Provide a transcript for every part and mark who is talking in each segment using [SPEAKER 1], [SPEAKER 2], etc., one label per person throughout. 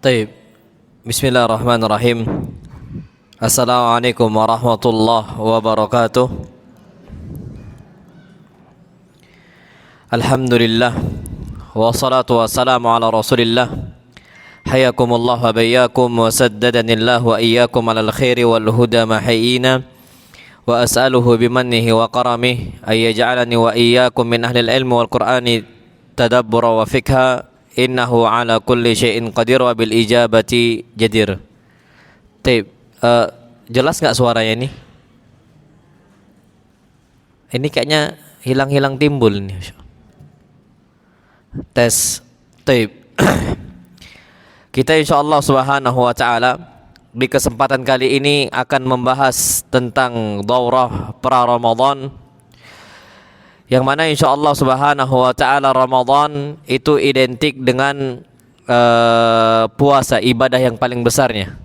[SPEAKER 1] Taib. Bismillahirrahmanirrahim. Assalamualaikum warahmatullahi wabarakatuh. Alhamdulillah. Wassalatu wassalamu ala rasulillah. Hayakumullah wa bayyakum wa saddadanillah wa iyyakum alal khairi wal huda mahayina. Wa as'aluhu bimannihi wa karamihi ay yaj'alani wa iyyakum min ahlil ilmi wal qur'ani tadabbura wa fikha. Innahu ala kulli syai'in qadir wa bil ijabati jadir. Taib. Jelas nggak suaranya ini? Ini kayaknya hilang-hilang timbul nih. Tes. Taib. Kita insyaallah subhanahu wa ta'ala di kesempatan kali ini akan membahas tentang daurah pra Ramadan, yang mana insyaallah subhanahu wa ta'ala Ramadan itu identik dengan puasa, ibadah yang paling besarnya.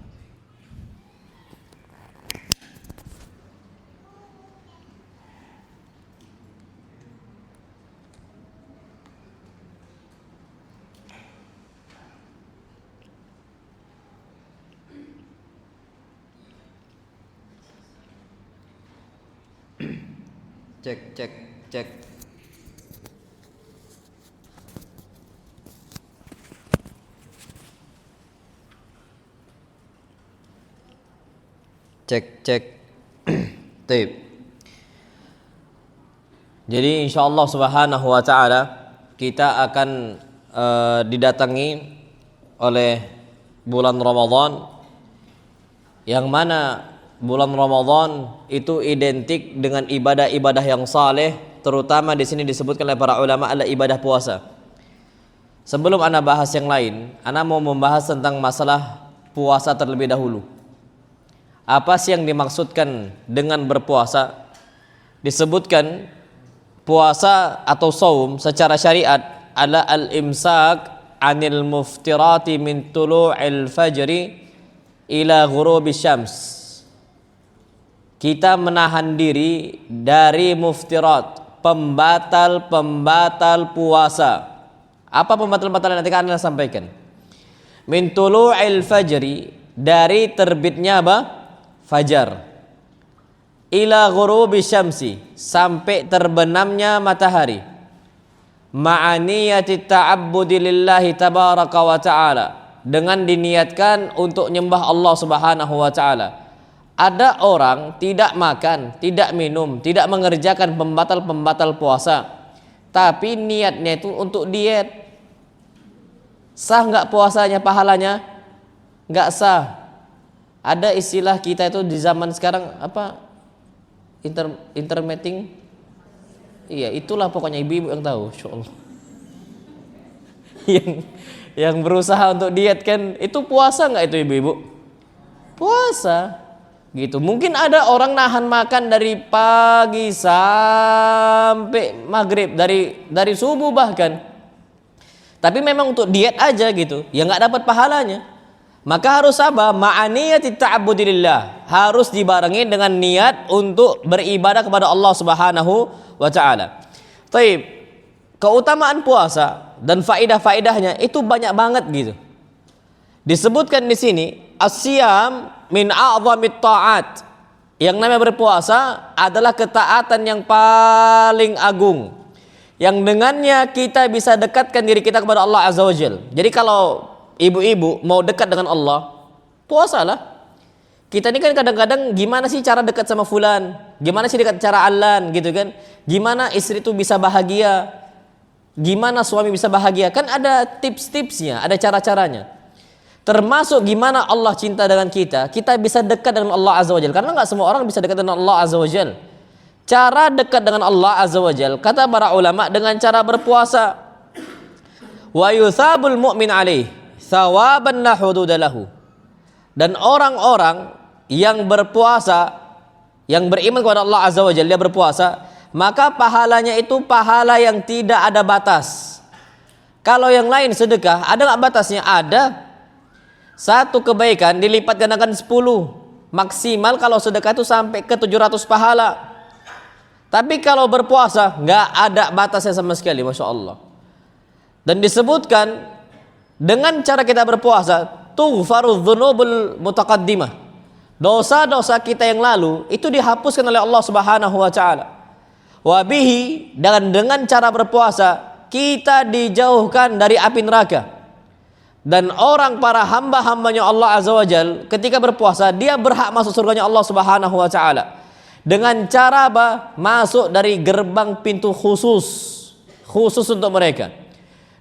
[SPEAKER 1] Cek. Cek. Taib. Jadi insyaallah subhanahu wa ta'ala kita akan didatangi oleh bulan Ramadan, yang mana bulan Ramadan itu identik dengan ibadah-ibadah yang saleh, terutama di sini disebutkan oleh para ulama adalah ibadah puasa. Sebelum ana bahas yang lain, ana mau membahas tentang masalah puasa terlebih dahulu. Apa sih yang dimaksudkan dengan berpuasa? Disebutkan puasa atau saum secara syariat adalah al-imsak anil muftirati min tulu'il fajri ila ghurubis syams. Kita menahan diri dari muftirat, pembatal-pembatal puasa. Apa pembatal-pembatal yang nanti akan Anda sampaikan? Min tulu'il fajri, dari terbitnya apa? Fajar. Ila ghurubi syamsi, sampai terbenamnya matahari. Ma'aniyati ta'abbudi lillahi tabaraka wa ta'ala, dengan diniatkan untuk nyembah Allah subhanahu wa ta'ala. Ada orang tidak makan, tidak minum, tidak mengerjakan pembatal-pembatal puasa, tapi niatnya itu untuk diet. Sah nggak puasanya, pahalanya? Nggak sah. Ada istilah kita itu di zaman sekarang apa? Intermittent. Iya, itulah pokoknya ibu-ibu yang tahu, insyaallah. yang berusaha untuk diet kan, itu puasa nggak itu ibu-ibu? Puasa. Gitu. Mungkin ada orang nahan makan dari pagi sampai maghrib, dari subuh bahkan, tapi memang untuk diet aja gitu, ya nggak dapat pahalanya. Maka harus apa? Ma'aniyati ta'abbudillah, harus dibarengi dengan niat untuk beribadah kepada Allah subhanahu wa ta'ala. Taib. Keutamaan puasa dan faidah-faidahnya itu banyak banget gitu. Disebutkan di sini as-siyam min a'zamit ta'at. Yang namanya berpuasa adalah ketaatan yang paling agung, yang dengannya kita bisa dekatkan diri kita kepada Allah Azza wa Jalla. Jadi kalau ibu-ibu mau dekat dengan Allah, puasalah. Kita ini kan kadang-kadang gimana sih cara dekat sama fulan? Gimana sih dekat cara Alan gitu kan? Gimana istri itu bisa bahagia? Gimana suami bisa bahagia? Kan ada tips-tipsnya, ada cara-caranya. Termasuk gimana Allah cinta dengan kita bisa dekat dengan Allah Azza wa Jalla. Karena nggak semua orang bisa dekat dengan Allah Azza wa Jalla. Cara dekat dengan Allah Azza wa Jalla, kata para ulama, dengan cara berpuasa. Wa yuthabul mu'min alaih thawaban la hududa lahu. Dan orang-orang yang berpuasa, yang beriman kepada Allah Azza wa Jalla, dia berpuasa, maka pahalanya itu pahala yang tidak ada batas. Kalau yang lain sedekah, ada nggak batasnya? Ada. Satu kebaikan dilipat gandakan 10. Maksimal kalau sedekah itu sampai ke 700 pahala. Tapi kalau berpuasa nggak ada batasnya sama sekali, masya Allah. Dan disebutkan dengan cara kita berpuasa, tughfaru dzunubul mutaqaddimah. Dosa-dosa kita yang lalu itu dihapuskan oleh Allah Subhanahu wa taala. Wa bihi, dan dengan cara berpuasa kita dijauhkan dari api neraka. Dan orang para hamba-hambanya Allah Azza wa Jal ketika berpuasa dia berhak masuk surganya Allah Subhanahu wa taala. Dengan cara apa? Masuk dari gerbang pintu khusus untuk mereka.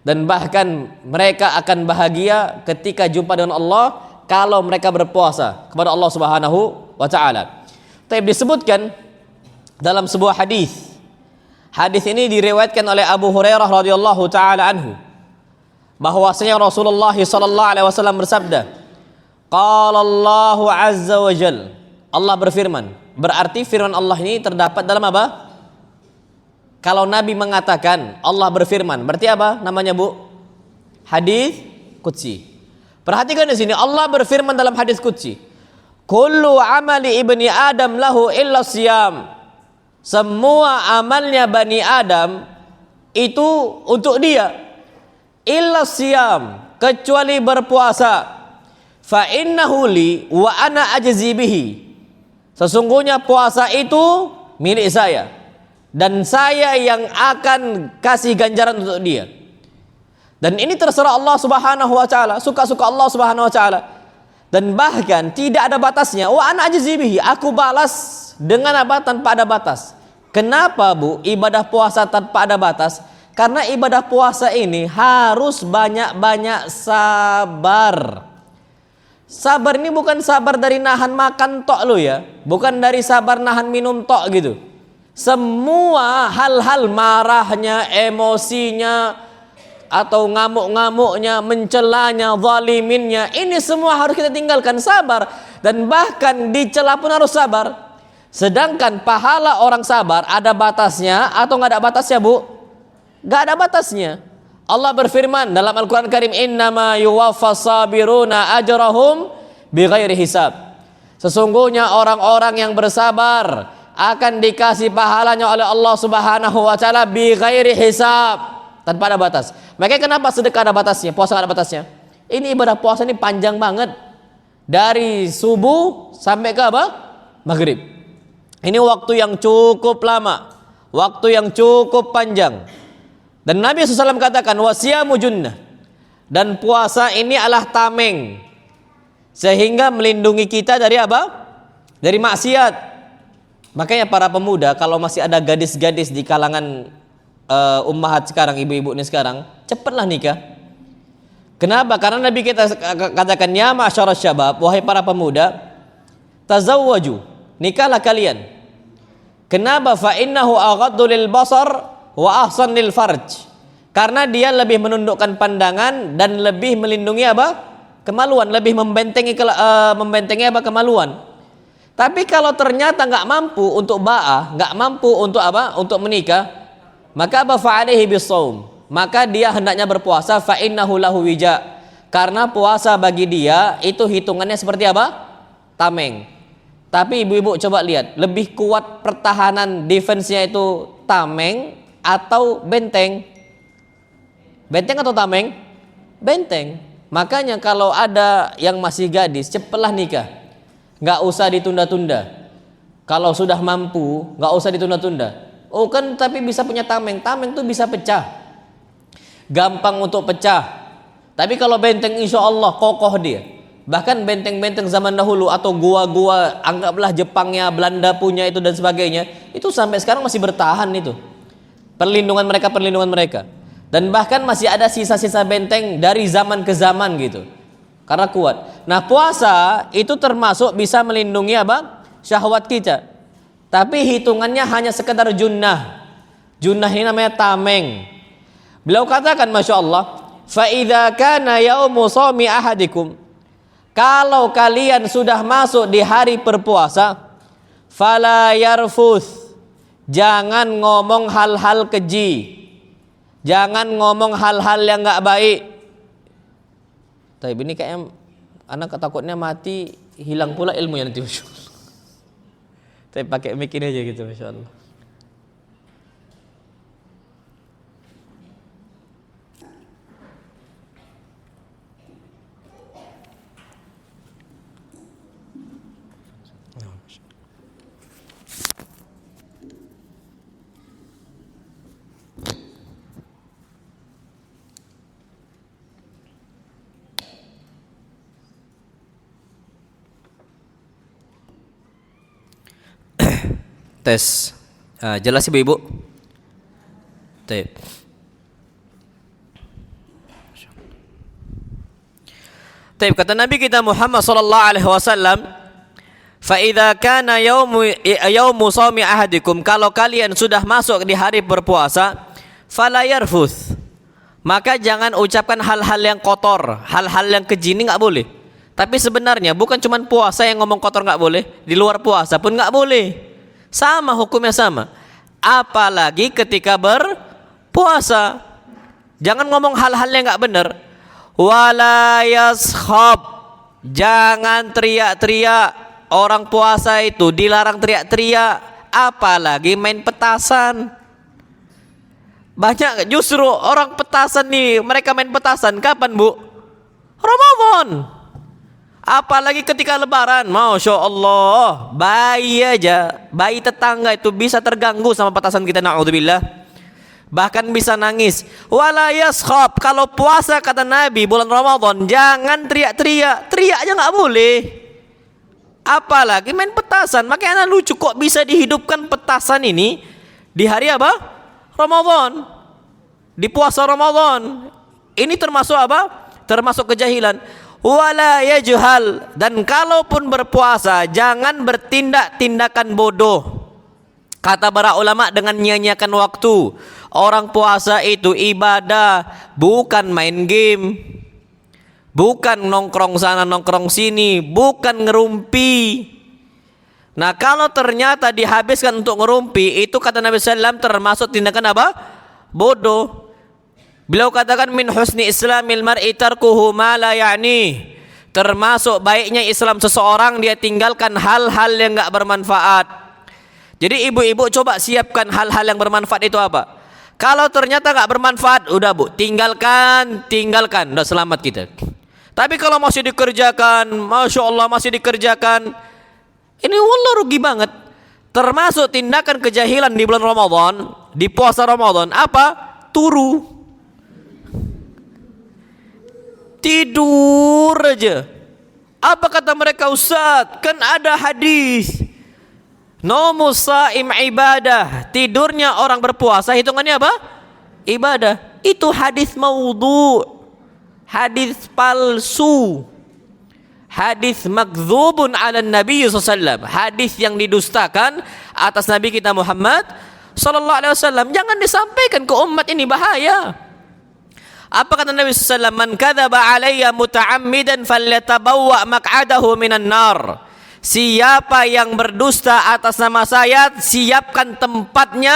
[SPEAKER 1] Dan bahkan mereka akan bahagia ketika jumpa dengan Allah kalau mereka berpuasa kepada Allah Subhanahu wa taala. Tapi disebutkan dalam sebuah hadis. Hadis ini diriwayatkan oleh Abu Hurairah radhiyallahu taala anhu bahwasanya Rasulullah sallallahu alaihi wasallam bersabda, qala Allahu azza wa jalla, Allah berfirman. Berarti firman Allah ini terdapat dalam apa? Kalau Nabi mengatakan Allah berfirman, berarti apa namanya, Bu? Hadis qudsi. Perhatikan di sini, Allah berfirman dalam hadis qudsi, kullu amali ibni Adam lahu illa siyam. Semua amalnya Bani Adam itu untuk dia, illa siyam, kecuali berpuasa. Fa innahu li wa ana ajzi bihi. Sesungguhnya puasa itu milik saya dan saya yang akan kasih ganjaran untuk dia. Dan ini terserah Allah Subhanahu wa taala, suka-suka Allah Subhanahu wa taala. Dan bahkan tidak ada batasnya. Wa ana ajzi bihi, aku balas dengan apa? Tanpa ada batas. Kenapa, Bu, ibadah puasa tanpa ada batas? Karena ibadah puasa ini harus banyak-banyak sabar. Sabar ini bukan sabar dari nahan makan tok lo ya, bukan dari sabar nahan minum tok gitu. Semua hal-hal marahnya, emosinya, atau ngamuk-ngamuknya, mencelanya, zaliminnya, ini semua harus kita tinggalkan, sabar. Dan bahkan dicela pun harus sabar. Sedangkan pahala orang sabar ada batasnya atau nggak ada batasnya, Bu? Nggak ada batasnya. Allah berfirman dalam Al-Quran Karim, innama yuwaffas sabiruna ajrahum bighairi hisab. Sesungguhnya orang-orang yang bersabar akan dikasih pahalanya oleh Allah Subhanahu wa taala bighairi hisab, tanpa ada batas. Makanya kenapa sedekah ada batasnya, puasa ada batasnya? Ini ibadah puasa ini panjang banget. Dari subuh sampai ke apa? Maghrib. Ini waktu yang cukup lama, waktu yang cukup panjang. Dan Nabi SAW katakan wasiyamu junnah, dan puasa ini adalah tameng, sehingga melindungi kita dari apa? Dari maksiat. Makanya para pemuda, kalau masih ada gadis-gadis di kalangan ummahat sekarang, ibu-ibu ini sekarang, cepatlah nikah. Kenapa? Karena Nabi kita katakan, ya ma'syaras syabab, wahai para pemuda, tazawwaju, nikahlah kalian. Kenapa? Fa innahu aghaddu lil basar wa ahsan lil farj. Karena dia lebih menundukkan pandangan dan lebih melindungi apa? Kemaluan, lebih membentengi apa? Kemaluan. Tapi kalau ternyata nggak mampu untuk ba'ah, nggak mampu untuk apa? Untuk menikah, maka apa? Fa'alaihi bisawm. Maka dia hendaknya berpuasa, fa innahu lahu wija. Karena puasa bagi dia itu hitungannya seperti apa? Tameng. Tapi ibu-ibu coba lihat, lebih kuat pertahanan defense-nya itu tameng atau benteng? Benteng atau tameng? Benteng. Makanya kalau ada yang masih gadis, cepatlah nikah. Nggak usah ditunda-tunda. Kalau sudah mampu, nggak usah ditunda-tunda. Oh kan, tapi bisa punya tameng. Tameng tuh bisa pecah, gampang untuk pecah. Tapi kalau benteng, insya Allah kokoh dia. Bahkan benteng-benteng zaman dahulu atau gua-gua, anggaplah Jepangnya, Belanda punya itu dan sebagainya, itu sampai sekarang masih bertahan itu. Perlindungan mereka. Dan bahkan masih ada sisa-sisa benteng dari zaman ke zaman gitu. Karena kuat. Nah, puasa itu termasuk bisa melindungi apa? Syahwat kita. Tapi hitungannya hanya sekedar junnah. Junnah ini namanya tameng. Beliau katakan, Masya Allah, fa idza kana yaumu shaumi ahadikum, kalau kalian sudah masuk di hari berpuasa, fala yarfuth, jangan ngomong hal-hal keji, jangan ngomong hal-hal yang nggak baik. Tapi ini kayaknya anak takutnya mati, hilang pula ilmunya nanti. Masya Allah. Tapi pakai mic ini aja gitu, Masya Allah. tes. Jelas ibu-ibu? Baik. Baik, kata Nabi kita Muhammad sallallahu alaihi wasallam, fa idza kana yaumu shaumi ahadikum, kalau kalian sudah masuk di hari berpuasa, fala yarfuth, maka jangan ucapkan hal-hal yang kotor, hal-hal yang keji. Ini enggak boleh. Tapi sebenarnya bukan cuma puasa yang ngomong kotor enggak boleh, di luar puasa pun enggak boleh. Sama hukumnya sama. Apalagi ketika berpuasa. Jangan ngomong hal-hal yang enggak benar. Wala yaskhab, jangan teriak-teriak. Orang puasa itu dilarang teriak-teriak, apalagi main petasan. Banyak justru orang petasan nih, mereka main petasan kapan, Bu? Ramadan. Apalagi ketika lebaran. Masya Allah, bayi aja, bayi tetangga itu bisa terganggu sama petasan kita, na'udzubillah. Bahkan bisa nangis. Wala yaskhab, kalau puasa kata Nabi bulan Ramadan jangan teriak-teriak. Teriak aja nggak boleh. Apalagi main petasan. Makanya lucu kok bisa dihidupkan petasan ini di hari apa? Ramadan. Di puasa Ramadan. Ini termasuk apa? Termasuk kejahilan. Wala yajhal, dan kalaupun berpuasa jangan bertindak tindakan bodoh. Kata para ulama, dengan nyanyiakan waktu. Orang puasa itu ibadah, bukan main game, bukan nongkrong sana nongkrong sini, bukan ngerumpi. Nah kalau ternyata dihabiskan untuk ngerumpi, itu kata Nabi SAW termasuk tindakan apa? Bodoh. Beliau katakan min husni islamil mar'i tarkuhu ma la ya'ni. Termasuk baiknya Islam seseorang dia tinggalkan hal-hal yang enggak bermanfaat. Jadi ibu-ibu coba siapkan hal-hal yang bermanfaat itu apa? Kalau ternyata enggak bermanfaat, udah Bu, tinggalkan, udah selamat kita. Tapi kalau masih dikerjakan, Masya Allah masih dikerjakan, ini wallah rugi banget. Termasuk tindakan kejahilan di bulan Ramadan, di puasa Ramadan, apa? Turu. Tidur aja. Apa kata mereka, Ustaz? Kan ada hadis. Naumus saim ibadah, tidurnya orang berpuasa hitungannya apa? Ibadah. Itu hadis maudhu, hadis palsu, hadis makdzubun ala Nabi SAW, hadis yang didustakan atas Nabi kita Muhammad sallallahu alaihi wasallam. Jangan disampaikan ke umat ini, bahaya. Apa kata Nabi SAW? Man kadzaba alayya muta'ammidan falyatabawwa maq'adahu minan nar. Siapa yang berdusta atas nama saya, siapkan tempatnya,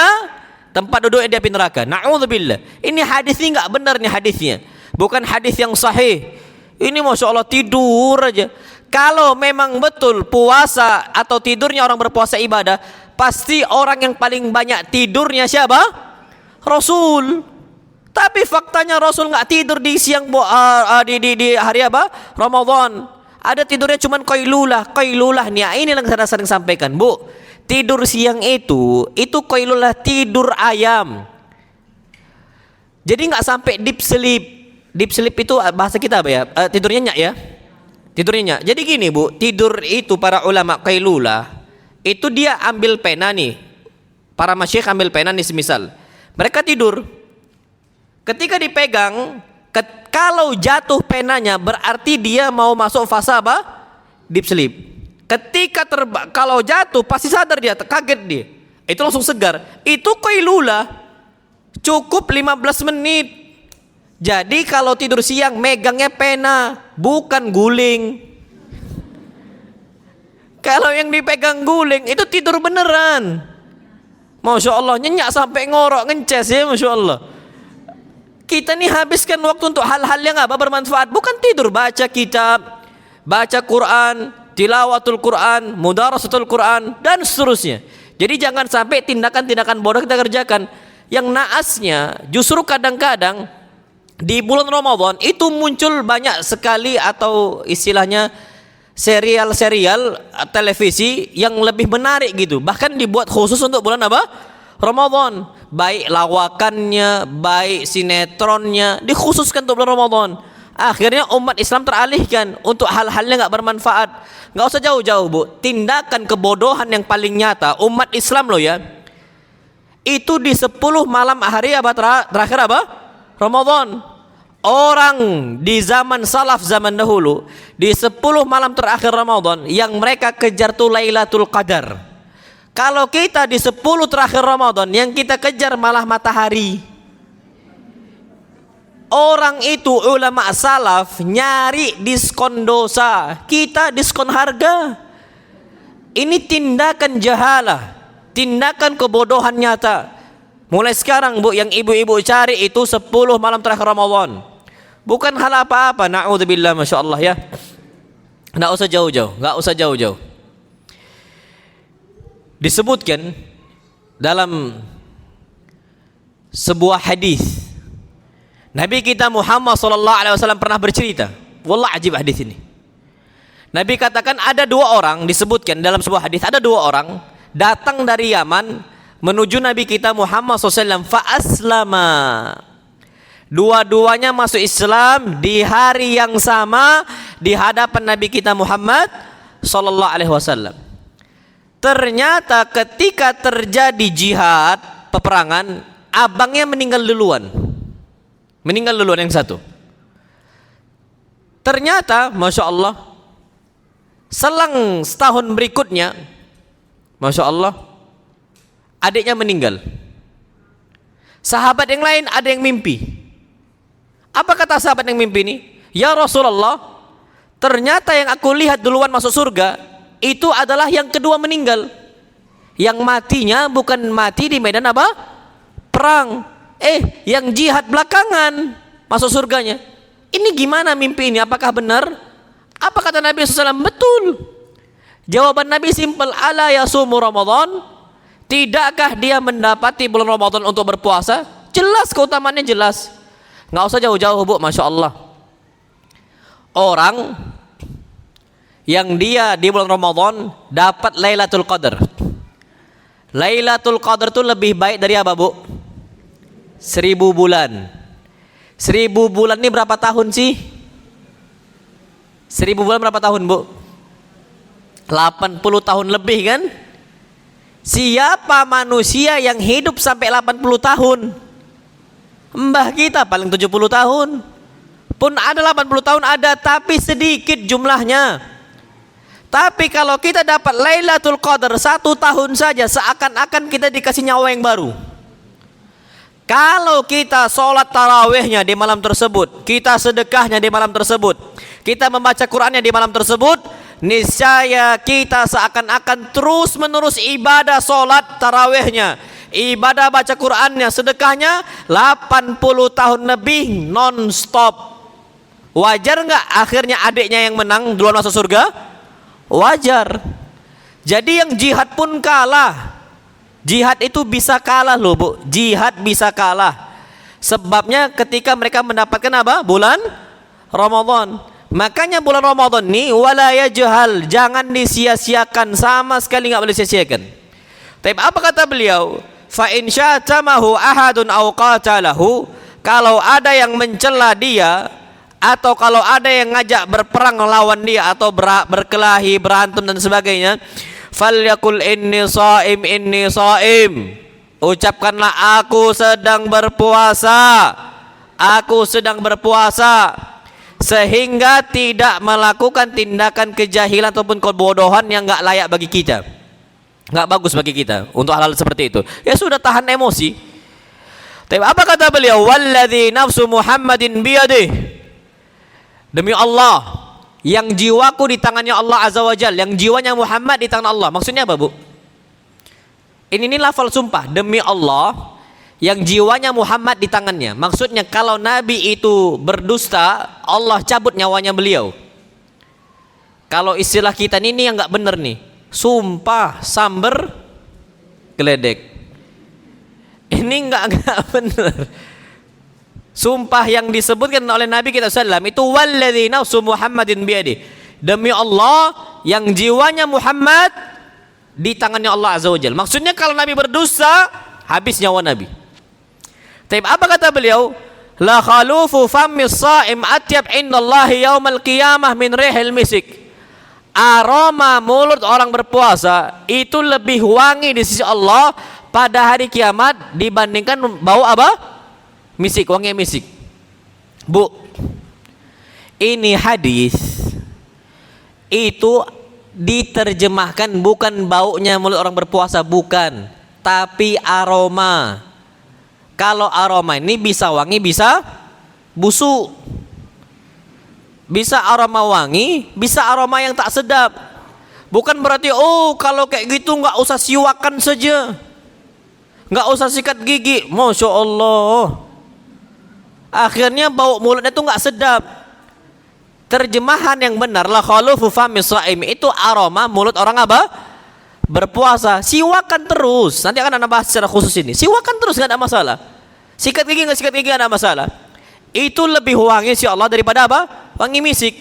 [SPEAKER 1] tempat duduknya di api neraka. Na'udzubillah. Ini hadis ini enggak benar nih hadisnya. Bukan hadis yang sahih. Ini Masya Allah tidur aja. Kalau memang betul puasa atau tidurnya orang berpuasa ibadah, pasti orang yang paling banyak tidurnya siapa? Rasul. Tapi faktanya Rasul enggak tidur di siang di hari apa? Ramadan. Ada tidurnya cuman qailulah nih. Ini yang saya sering sampaikan, Bu. Tidur siang itu qailulah, tidur ayam. Jadi nggak sampai deep sleep. Deep sleep itu bahasa kita apa ya? Tidurnya nyak ya. Tidurnya nyak. Jadi gini, Bu, tidur itu para ulama qailulah itu dia ambil pena nih. Para masyayikh ambil pena nih semisal. Mereka tidur. Ketika dipegang, kalau jatuh penanya berarti dia mau masuk fase apa? Deep sleep. Ketika kalau jatuh pasti sadar dia, kaget dia. Itu langsung segar. Itu qailulah. Cukup 15 menit. Jadi kalau tidur siang megangnya pena, bukan guling. Kalau yang dipegang guling itu tidur beneran. Masya Allah, nyenyak sampai ngorok, ngences ya, Masya Allah. Kita nih habiskan waktu untuk hal-hal yang apa bermanfaat, bukan tidur, baca kitab, baca Quran, tilawatul Quran, mudarasatul Quran dan seterusnya. Jadi jangan sampai tindakan-tindakan bodoh kita kerjakan. Yang naasnya justru kadang-kadang di bulan Ramadan itu muncul banyak sekali atau istilahnya serial-serial televisi yang lebih menarik gitu. Bahkan dibuat khusus untuk bulan apa? Ramadan. Baik lawakannya, baik sinetronnya dikhususkan untuk bulan Ramadan. Akhirnya umat Islam teralihkan untuk hal-hal yang nggak bermanfaat. Nggak usah jauh-jauh, Bu. Tindakan kebodohan yang paling nyata umat Islam loh ya, itu di 10 malam hari apa terakhir apa? Ramadan. Orang di zaman salaf, zaman dahulu, di 10 malam terakhir Ramadan yang mereka kejar tuh Lailatul Qadar. Kalau kita di 10 terakhir Ramadan yang kita kejar malah matahari. Orang itu ulama salaf nyari diskon dosa, kita diskon harga. Ini tindakan jahalah, tindakan kebodohan nyata. Mulai sekarang, Bu, yang ibu-ibu cari itu 10 malam terakhir Ramadan. Bukan hal apa-apa, na'udzubillah, Masya Allah ya. Nggak usah jauh-jauh, nggak usah jauh-jauh. Disebutkan dalam sebuah hadis, Nabi kita Muhammad SAW pernah bercerita. Wallah ajib hadis ini. Nabi katakan ada 2 orang, disebutkan dalam sebuah hadis, ada 2 orang datang dari Yaman menuju Nabi kita Muhammad SAW. Fa'aslama. Dua-duanya masuk Islam di hari yang sama di hadapan Nabi kita Muhammad SAW. Ternyata ketika terjadi jihad, peperangan, abangnya meninggal duluan. Meninggal duluan yang satu. Ternyata Masya Allah, selang setahun berikutnya, Masya Allah, adiknya meninggal. Sahabat yang lain ada yang mimpi. Apa kata sahabat yang mimpi ini? Ya Rasulullah, ternyata yang aku lihat duluan masuk surga itu adalah yang kedua meninggal. Yang matinya bukan mati di medan apa? Perang. Yang jihad belakangan masuk surganya. Ini gimana mimpi ini? Apakah benar? Apa kata Nabi SAW? Betul. Jawaban Nabi simpel. Ala yasumu Ramadan. Tidakkah dia mendapati bulan Ramadan untuk berpuasa? Jelas keutamaannya, jelas. Nggak usah jauh-jauh, Bu. Masya Allah. Orang yang dia di bulan Ramadan dapat Lailatul Qadar. Lailatul Qadar itu lebih baik dari apa, Bu? 1000 bulan. 1000 bulan ini berapa tahun sih? 1000 bulan berapa tahun, Bu? 80 tahun lebih kan? Siapa manusia yang hidup sampai 80 tahun? Mbah kita paling 70 tahun. Pun ada 80 tahun ada, tapi sedikit jumlahnya. Tapi kalau kita dapat Lailatul Qadar 1 tahun saja, seakan-akan kita dikasih nyawa yang baru. Kalau kita sholat tarawihnya di malam tersebut, kita sedekahnya di malam tersebut, kita membaca Qur'annya di malam tersebut, niscaya kita seakan-akan terus menerus ibadah sholat tarawihnya, ibadah baca Qur'annya, sedekahnya 80 tahun lebih non-stop. Wajar nggak akhirnya adiknya yang menang duluan masuk surga? Wajar. Jadi yang jihad pun kalah. Jihad itu bisa kalah loh, Bu. Jihad bisa kalah. Sebabnya ketika mereka mendapatkan apa? Bulan Ramadan. Makanya bulan Ramadan ini wala yajhal, jangan disia-siakan, sama sekali nggak boleh sia-siakan. Tapi apa kata beliau? Fa in syatamahu ahadun aw qatalahu, kalau ada yang mencela dia atau kalau ada yang ngajak berperang melawan dia atau berkelahi, berantem dan sebagainya, falyakul inni shaim. Ucapkanlah aku sedang berpuasa. Aku sedang berpuasa. Sehingga tidak melakukan tindakan kejahilan ataupun kebodohan yang enggak layak bagi kita. Enggak bagus bagi kita untuk hal-hal seperti itu. Ya sudah, tahan emosi. Tapi apa kata beliau? Walladzi nafsu Muhammadin biyadihi. Demi Allah, yang jiwaku di tangannya Allah Azza wa Jalla, yang jiwanya Muhammad di tangan Allah. Maksudnya apa, Bu? Ini lafal sumpah, demi Allah, yang jiwanya Muhammad di tangannya. Maksudnya kalau Nabi itu berdusta, Allah cabut nyawanya beliau. Kalau istilah kita ini yang nggak bener nih, sumpah samber geledek. Ini nggak bener. Sumpah yang disebutkan oleh Nabi kita sallam itu walladzi nafsu Muhammadin biyadi. Demi Allah yang jiwanya Muhammad di tangannya Allah Azza wa Jalla. Maksudnya kalau Nabi berdosa, habis nyawa Nabi. Tapi apa kata beliau? la khalufu fammis shaim atyab indallahi yaumal qiyamah min rihil misik. Aroma mulut orang berpuasa itu lebih wangi di sisi Allah pada hari kiamat dibandingkan bau apa? Misik, wangi misik. Bu, ini hadis itu diterjemahkan bukan baunya mulut orang berpuasa, bukan, tapi aroma. Kalau aroma ini bisa wangi, bisa busuk. Bisa aroma wangi, bisa aroma yang tak sedap. Bukan berarti oh kalau kayak gitu nggak usah siwakan saja, nggak usah sikat gigi. Masya Allah, akhirnya bau mulutnya itu nggak sedap. Terjemahan yang benar la khalufu famis shaim itu aroma mulut orang apa? Berpuasa. Siwakan terus. Nanti akan Anda bahas secara khusus ini. Siwakan terus, nggak ada masalah. Sikat gigi nggak sikat gigi nggak ada masalah. Itu lebih wangi si Allah daripada apa? Wangi misik.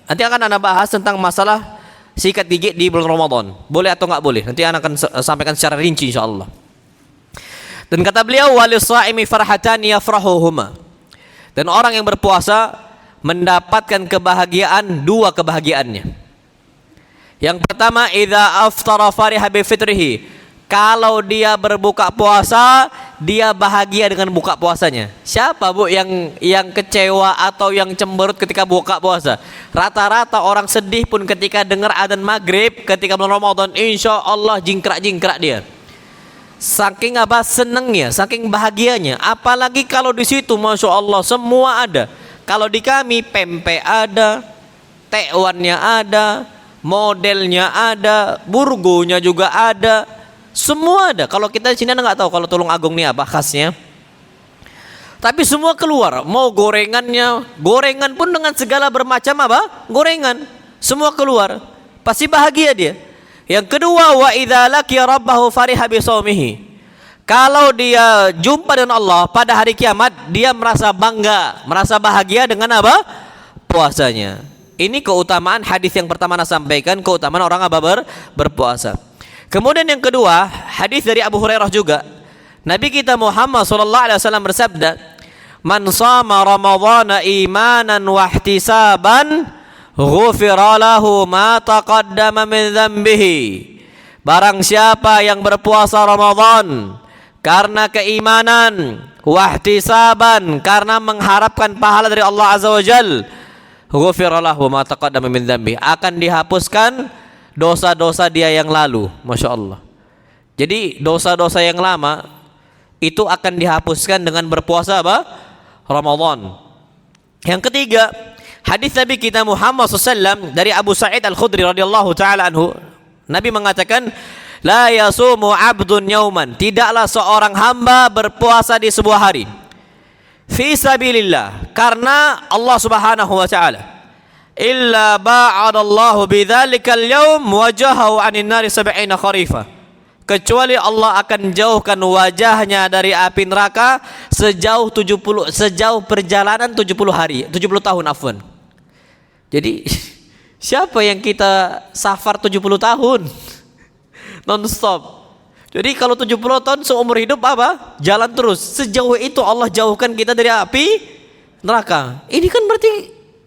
[SPEAKER 1] Nanti akan Anda bahas tentang masalah sikat gigi di bulan Ramadan. Boleh atau nggak boleh? Nanti Anda akan sampaikan secara rinci insyaallah. Dan kata beliau walis-shaimi farhatani yafrahuhuma. Dan orang yang berpuasa mendapatkan kebahagiaan, dua kebahagiaannya. Yang pertama, idza aftara fariha bi fitrihi. Kalau dia berbuka puasa, dia bahagia dengan buka puasanya. Siapa bu yang kecewa atau yang cemberut ketika buka puasa? Rata-rata orang sedih pun ketika dengar adzan maghrib ketika bulan Ramadan, insya Allah jingkrak-jingkrak dia. Saking apa? Senengnya, saking bahagianya. Apalagi kalau di situ, masya Allah semua ada. Kalau di kami pempek ada, tekwannya ada, modelnya ada, burgonya juga ada. Semua ada. Kalau kita di sini Anda nggak tahu kalau Tulung Agung ini apa khasnya. Tapi semua keluar. Mau gorengannya, gorengan pun dengan segala bermacam apa? Gorengan. Semua keluar. Pasti bahagia dia. Yang kedua, wa idza laqiya rabbahu fariha bi shaumihi. Kalau dia jumpa dengan Allah pada hari kiamat, dia merasa bangga, merasa bahagia dengan apa? Puasanya. Ini keutamaan hadis yang pertama Anda sampaikan, keutamaan orang apa berpuasa. Kemudian yang kedua, hadis dari Abu Hurairah juga. Nabi kita Muhammad sallallahu alaihi wasallam bersabda, "Man shama ramadhana imanan wa ihtisaban, ghufira lahu ma taqaddama min dhanbihi." Barang siapa yang berpuasa Ramadan karena keimanan, wa ihtisaban karena mengharapkan pahala dari Allah Azza wa Jalla, ghufira lahu ma taqaddama min dhanbihi, akan dihapuskan dosa-dosa dia yang lalu. Masya Allah. Jadi dosa-dosa yang lama itu akan dihapuskan dengan berpuasa apa? Ramadan. Yang ketiga, hadis Nabi kita Muhammad SAW dari Abu Sa'id Al-Khudri radhiyallahu taala anhu. Nabi mengatakan, la yasumu abdun yauman, tidaklah seorang hamba berpuasa di sebuah hari, fi sabilillah, karena Allah Subhanahu wa taala, illa ba'adallahu bidzalikal yaum wajahahu 'anil nari 70 kharifah, kecuali Allah akan jauhkan wajahnya dari api neraka sejauh perjalanan 70 hari, 70 tahun afwan. Jadi siapa yang kita safar 70 tahun non stop? Jadi kalau 70 tahun seumur hidup apa? Jalan terus. Sejauh itu Allah jauhkan kita dari api neraka. Ini kan berarti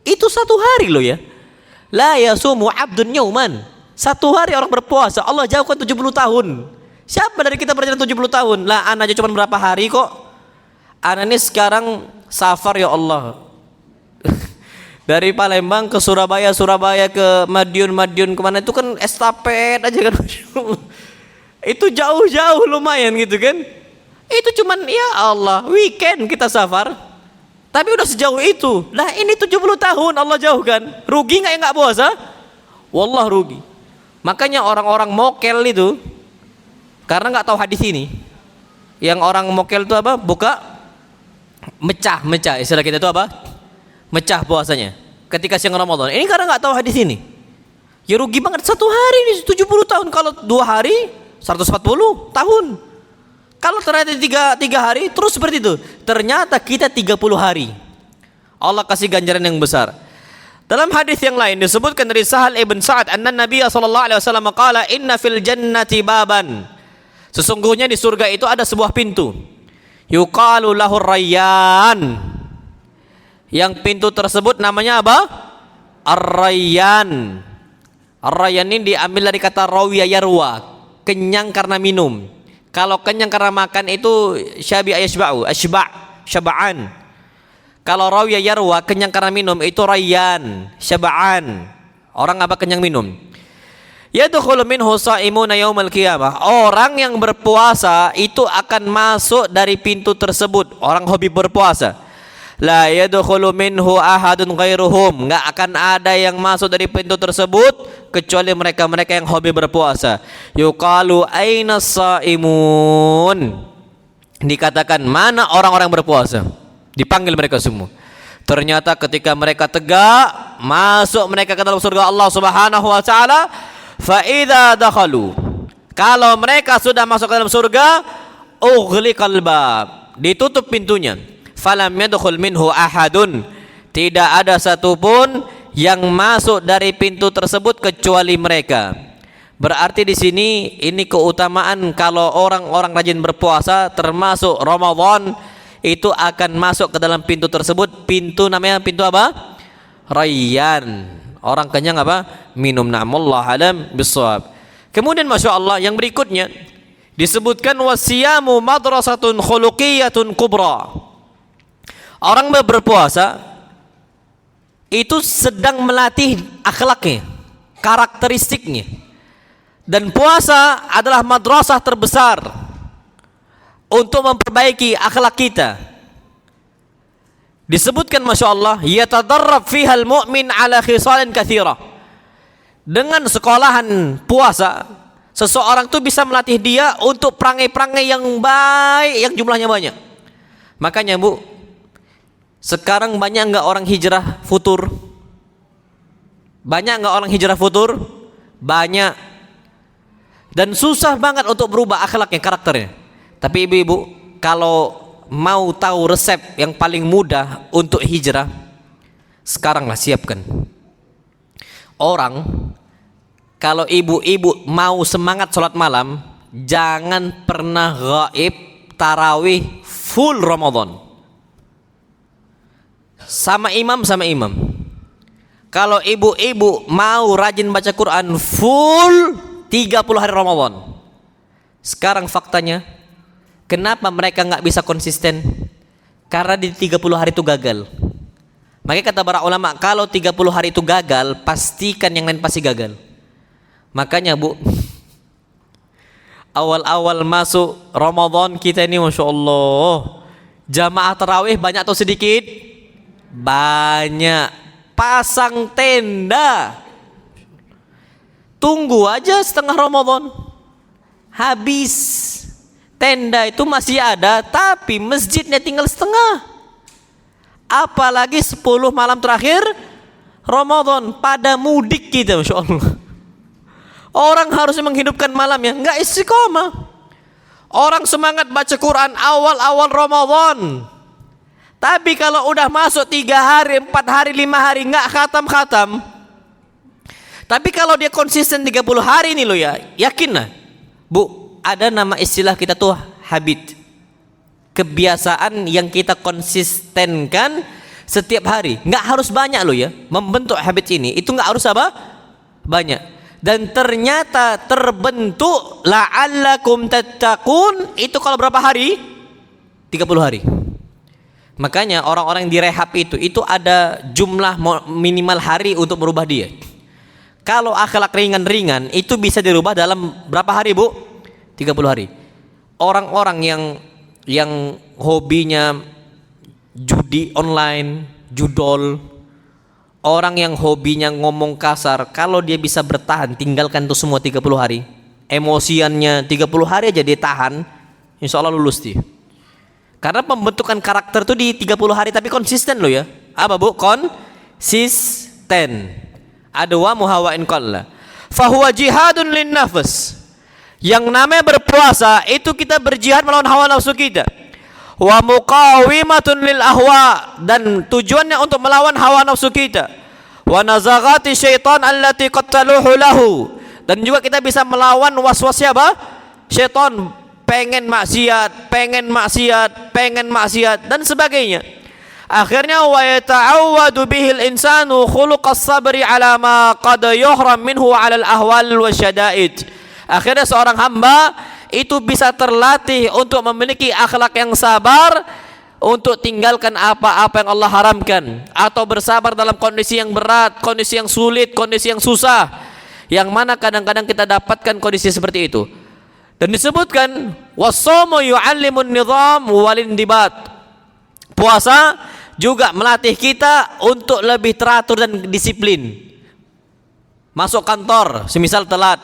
[SPEAKER 1] itu satu hari loh ya. La yasumu abdun yauman. Satu hari orang berpuasa, Allah jauhkan 70 tahun. Siapa dari kita berjalan 70 tahun? Lah anak aja cuma berapa hari kok. Anak ini sekarang safar ya Allah. Dari Palembang ke Surabaya, Surabaya ke Madiun kemana itu kan estafet aja kan. Itu jauh-jauh lumayan gitu kan. Itu cuman ya Allah, weekend kita safar. Tapi udah sejauh itu. Lah ini 70 tahun Allah jauhkan. Rugi nggak ya nggak puasa? Wallah rugi. Makanya orang-orang mokel itu, karena nggak tahu hadis ini, yang orang mokel itu apa? Buka mecah. Istilah kita itu apa? Mecah puasanya. Ketika siang Ramadan. Ini karena nggak tahu hadis ini. Ya rugi banget, satu hari ini 70 tahun. Kalau 2 hari 140 tahun. Kalau ternyata tiga hari terus seperti itu, ternyata kita 30 hari. Allah kasih ganjaran yang besar. Dalam hadis yang lain disebutkan dari Sahal ibn Sa'ad, anna Nabi sallallahu alaihi wasallam qala, inna fil jannati baban. Sesungguhnya di surga itu ada sebuah pintu. Yuqalu lahu Rayyan. Yang pintu tersebut namanya apa? Ar-Rayyan. Ar-Rayyan ini diambil dari kata rawiya yarwa, kenyang karena minum. Kalau kenyang karena makan itu syabi ayashba'u, syaba'an. Kalau rawiya yarwa, kenyang karena minum, itu rayyan, syaba'an. Orang apa kenyang minum? Yadkhulu minhu sha'imuna yaumal qiyamah. Orang yang berpuasa itu akan masuk dari pintu tersebut. Orang hobi berpuasa. La yadkhulu minhu ahadun ghairuhum. Enggak akan ada yang masuk dari pintu tersebut kecuali mereka-mereka yang hobi berpuasa. Yuqalu aina shaimun. Dikatakan, mana orang-orang berpuasa? Dipanggil mereka semua. Ternyata ketika mereka tegak, masuk mereka ke dalam surga Allah Subhanahu wa taala. Fa idza dakhalu. Kalau mereka sudah masuk ke dalam surga, ughliqal bab. Ditutup pintunya. Falam yadkhul minhu ahadun. Tidak ada satupun yang masuk dari pintu tersebut kecuali mereka. Berarti di sini ini keutamaan kalau orang-orang rajin berpuasa termasuk Ramadan itu akan masuk ke dalam pintu tersebut. Pintu namanya pintu apa? Rayyan. Orang kenyang apa? Minum. Na'amullah alam bisawab. Kemudian Masya Allah yang berikutnya disebutkan wasiyamu madrasatun khuluqiyatun kubra. Orang berpuasa itu sedang melatih akhlaknya, karakteristiknya. Dan puasa adalah madrasah terbesar untuk memperbaiki akhlak kita. Disebutkan Masya Allah, yatadarrab fihal mu'min ala khisalin kathira. Dengan sekolahan puasa, seseorang itu bisa melatih dia untuk perangai-perangai yang baik, yang jumlahnya banyak. Makanya Bu, sekarang banyak enggak orang hijrah futur? Banyak enggak orang hijrah futur? Banyak. Dan susah banget untuk berubah akhlaknya, karakternya. Tapi ibu-ibu, kalau mau tahu resep yang paling mudah untuk hijrah, sekaranglah siapkan. Orang, kalau ibu-ibu mau semangat sholat malam, jangan pernah gaib tarawih full Ramadan. Sama imam. Kalau ibu-ibu mau rajin baca Quran full 30 hari Ramadan. Sekarang faktanya, kenapa mereka nggak bisa konsisten? Karena di 30 hari itu gagal. Makanya kata para ulama, kalau 30 hari itu gagal, pastikan yang lain pasti gagal. Makanya Bu, awal-awal masuk Ramadan kita ini Masya Allah, jamaah tarawih banyak atau sedikit? Banyak. Pasang tenda, tunggu aja setengah Ramadan habis. Tenda itu masih ada, tapi masjidnya tinggal setengah. Apalagi 10 malam terakhir Ramadan, pada mudik kita Masya Allah. Orang harusnya menghidupkan malamnya, enggak istiqomah. Orang semangat baca Quran awal-awal Ramadan, tapi kalau udah masuk 3 hari, 4 hari, 5 hari nggak khatam. Tapi kalau dia konsisten 30 hari ini loh ya, yakinlah Bu, ada nama istilah kita tuh habit. Kebiasaan yang kita konsistenkan setiap hari. Nggak harus banyak loh ya, membentuk habit ini. Itu nggak harus apa? Banyak. Dan ternyata terbentuk la'allakum tattaqun itu kalau berapa hari? 30 hari. Makanya orang-orang yang direhab itu ada jumlah minimal hari untuk merubah dia. Kalau akhlak ringan-ringan itu bisa dirubah dalam berapa hari Bu? 30 hari. Orang-orang yang hobinya judi online, judol, orang yang hobinya ngomong kasar, kalau dia bisa bertahan, tinggalkan itu semua 30 hari. Emosiannya 30 hari aja dia tahan, insya Allah lulus dia. Karena pembentukan karakter itu di 30 hari, tapi konsisten loh ya. Apa Bu? Konsisten. Adwa muhawa'in qalla. Fahuwa jihadun lin nafs. Yang namanya berpuasa itu kita berjihad melawan hawa nafsu kita. Wa muqawimatun lil ahwa, dan tujuannya untuk melawan hawa nafsu kita. Wa nazaghati syaitan allati qattaluhu lahu, dan juga kita bisa melawan waswasnya apa? Syaitan pengen maksiat, dan sebagainya.
[SPEAKER 2] Akhirnya wa yata'awwadu bihil insanu khuluqas sabri ala ma qad yuhram minhu ala al-ahwal wasyada'id. Akhirnya seorang hamba itu bisa terlatih untuk memiliki akhlak yang sabar, untuk tinggalkan apa-apa yang Allah haramkan, atau bersabar dalam kondisi yang berat, kondisi yang sulit, kondisi yang susah, yang mana kadang-kadang kita dapatkan kondisi seperti itu. Dan disebutkan was-shaumu yu'allimun nizam wal indibat. Puasa juga melatih kita untuk lebih teratur dan disiplin. Masuk kantor semisal telat,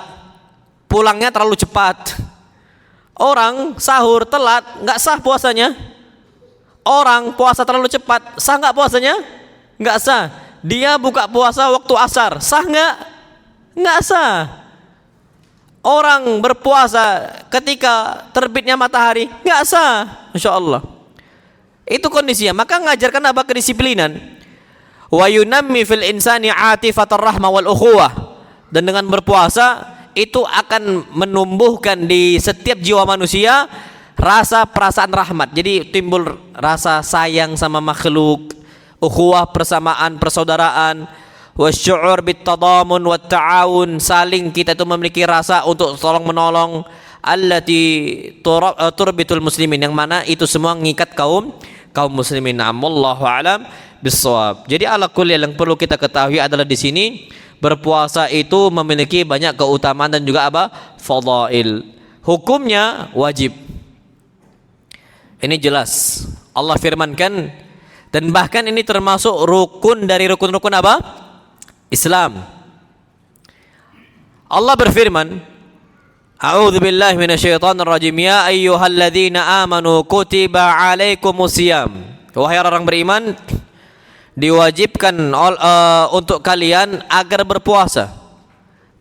[SPEAKER 2] pulangnya terlalu cepat. Orang sahur telat nggak sah puasanya. Orang puasa terlalu cepat, sah nggak puasanya? Nggak sah. Dia buka puasa waktu asar, sah nggak? Nggak sah. Orang berpuasa ketika terbitnya matahari, nggak sah. Insya Allah. Itu kondisinya. Maka ngajarkan apa? Kedisiplinan. Wa yunammi fil insani atifatar rahmah wal ukhuwah. Dan dengan berpuasa itu akan menumbuhkan di setiap jiwa manusia rasa perasaan rahmat. Jadi timbul rasa sayang sama makhluk, ukhuwah, persamaan, persaudaraan, wasyu'ur bitadamun wat ta'awun, saling kita itu memiliki rasa untuk tolong menolong, allati turbitul muslimin, yang mana itu semua mengikat kaum muslimin. Wallahu a'lam bissawab. Jadi ala kulli yang perlu kita ketahui adalah di sini berpuasa itu memiliki banyak keutamaan dan juga apa? Fadail. Hukumnya wajib. Ini jelas. Allah firmankan, dan bahkan ini termasuk rukun dari rukun-rukun apa? Islam. Allah berfirman, A'udzu billahi minasyaitonir rajim. Ya ayyuhalladzina amanu kutiba alaikumusiyam. Wahai orang beriman, diwajibkan untuk kalian agar berpuasa.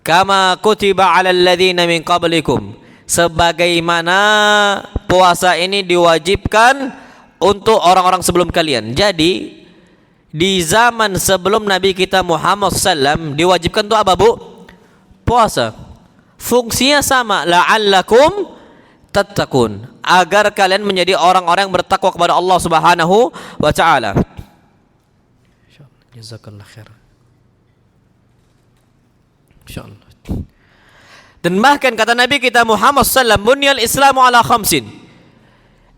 [SPEAKER 2] Kama kutiba alal ladzina min qablikum. Sebagaimana puasa ini diwajibkan untuk orang-orang sebelum kalian. Jadi di zaman sebelum Nabi kita Muhammad SAW diwajibkan untuk apa, Bu? Puasa. Fungsinya sama, la'allakum tattaqun, agar kalian menjadi orang-orang yang bertakwa kepada Allah Subhanahu wa taala. Jazakallah khair. Insyaallah. Dan bahkan kata Nabi kita Muhammad sallallahu alaihi wasallam, bunyal Islamu ala khamsin.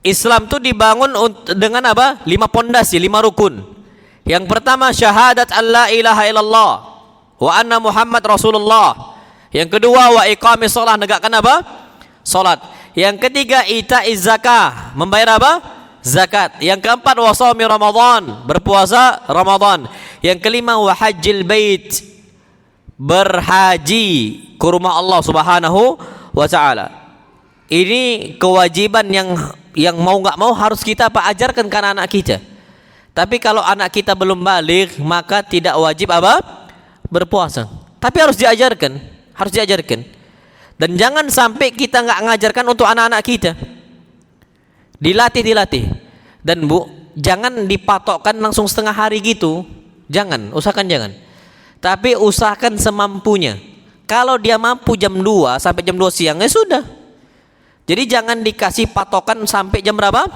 [SPEAKER 2] Islam itu dibangun dengan apa? 5 pondasi, 5 rukun. Yang pertama syahadat alla ilaha illallah wa anna Muhammad Rasulullah. Yang kedua wa iqamis shalah, negakkan apa? Salat. Yang ketiga ita'iz zakah, membayar apa? Zakat. Yang keempat wa shaumi Ramadan, berpuasa Ramadan. Yang kelima wa hajjil bait, berhaji ke rumah Allah Subhanahu wa taala. Ini kewajiban yang mau enggak mau harus kita ajarkan ke anak-anak kita. Tapi kalau anak kita belum baligh, maka tidak wajib apa? Berpuasa. Tapi harus diajarkan. Harus diajarkan. Dan jangan sampai kita nggak ngajarkan untuk anak-anak kita. Dilatih. Dan Bu, jangan dipatokkan langsung setengah hari gitu. Jangan, usahakan jangan. Tapi usahakan semampunya. Kalau dia mampu jam 2 sampai jam 2 siang, ya sudah. Jadi jangan dikasih patokan sampai jam berapa?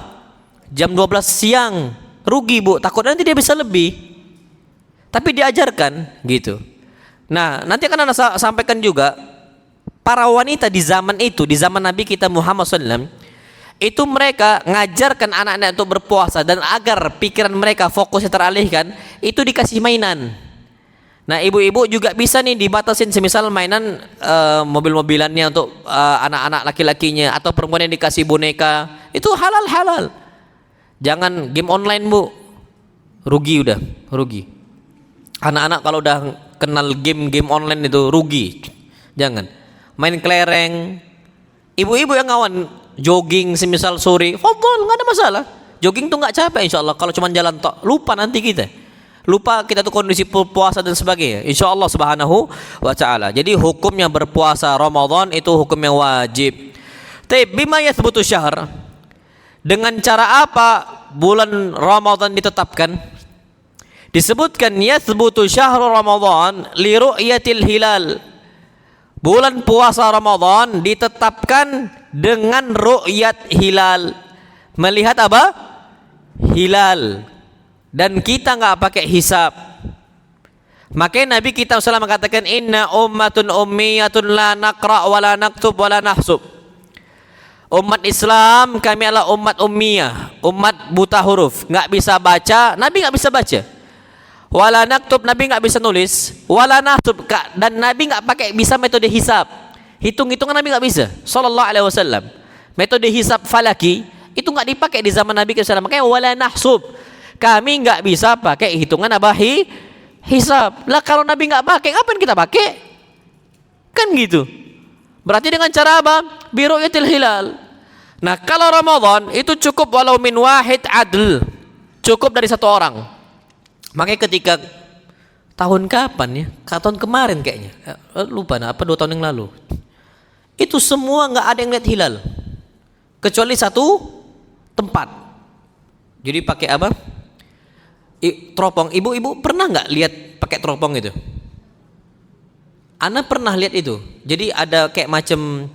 [SPEAKER 2] Jam 12 siang. Rugi, Bu, takut nanti dia bisa lebih. Tapi diajarkan gitu. Nah, nanti akan Anda sampaikan juga, para wanita di zaman itu, di zaman Nabi kita Muhammad SAW, itu mereka ngajarkan anak-anak untuk berpuasa, dan agar pikiran mereka fokusnya teralihkan, itu dikasih mainan. Nah, ibu-ibu juga bisa nih dibatasin, semisal mainan mobil-mobilannya untuk anak-anak laki-lakinya, atau perempuan yang dikasih boneka, itu halal. Jangan game online, Bu, rugi udah, rugi. Anak-anak kalau udah kenal game online itu rugi. Jangan main kelereng. Ibu-ibu yang ngawan jogging semisal sore, fadhol, nggak ada masalah. Jogging tuh nggak capek insyaallah. Kalau cuma jalan tok, lupa nanti kita. Lupa kita tuh kondisi puasa dan sebagainya. Insyaallah Subhanahu wa taala. Jadi hukumnya berpuasa Ramadan itu hukumnya wajib. Tapi bima yathbutu syahr. Dengan cara apa bulan Ramadan ditetapkan? Disebutkan yathbutu syahrul Ramadan li ru'yatil hilal. Bulan puasa Ramadan ditetapkan dengan ru'yat hilal. Melihat apa? Hilal. dan kita nggak pakai hisab. Makanya Nabi kita SAW mengatakan inna ummatun ummiyatun la naqra wa la naktub wa la nahsub. Umat Islam kami adalah umat ummiyah, umat buta huruf, nggak bisa baca, Nabi nggak bisa baca. Wala naktub, Nabi nggak bisa nulis, wala nahsub, dan Nabi nggak pakai bisa metode hisab. Hitung-hitungan Nabi nggak bisa, sallallahu alaihi wasallam. Metode hisab falaki itu nggak dipakai di zaman Nabi SAW. Makanya wala nahsub, kami nggak bisa pakai hitungan apa hisab. Lah kalau Nabi nggak pakai, ngapain kita pakai? Kan gitu. Berarti dengan cara apa? Biru'yatil hilal. Nah kalau Ramadan itu cukup walau min wahid adl, cukup dari satu orang. Makanya ketika tahun kapan ya? Tahun kemarin kayaknya, lupa nah, apa 2 tahun yang lalu. Itu semua nggak ada yang lihat hilal, kecuali satu tempat. Jadi pakai apa? Teropong. Ibu-ibu pernah nggak lihat pakai teropong itu? Ana pernah lihat itu. Jadi ada kayak macam,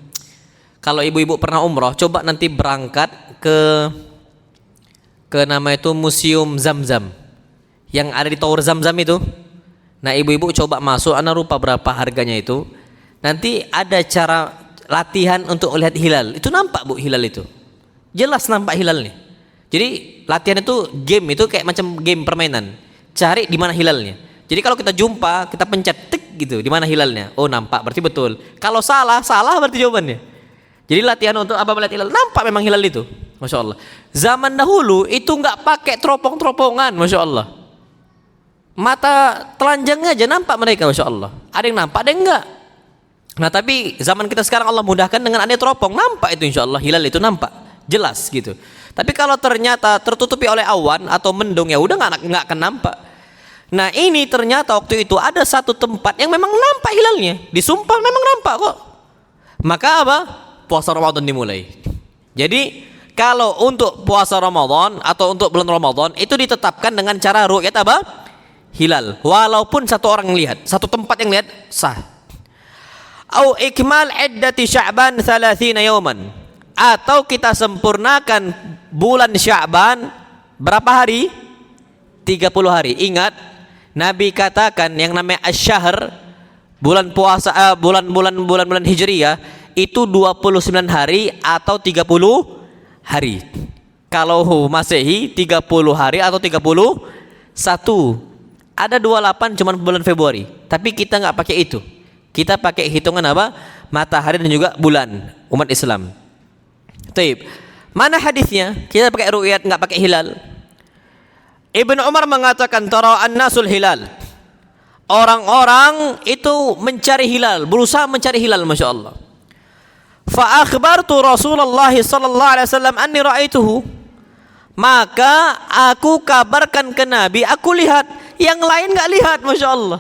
[SPEAKER 2] kalau ibu-ibu pernah umroh, coba nanti berangkat ke nama itu Museum Zam-Zam yang ada di Tower Zam-Zam itu. Nah ibu-ibu coba masuk, ana lupa berapa harganya itu. Nanti ada cara latihan untuk lihat hilal. Itu nampak bu hilal itu, jelas nampak hilalnya. Jadi latihan itu game, itu kayak macam game permainan. Cari di mana hilalnya. Jadi kalau kita jumpa, kita pencet tik gitu, di mana hilalnya. Oh nampak, berarti betul. Kalau salah berarti jawabannya. Jadi latihan untuk apa melihat hilal, nampak memang hilal itu. Masya Allah. Zaman dahulu itu nggak pakai teropong-teropongan, masya Allah. Mata telanjang aja nampak mereka, masya Allah. Ada yang nampak, ada yang enggak. Nah tapi zaman kita sekarang Allah mudahkan dengan adanya teropong, nampak itu insya Allah hilal itu nampak, jelas gitu. Tapi kalau ternyata tertutupi oleh awan atau mendung, ya udah nggak akan nampak. Nah ini ternyata waktu itu ada satu tempat yang memang nampak hilalnya, disumpah memang nampak kok. Maka apa? Puasa Ramadan dimulai. Jadi kalau untuk puasa Ramadan atau untuk bulan Ramadan itu ditetapkan dengan cara ru'yat apa? Hilal. Walaupun satu orang lihat, satu tempat yang lihat sah. Au ikmal iddati Sya'ban 30 yawman. Atau kita sempurnakan bulan Sya'ban berapa hari? 30 hari. Ingat, Nabi katakan yang namanya asy-syahr, bulan puasa, bulan Hijriyah itu 29 hari atau 30 hari. Kalau Masehi 30 hari atau 31. Ada 28 cuman bulan Februari. Tapi kita nggak pakai itu. Kita pakai hitungan apa? Matahari dan juga bulan umat Islam. Taib. Mana hadisnya? Kita pakai ru'yat, nggak pakai hilal. Ibnu Umar mengatakan tara an-nasul hilal. Orang-orang itu mencari hilal, berusaha mencari hilal, masya Allah. Fa akhbartu Rasulullah sallallahu alaihi wasallam anni ra'aituhu. Maka aku kabarkan ke Nabi, aku lihat. Yang lain nggak lihat, masya Allah.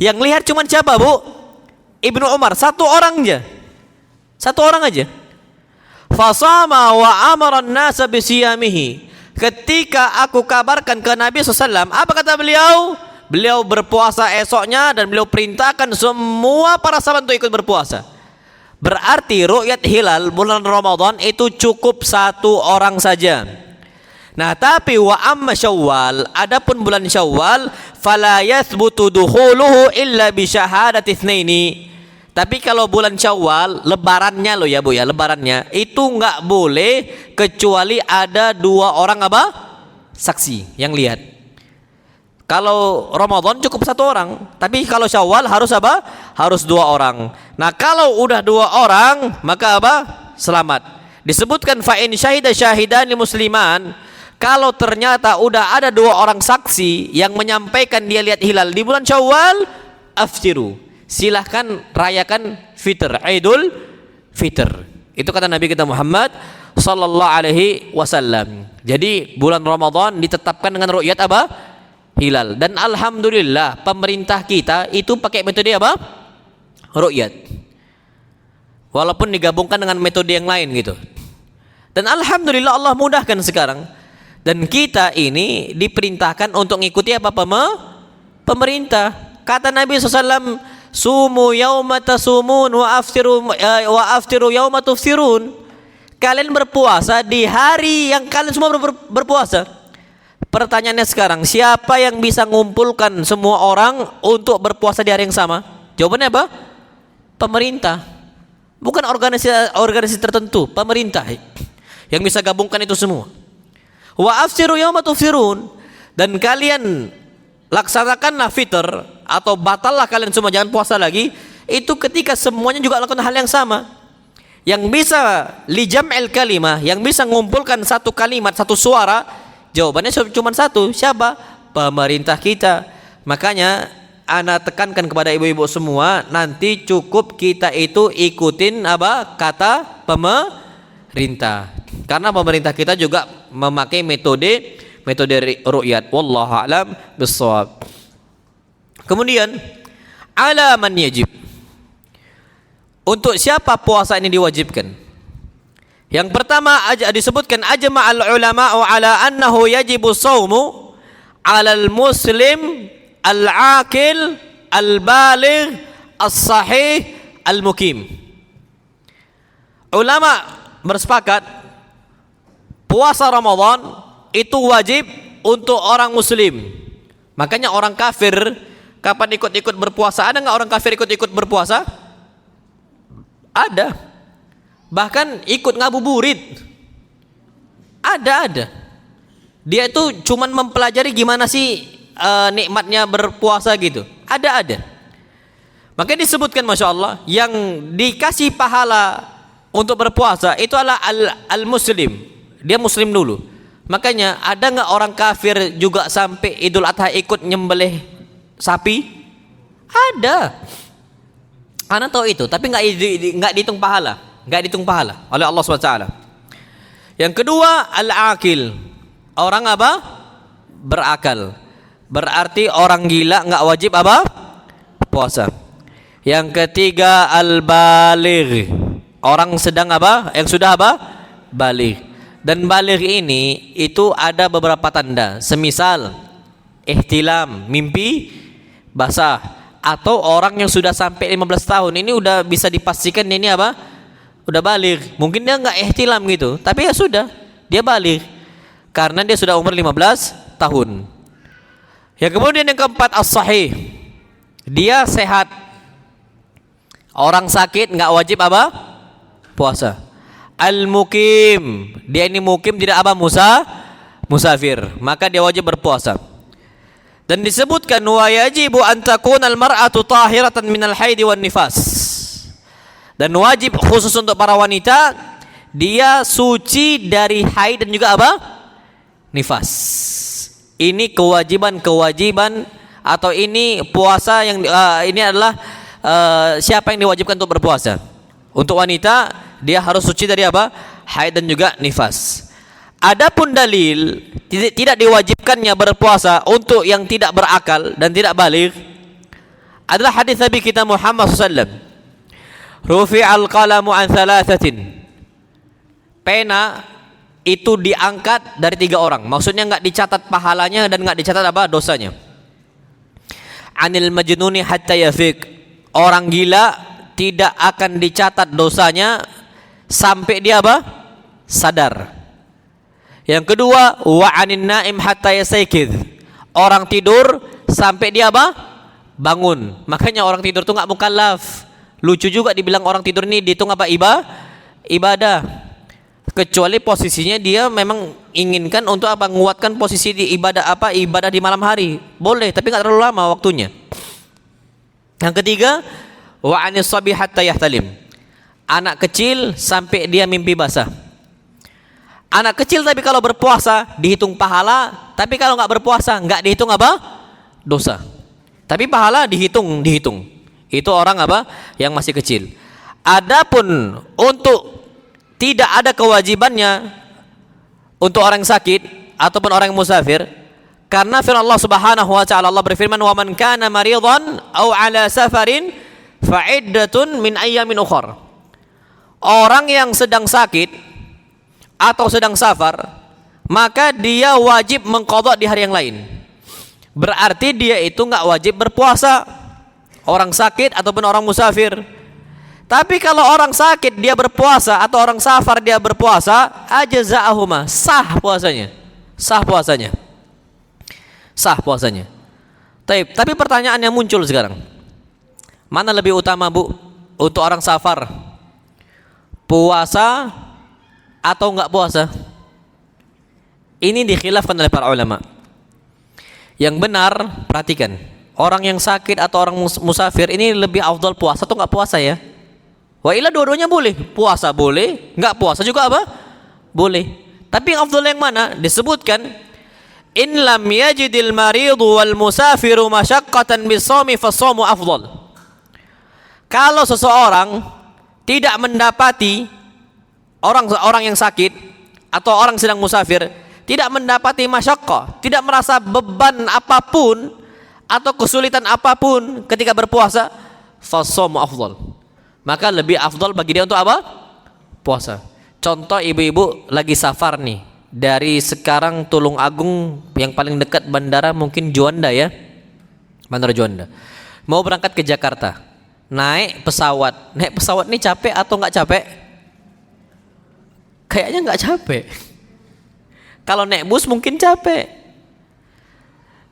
[SPEAKER 2] Yang lihat cuma siapa bu? Ibnu Umar, satu orang aja. Satu orang aja. Fasama wa amara an-nasa bisiyamihi. Ketika aku kabarkan ke Nabi SAW, apa kata beliau? Beliau berpuasa esoknya dan beliau perintahkan semua para sahabat untuk ikut berpuasa. Berarti ru'yat hilal bulan Ramadan itu cukup satu orang saja. Nah tapi wa amma Syawal, adapun bulan Syawal, fala yathbutu dukhuluhu illa bi syahadati itsnaini. Tapi kalau bulan Syawal, lebarannya loh ya Bu ya, lebarannya itu nggak boleh kecuali ada 2 orang apa? Saksi yang lihat. Kalau Ramadan cukup 1 orang, tapi kalau Syawal harus apa? Harus 2 orang. Nah kalau udah 2 orang, maka apa? Selamat. Disebutkan fa in syahida syahidani musliman. Kalau ternyata udah ada 2 orang saksi yang menyampaikan dia lihat hilal di bulan Syawal, aftiru. Silahkan rayakan fitr, Idul Fitr. Itu kata Nabi kita Muhammad sallallahu alaihi wasallam. Jadi bulan Ramadan ditetapkan dengan ru'yat apa? Hilal. Dan alhamdulillah pemerintah kita itu pakai metode apa? Ru'yat. Walaupun digabungkan dengan metode yang lain gitu. Dan alhamdulillah Allah mudahkan sekarang. Dan kita ini diperintahkan untuk mengikuti apa? Pemerintah. Kata Nabi SAW, sumu yauma tasumun wa aftiru yauma tufsirun. Kalian berpuasa di hari yang kalian semua berpuasa. Pertanyaannya sekarang, siapa yang bisa mengumpulkan semua orang untuk berpuasa di hari yang sama? Jawabannya apa? Pemerintah. Bukan organisasi tertentu, pemerintah yang bisa gabungkan itu semua. Wa afsiru yauma tufsirun, dan kalian laksanakanlah fitr atau batallah kalian semua, jangan puasa lagi. Itu ketika semuanya juga lakukan hal yang sama. Yang bisa lijam'il kalimah, yang bisa mengumpulkan satu kalimat, satu suara, jawabannya cuma satu. Siapa? Pemerintah kita. Makanya ana tekankan kepada ibu-ibu semua, nanti cukup kita itu ikutin apa kata pemerintah. Karena pemerintah kita juga memakai metode ru'yat. Wallahu a'lam bissawab. Kemudian ala man yajib. Untuk siapa puasa ini diwajibkan? Yang pertama disebutkan ajma'al ulama'u ala annahu yajibu shaumu 'alal muslim al-aqil al-baligh as-sahih al-mukim. Ulama bersepakat puasa Ramadan itu wajib untuk orang muslim. Makanya orang kafir kapan ikut-ikut berpuasa? Ada nggak orang kafir ikut-ikut berpuasa? Ada. Bahkan ikut ngabuburit. Ada. Dia itu cuman mempelajari gimana sih nikmatnya berpuasa gitu. Ada. Makanya disebutkan Masya Allah, yang dikasih pahala untuk berpuasa itu adalah al-muslim. Dia muslim dulu. Makanya ada nggak orang kafir juga sampai Idul Adha ikut nyembelih sapi? Ada. Anda tahu itu, tapi nggak dihitung pahala, oleh Allah SWT. Yang kedua al-aqil, orang apa? Berakal. Berarti orang gila nggak wajib apa? Puasa. Yang ketiga al-baligh, orang sedang apa? Yang sudah apa? Baligh. Dan baligh ini itu ada beberapa tanda, semisal ihtilam, mimpi basah, atau orang yang sudah sampai 15 tahun ini udah bisa dipastikan ini apa? Udah baligh. Mungkin dia nggak ihtilam gitu, tapi ya sudah, dia baligh karena dia sudah umur 15 tahun. Ya, kemudian yang keempat as-sahih, dia sehat. Orang sakit nggak wajib apa? Puasa. Al-mukim, dia ini mukim, tidak apa? Musafir, maka dia wajib berpuasa. Dan disebutkan wa yajibu an takuna al-mar'atu tahiratan minal haidi wan nifas. Dan wajib khusus untuk para wanita, dia suci dari haid dan juga apa? Nifas. Ini kewajiban atau ini puasa yang ini adalah siapa yang diwajibkan untuk berpuasa? Untuk wanita dia harus suci dari apa? Haid dan juga nifas. Adapun dalil tidak diwajibkannya berpuasa untuk yang tidak berakal dan tidak baligh adalah hadis Nabi kita Muhammad SAW. Rufi'al qalamu an thalathatin. Pena itu diangkat dari 3 orang. Maksudnya nggak dicatat pahalanya dan nggak dicatat apa? Dosanya. Anil majnuni hatta yafiq. Orang gila tidak akan dicatat dosanya sampai dia apa? Sadar. Yang kedua, wa anin naim hatta yasaykid. Orang tidur sampai dia apa? Bangun. Makanya orang tidur itu enggak mukallaf. Lucu juga dibilang orang tidur ini dihitung apa? Ibadah. Kecuali posisinya dia memang inginkan untuk apa? Menguatkan posisi di ibadah apa? Ibadah di malam hari. Boleh, tapi enggak terlalu lama waktunya. Yang ketiga, wa anis sabi hatta yahtalim. Anak kecil sampai dia mimpi basah. Anak kecil tapi kalau berpuasa dihitung pahala, tapi kalau nggak berpuasa nggak dihitung apa? Dosa. Tapi pahala dihitung. Itu orang apa? Yang masih kecil. Adapun untuk tidak ada kewajibannya untuk orang sakit ataupun orang musafir, karena firman Allah Subhanahu wa taala, Allah berfirman, "Wa man kana maridan aw ala safarin fa iddatun min ayyamin ukhra." Orang yang sedang sakit atau sedang safar, maka dia wajib mengqadha di hari yang lain. Berarti dia itu nggak wajib berpuasa, orang sakit ataupun orang musafir. Tapi kalau orang sakit dia berpuasa atau orang safar dia berpuasa, ajza'ahuma, sah puasanya. sah puasanya. Tapi pertanyaan yang muncul sekarang, mana lebih utama Bu untuk orang safar, puasa atau enggak puasa? Ini dikhilafkan oleh para ulama. Yang benar, perhatikan, orang yang sakit atau orang musafir ini lebih afdal puasa atau enggak puasa ya? Wa illa dua-duanya boleh, puasa boleh, enggak puasa juga apa? Boleh. Tapi yang afdal yang mana? Disebutkan, in lam yajidil maridu wal musafiru masyaqqatan bis-shaumi fas-shaumu afdal. Kalau seseorang tidak mendapati orang yang sakit atau orang sedang musafir, tidak mendapati masyaqqah, tidak merasa beban apapun atau kesulitan apapun ketika berpuasa, fas-shaumu afdal. Maka lebih afdal bagi dia untuk apa? Puasa. Contoh ibu-ibu lagi safar nih, dari sekarang Tulung Agung yang paling dekat bandara mungkin Juanda ya, Bandara Juanda. Mau berangkat ke Jakarta, naik pesawat ini capek atau nggak capek? Kayaknya nggak capek. Kalau naik bus mungkin capek.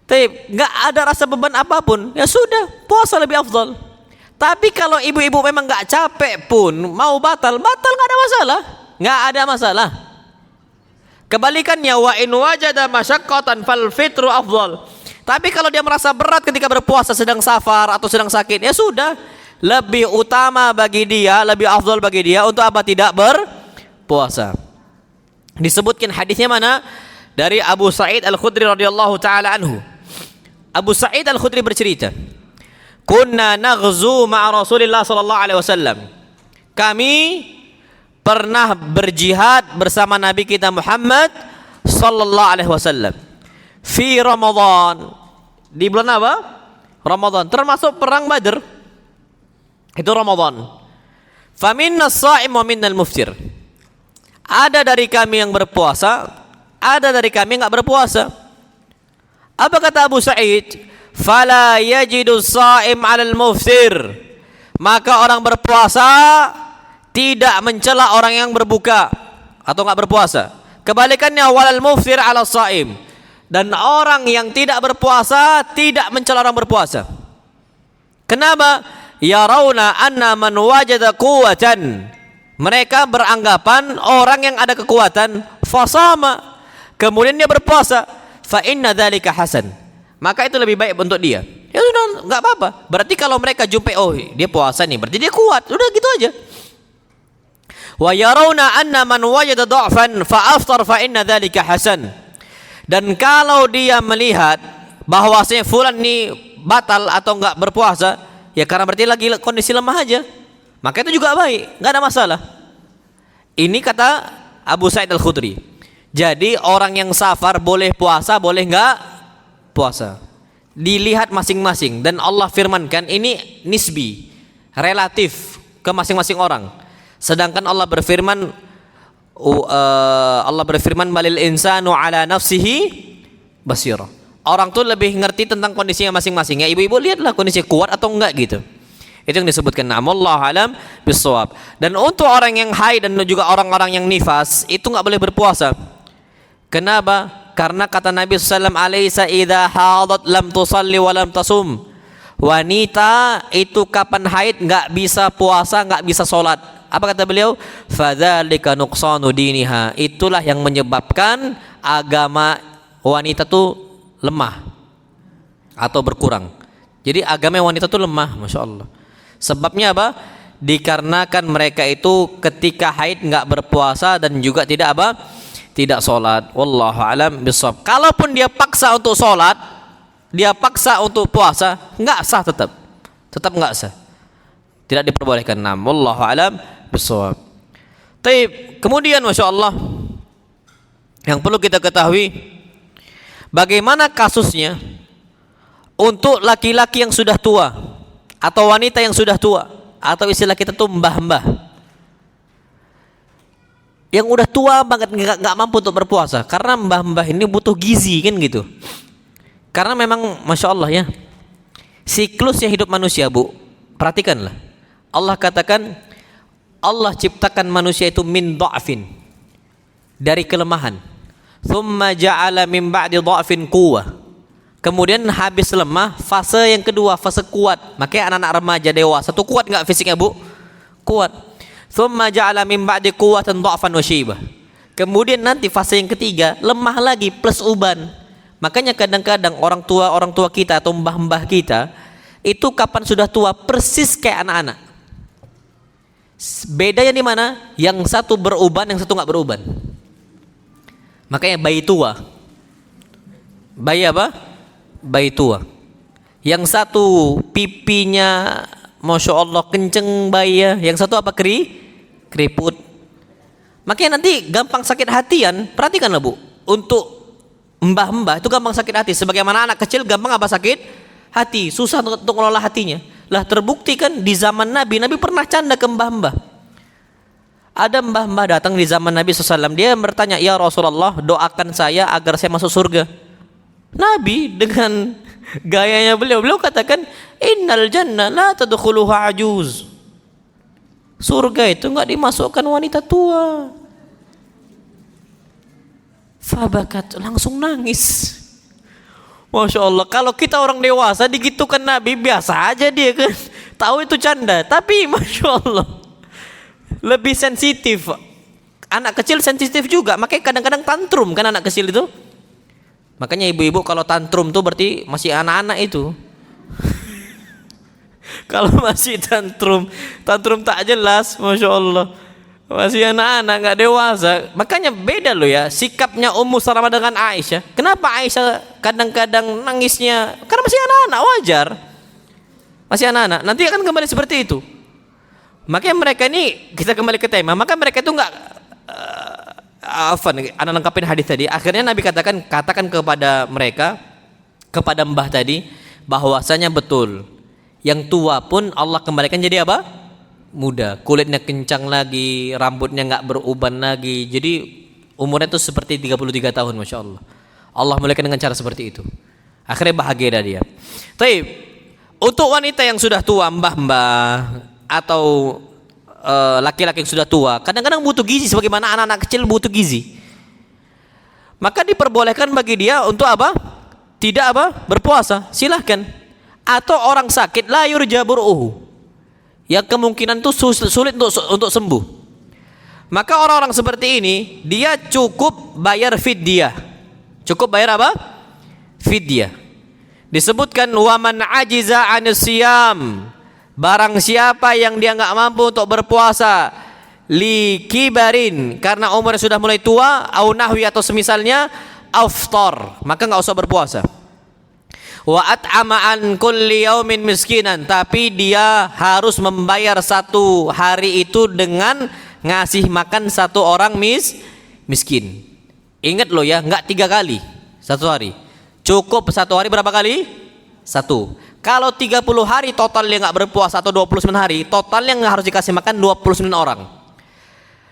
[SPEAKER 2] Tapi nggak ada rasa beban apapun, ya sudah, puasa lebih afdal. Tapi kalau ibu-ibu memang nggak capek pun mau batal nggak ada masalah, nggak ada masalah. Kebalikannya, wa in wajada masyaqqatan fal fitru afdal. Tapi kalau dia merasa berat ketika berpuasa, sedang safar atau sedang sakit, ya sudah, lebih utama bagi dia, lebih afdal bagi dia untuk apa? Tidak berpuasa. Disebutkan hadisnya mana? Dari Abu Sa'id Al-Khudri radhiyallahu taala anhu. Abu Sa'id Al-Khudri bercerita, kunna naghzu ma'a Rasulillah sallallahu alaihi wasallam. Kami pernah berjihad bersama Nabi kita Muhammad sallallahu alaihi wasallam fi Ramadan. Di bulan apa? Ramadan, termasuk perang Badr. Itu Ramadan. Faminna as-sha'im wa minnal muftir. Ada dari kami yang berpuasa, ada dari kami yang enggak berpuasa. Apa kata Abu Sa'id? Fala yajidu as-sha'im 'alal muftir. Maka orang berpuasa tidak mencela orang yang berbuka atau enggak berpuasa. Kebalikannya, walal muftir 'ala shaim. Dan orang yang tidak berpuasa tidak mencela orang berpuasa. Kenapa? Yarawna anna man wajada quwwatan. Mereka beranggapan orang yang ada kekuatan fasama, kemudian dia berpuasa, fa inna dzalika hasan. Maka itu lebih baik untuk dia. Ya sudah, enggak apa-apa. Berarti kalau mereka jumpai, oh dia puasa nih, berarti dia kuat. Udah gitu aja. Wa yarawna anna man wajada dha'fan fa aftar fa inna dzalika hasan. Dan kalau dia melihat bahwasanya fulan ini batal atau enggak berpuasa, ya karena berarti lagi kondisi lemah aja, maka itu juga baik, enggak ada masalah. Ini kata Abu Sa'id Al-Khudri. Jadi orang yang safar boleh puasa, boleh enggak puasa. Dilihat masing-masing, dan Allah firmankan ini nisbi, relatif ke masing-masing orang. Sedangkan Allah berfirman, balil insanu ala nafsihi basira. Orang tuh lebih ngerti tentang kondisinya masing-masing. Ya ibu-ibu lihatlah kondisi kuat atau enggak gitu. Itu yang disebutkan wallahu alam bissawab. Dan untuk orang yang haid dan juga orang-orang yang nifas itu enggak boleh berpuasa. Kenapa? Karena kata Nabi sallallahu alaihi wasallam, "Idza hadat lam tusalli wa lam tasum." Wanita itu kapan haid enggak bisa puasa, enggak bisa salat. Apa kata beliau? Fadzalika nuqsanu diniha. Itulah yang menyebabkan agama wanita itu lemah atau berkurang. Jadi agama wanita itu lemah, Masya Allah. Sebabnya apa? Dikarenakan mereka itu ketika haid enggak berpuasa dan juga tidak apa? Tidak sholat. Wallahu alam bishawab. Kalaupun dia paksa untuk sholat, dia paksa untuk puasa, enggak sah tetap enggak sah. Tidak diperbolehkan. Wallahu alam bishawab. Taib. Kemudian Masya Allah, yang perlu kita ketahui, bagaimana kasusnya untuk laki-laki yang sudah tua atau wanita yang sudah tua, atau istilah kita tuh mbah-mbah yang udah tua banget nggak mampu untuk berpuasa, karena mbah-mbah ini butuh gizi kan gitu. Karena memang Masya Allah ya, siklusnya hidup manusia Bu, perhatikanlah. Allah katakan Allah ciptakan manusia itu min dha'fin, dari kelemahan. Thumma ja'ala min ba'di dha'fin quwwah. Kemudian habis lemah, fase yang kedua, fase kuat. Makanya anak-anak remaja dewasa tuh kuat nggak fisiknya, Bu? Kuat. Tsumma ja'ala min ba'di quwwatan dha'fan wa syaibah. Kemudian nanti fase yang ketiga, lemah lagi plus uban. Makanya kadang-kadang orang tua kita atau mbah-mbah kita itu kapan sudah tua persis kayak anak-anak. Bedanya di mana? Yang satu beruban, yang satu nggak beruban. Makanya bayi tua. Bayi apa? Bayi tua. Yang satu pipinya Masya Allah kenceng bayi ya. Yang satu apa? Keriput. Makanya nanti gampang sakit hatian. Perhatikanlah Bu, untuk mbah-mbah itu gampang sakit hati. Sebagaimana anak kecil gampang apa? Sakit hati. Susah untuk mengelola hatinya. Lah terbukti kan di zaman Nabi pernah canda ke mbah-mbah. Ada mbah-mbah datang di zaman Nabi SAW. Dia bertanya, ya Rasulullah, doakan saya agar saya masuk surga. Nabi dengan gayanya beliau katakan, innal jannah la tadkhuluha ajuz. Surga itu enggak dimasukkan wanita tua. Fabakat, langsung nangis. Masya Allah, kalau kita orang dewasa digitukan Nabi biasa aja dia kan, tahu itu canda. Tapi Masya Allah, lebih sensitif. Anak kecil sensitif juga, makanya kadang-kadang tantrum kan anak kecil itu. Makanya ibu-ibu kalau tantrum tuh berarti masih anak-anak itu. Kalau masih tantrum tak jelas, Masya Allah, masih anak-anak nggak dewasa. Makanya beda loh ya sikapnya Ummu Salamah dengan Aisyah. Kenapa Aisyah kadang-kadang nangisnya? Karena masih anak-anak, wajar. Masih anak-anak. Nanti akan kembali seperti itu. Makanya mereka ini, kita kembali ke tema, maka mereka itu nggak anak lengkapin hadis tadi. Akhirnya Nabi katakan kepada mereka, kepada mbah tadi, bahwasanya betul yang tua pun Allah kembalikan jadi apa? Muda, kulitnya kencang lagi, rambutnya nggak beruban lagi. Jadi umurnya itu seperti 33 tahun, Masya Allah. Allah mulaikan dengan cara seperti itu. Akhirnya bahagia dia. Tapi untuk wanita yang sudah tua, mbah-mbah atau laki-laki yang sudah tua, kadang-kadang butuh gizi sebagaimana anak-anak kecil butuh gizi. Maka diperbolehkan bagi dia untuk apa? Tidak apa? Berpuasa, silahkan. Atau orang sakit la yurja bur'uhu, yang kemungkinan itu sulit untuk sembuh. Maka orang-orang seperti ini dia cukup bayar fidyah. Cukup bayar apa? Fidyah. Disebutkan waman ajiza anis siyam, barang siapa yang dia nggak mampu untuk berpuasa li kibarin, karena umurnya sudah mulai tua, au nahwi atau semisalnya, aftar, maka nggak usah berpuasa. Wa at'ama an kulli yaumin miskinan, tapi dia harus membayar satu hari itu dengan ngasih makan satu orang miskin. Ingat loh ya, nggak 3 kali satu hari. Cukup satu hari berapa kali? 1. Kalau 30 hari total dia nggak berpuasa atau 29 hari, total yang harus dikasih makan 29 orang.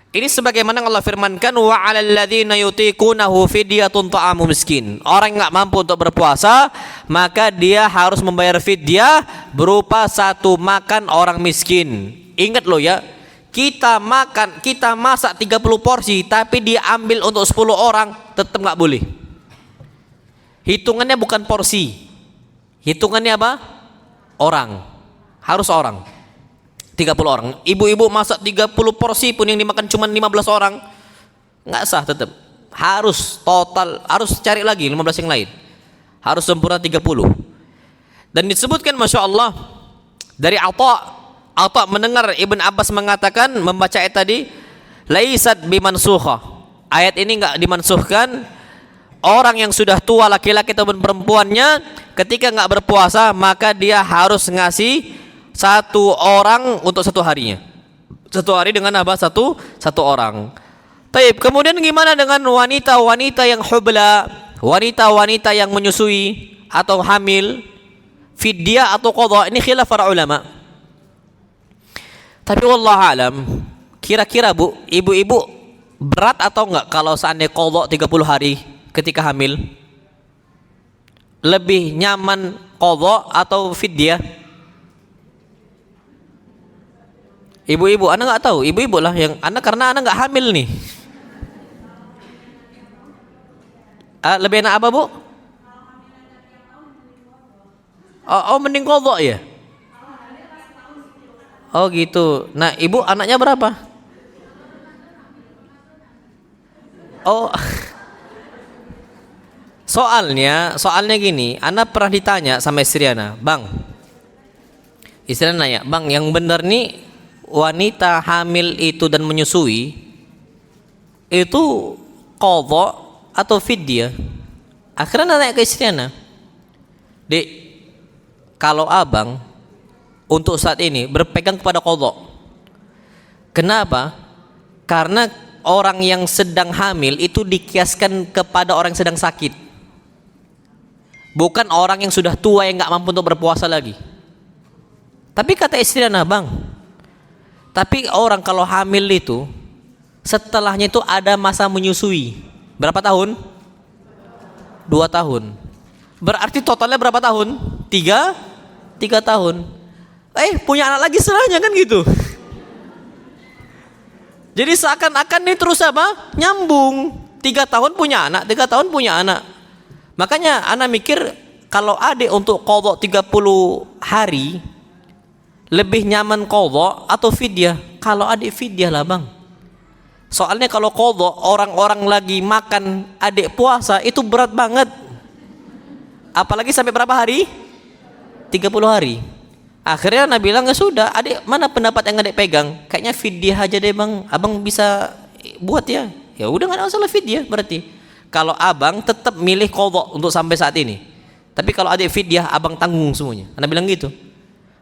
[SPEAKER 2] Ini sebagaimana Allah firmankan, wa 'alal ladzina yutiqunahu fidyatun ta'amu miskin. Orang yang nggak mampu untuk berpuasa, maka dia harus membayar fidyah berupa satu makan orang miskin. Ingat loh ya, kita masak 30 porsi tapi dia ambil untuk 10 orang, tetap nggak boleh. Hitungannya bukan porsi. Hitungannya apa? Orang. Harus orang. 30 orang. Ibu-ibu masak 30 porsi pun yang dimakan cuma 15 orang, nggak sah tetap. Harus total, harus cari lagi 15 yang lain. Harus sempurna 30. Dan disebutkan Masya Allah dari Atha mendengar Ibn Abbas mengatakan, membaca ayat tadi, laisat bimansukha. Ayat ini nggak dimansuhkan. Orang yang sudah tua laki-laki ataupun perempuannya ketika nggak berpuasa, maka dia harus ngasih satu orang untuk satu harinya. Satu hari dengan apa? Satu orang. Taib. Kemudian gimana dengan wanita-wanita yang hubla, wanita-wanita yang menyusui atau hamil, fidyah atau qadha? Ini khilaf para ulama. Tapi wallahu alam, kira-kira Bu, ibu-ibu berat atau enggak kalau seandainya qadha 30 hari ketika hamil? Lebih nyaman qadha atau fidyah? Ibu-ibu, Anda nggak tahu. Ibu-ibu lah yang karena Anda nggak hamil nih. Lebih enak apa Bu? Oh, mending qadha ya. Oh gitu. Nah, ibu anaknya berapa? Oh. Soalnya gini, Ana pernah ditanya sama istri Ana, Bang. Istri Ana nanya, Bang, yang benar nih wanita hamil itu dan menyusui itu qadha atau fidyah? Akhirnya Ana nanya ke istri Ana, Dek, kalau abang untuk saat ini berpegang kepada qadha. Kenapa? Karena orang yang sedang hamil itu dikiaskan kepada orang yang sedang sakit. Bukan orang yang sudah tua yang nggak mampu untuk berpuasa lagi. Tapi kata istri Ana, Bang, tapi orang kalau hamil itu setelahnya itu ada masa menyusui. Berapa tahun? 2 tahun. Berarti totalnya berapa tahun? 3 tahun. Punya anak lagi setelahnya kan gitu. Jadi seakan-akan ini terus apa? Nyambung. 3 tahun punya anak, 3 tahun punya anak. Makanya Ana mikir kalau adik untuk qadha 30 hari lebih nyaman qadha atau fidyah? Kalau adik fidyah lah, Bang. Soalnya kalau qadha orang-orang lagi makan, adik puasa itu berat banget. Apalagi sampai berapa hari? 30 hari. Akhirnya Ana bilang, ya sudah, adik mana pendapat yang adik pegang? Kayaknya fidyah aja deh, Bang. Abang bisa buat ya. Ya udah, nggak ada masalah fidyah berarti. Kalau abang tetap milih qadha untuk sampai saat ini. Tapi kalau adik fidyah, abang tanggung semuanya. Ana bilang gitu.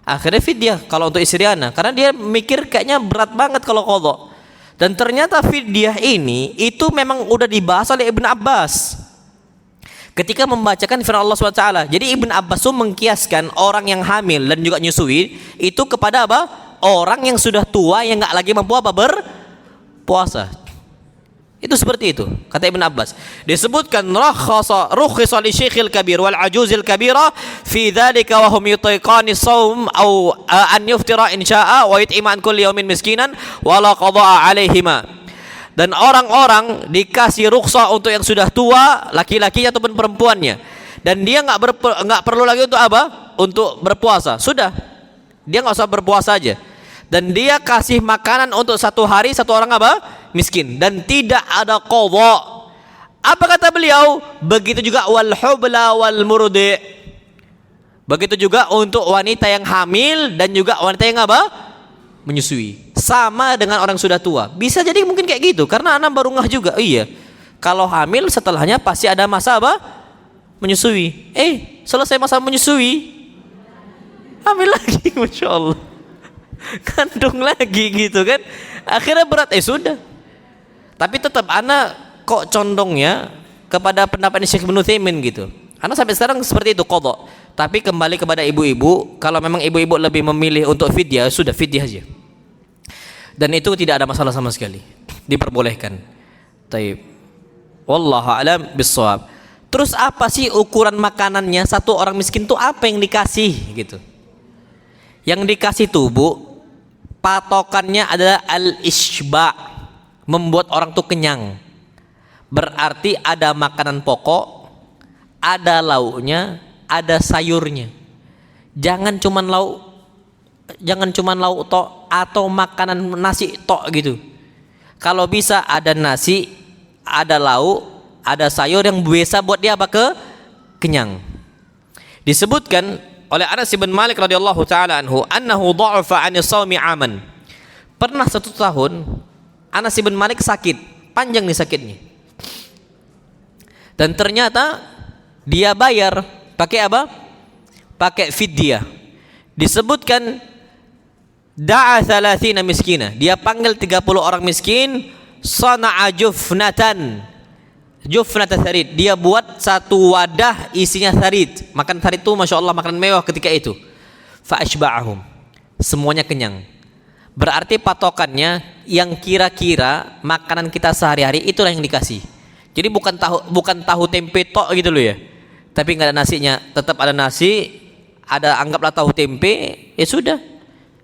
[SPEAKER 2] Akhirnya fidyah kalau untuk istri Ana, karena dia mikir kayaknya berat banget kalau qadha. Dan ternyata fidyah ini itu memang udah dibahas oleh Ibn Abbas ketika membacakan firman Allah SWT. Jadi Ibn Abbas itu mengkiaskan orang yang hamil dan juga nyusui itu kepada apa? Orang yang sudah tua yang nggak lagi mampu apa? Berpuasa. Itu seperti itu kata Ibn Abbas. Disebutkan rukhisa li syekhil kabir wal ajuzil kabira fi dzalika wa hum yutiqani shaum au an yuftira in syaa wa yut'ima an kulli yawmin miskinan wala qada'a alaihima. Dan orang-orang dikasih rukhsah untuk yang sudah tua, laki-lakinya ataupun perempuannya, dan dia nggak perlu lagi untuk apa? Untuk berpuasa. Sudah, dia nggak usah berpuasa aja. Dan dia kasih makanan untuk 1 hari 1 orang apa? Miskin. Dan tidak ada qadha. Apa kata beliau? Begitu juga wal hubla wal murdi. Begitu juga untuk wanita yang hamil dan juga wanita yang apa? Menyusui. Sama dengan orang sudah tua. Bisa jadi mungkin kayak gitu karena anak baru ngah juga. Iya. Kalau hamil setelahnya pasti ada masa apa? Menyusui. Selesai masa menyusui, hamil lagi, Masya Allah. Kandung lagi gitu kan. Akhirnya berat. Sudah. Tapi tetap anak kok condongnya kepada pendapat Syekh Ibnu Utsaimin gitu. Anak sampai sekarang seperti itu qadha. Tapi kembali kepada ibu-ibu, kalau memang ibu-ibu lebih memilih untuk fidyah, sudah fidyah aja. Dan itu tidak ada masalah sama sekali. Diperbolehkan. Taib. Wallahu a'lam bissawab. Terus apa sih ukuran makanannya? Satu orang miskin tuh apa yang dikasih gitu? Yang dikasih tuh, Bu, patokannya adalah al-isba, membuat orang tuh kenyang. Berarti ada makanan pokok, ada lauknya, ada sayurnya. Jangan cuman lauk tok atau makanan nasi tok gitu. Kalau bisa ada nasi, ada lauk, ada sayur yang bisa buat dia apa? Kenyang. Disebutkan oleh Anas bin Malik radhiyallahu taala annahu dha'afa 'ani shaumi 'aman. Pernah 1 tahun Anas bin Malik sakit, panjang nih sakitnya. Dan ternyata dia bayar pakai apa? Pakai fidyah. Disebutkan da'a 30 miskina. Dia panggil 30 orang miskin, sana'a jufnatan. Jufnat tharid, dia buat 1 wadah isinya tharid. Makan tharid itu Masya Allah makanan mewah ketika itu. Fa'ashba'ahum, semuanya kenyang. Berarti patokannya yang kira-kira makanan kita sehari-hari itulah yang dikasih. Jadi bukan tahu tempe tok gitu loh ya. Tapi nggak ada nasinya, tetap ada nasi, ada anggaplah tahu tempe, ya sudah.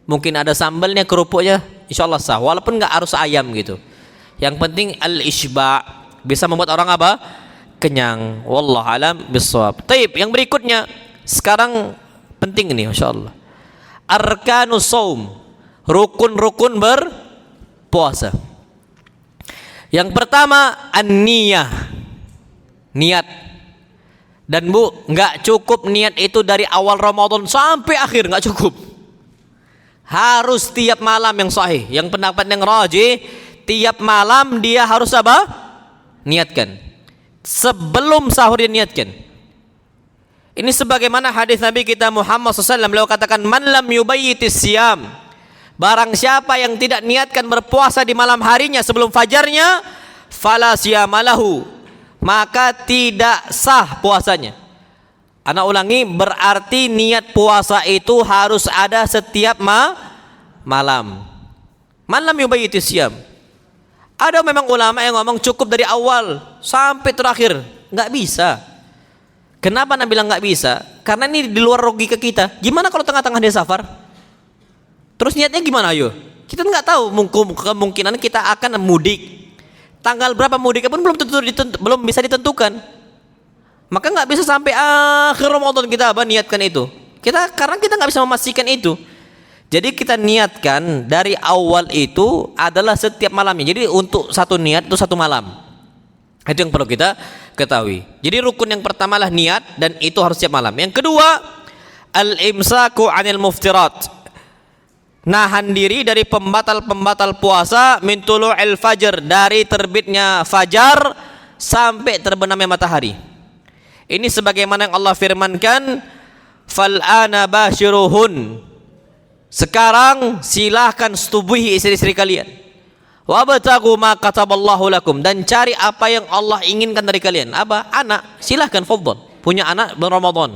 [SPEAKER 2] Mungkin ada sambalnya, kerupuknya, insya Allah sah. Walaupun nggak harus ayam gitu. Yang penting al-ishba, bisa membuat orang apa? Kenyang. Wallahu alam bissawab. Taib, yang berikutnya sekarang penting ini, Masya Allah. Arkanus saum, rukun-rukun berpuasa. Yang pertama an-niyah, niat. Dan Bu, nggak cukup niat itu dari awal Ramadan sampai akhir, nggak cukup. Harus tiap malam yang sahih. Yang pendapat yang rajih, tiap malam dia harus apa? Niatkan. Sebelum sahur dia niatkan. Ini sebagaimana hadis Nabi kita Muhammad SAW, beliau katakan, man lam yubayyitis siyam, barang siapa yang tidak niatkan berpuasa di malam harinya sebelum fajarnya, fala siyamalahu, maka tidak sah puasanya. Anak ulangi, berarti niat puasa itu harus ada setiap malam. Man lam yubayyitis siyam. Ada memang ulama yang ngomong cukup dari awal sampai terakhir. Nggak bisa. Kenapa Nabi bilang nggak bisa? Karena ini di luar logika kita. Gimana kalau tengah-tengah dia safar? Terus niatnya gimana ayo? Kita nggak tahu, kemungkinan kita akan mudik. Tanggal berapa mudiknya pun belum bisa ditentukan. Maka nggak bisa sampai akhir Ramadan kita niatkan itu. Karena kita nggak bisa memastikan itu. Jadi kita niatkan dari awal itu adalah setiap malamnya. Jadi untuk satu niat itu satu malam. Itu yang perlu kita ketahui. Jadi rukun yang pertama lah niat, dan itu harus setiap malam. Yang kedua, al-imsaku 'anil muftirat. Nahan diri dari pembatal-pembatal puasa min tulu'il fajr, dari terbitnya fajar sampai terbenamnya matahari. Ini sebagaimana yang Allah firmankan, fal ana bashiruhun. Sekarang silahkan setubuhi istri-istri kalian. Wabtagu ma kataballahu lakum, dan cari apa yang Allah inginkan dari kalian. Apa? Anak. Silahkan fadhal. Punya anak bulan Ramadan.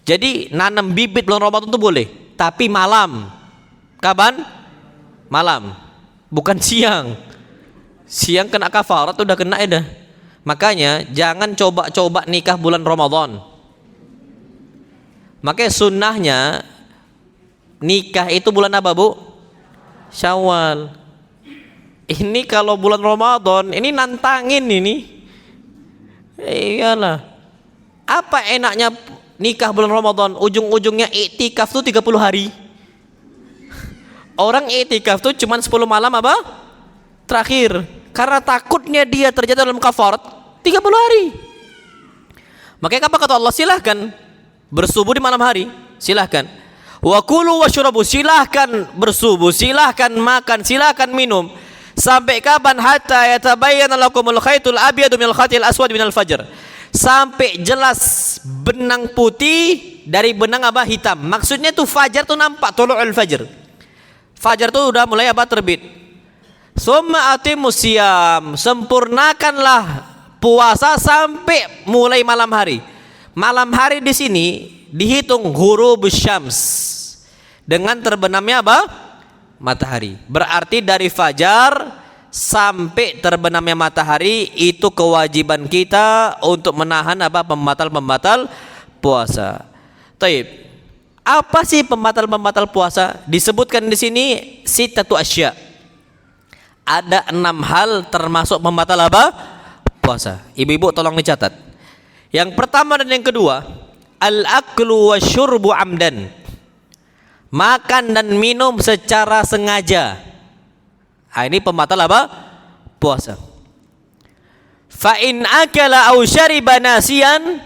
[SPEAKER 2] Jadi nanam bibit bulan Ramadan itu boleh, tapi malam. Kapan? Malam. Bukan siang. Siang kena kafarat udah kena dah. Makanya jangan coba-coba nikah bulan Ramadan. Makanya sunnahnya nikah itu bulan apa, Bu? Syawal. Ini kalau bulan Ramadan, ini nantangin ini. Iyalah. Apa enaknya nikah bulan Ramadan? Ujung-ujungnya iktikaf tuh 30 hari. Orang iktikaf tuh cuma 10 malam apa? Terakhir. Karena takutnya dia terjatuh dalam kafarat 30 hari. Makanya apa kata Allah? Silahkan bersubuh di malam hari. Silahkan. Wa kulu washrabu, silahkan bersubuh, silahkan makan, silahkan minum. Sampai kapan? Hatta yatabayyana lakumul khaytul abyadu minal khaytil aswad minal fajr. Sampai jelas benang putih dari benang apa? Hitam. Maksudnya tuh fajar tuh nampak, tulu'ul fajr. Fajar tuh udah mulai apa? Terbit. Summa atimus siyam, sempurnakanlah puasa sampai mulai malam hari. Malam hari di sini dihitung ghurubus syams, dengan terbenamnya apa? Matahari. Berarti dari fajar sampai terbenamnya matahari itu kewajiban kita untuk menahan apa? Pembatal-pembatal puasa. Taib. Apa sih pembatal-pembatal puasa? Disebutkan di sini sittatu asya. Ada 6 hal termasuk pembatal apa? Puasa. Ibu-ibu tolong dicatat. Yang pertama dan yang kedua, al-aklu wasyurbu amdan. Makan dan minum secara sengaja. Ini pembatal apa? Puasa. Fa in akala aw syariba nasiyan,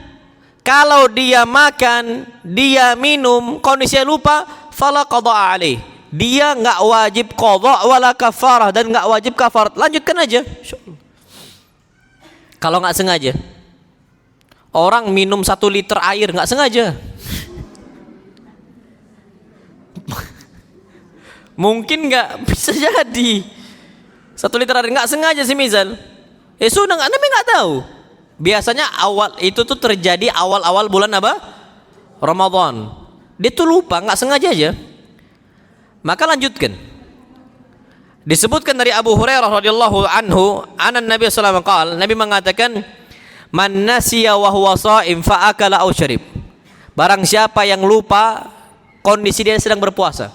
[SPEAKER 2] kalau dia makan, dia minum kondisinya lupa, fala qada alaih. Dia enggak wajib qada wala kafarah, dan enggak wajib kafarat. Lanjutkan aja. Kalau enggak sengaja. Orang minum 1 liter air enggak sengaja. Mungkin enggak, bisa jadi 1 liter air enggak sengaja sih misal. Sudah enggak, Nabi enggak tahu. Biasanya awal itu tuh terjadi awal-awal bulan apa? Ramadan. Dia tuh lupa, enggak sengaja aja. Maka lanjutkan. Disebutkan dari Abu Hurairah radhiyallahu anhu, anan Nabi sallallahu alaihi wasallam, Nabi mengatakan, man nasiya wa huwa shaim fa akala aw syarib. Barang siapa yang lupa kondisi dia sedang berpuasa,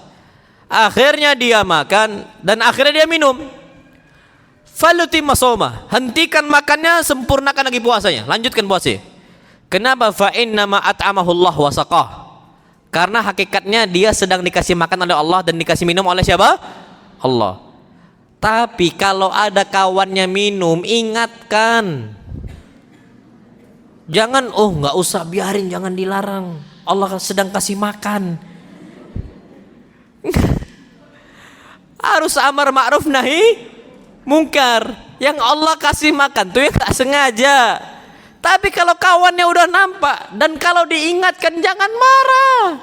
[SPEAKER 2] akhirnya dia makan dan akhirnya dia minum, falutimma shaumah, hentikan makannya, sempurnakan lagi puasanya, lanjutkan puasanya. Kenapa? Fa inna ma at'amahu Allah wa saqah. Karena hakikatnya dia sedang dikasih makan oleh Allah dan dikasih minum oleh siapa? Allah. Tapi kalau ada kawannya minum, ingatkan. Jangan, oh nggak usah, biarin, jangan dilarang. Allah sedang kasih makan. Harus amar ma'ruf nahi mungkar. Yang Allah kasih makan tuh ya nggak sengaja. Tapi kalau kawannya udah nampak dan kalau diingatkan jangan marah.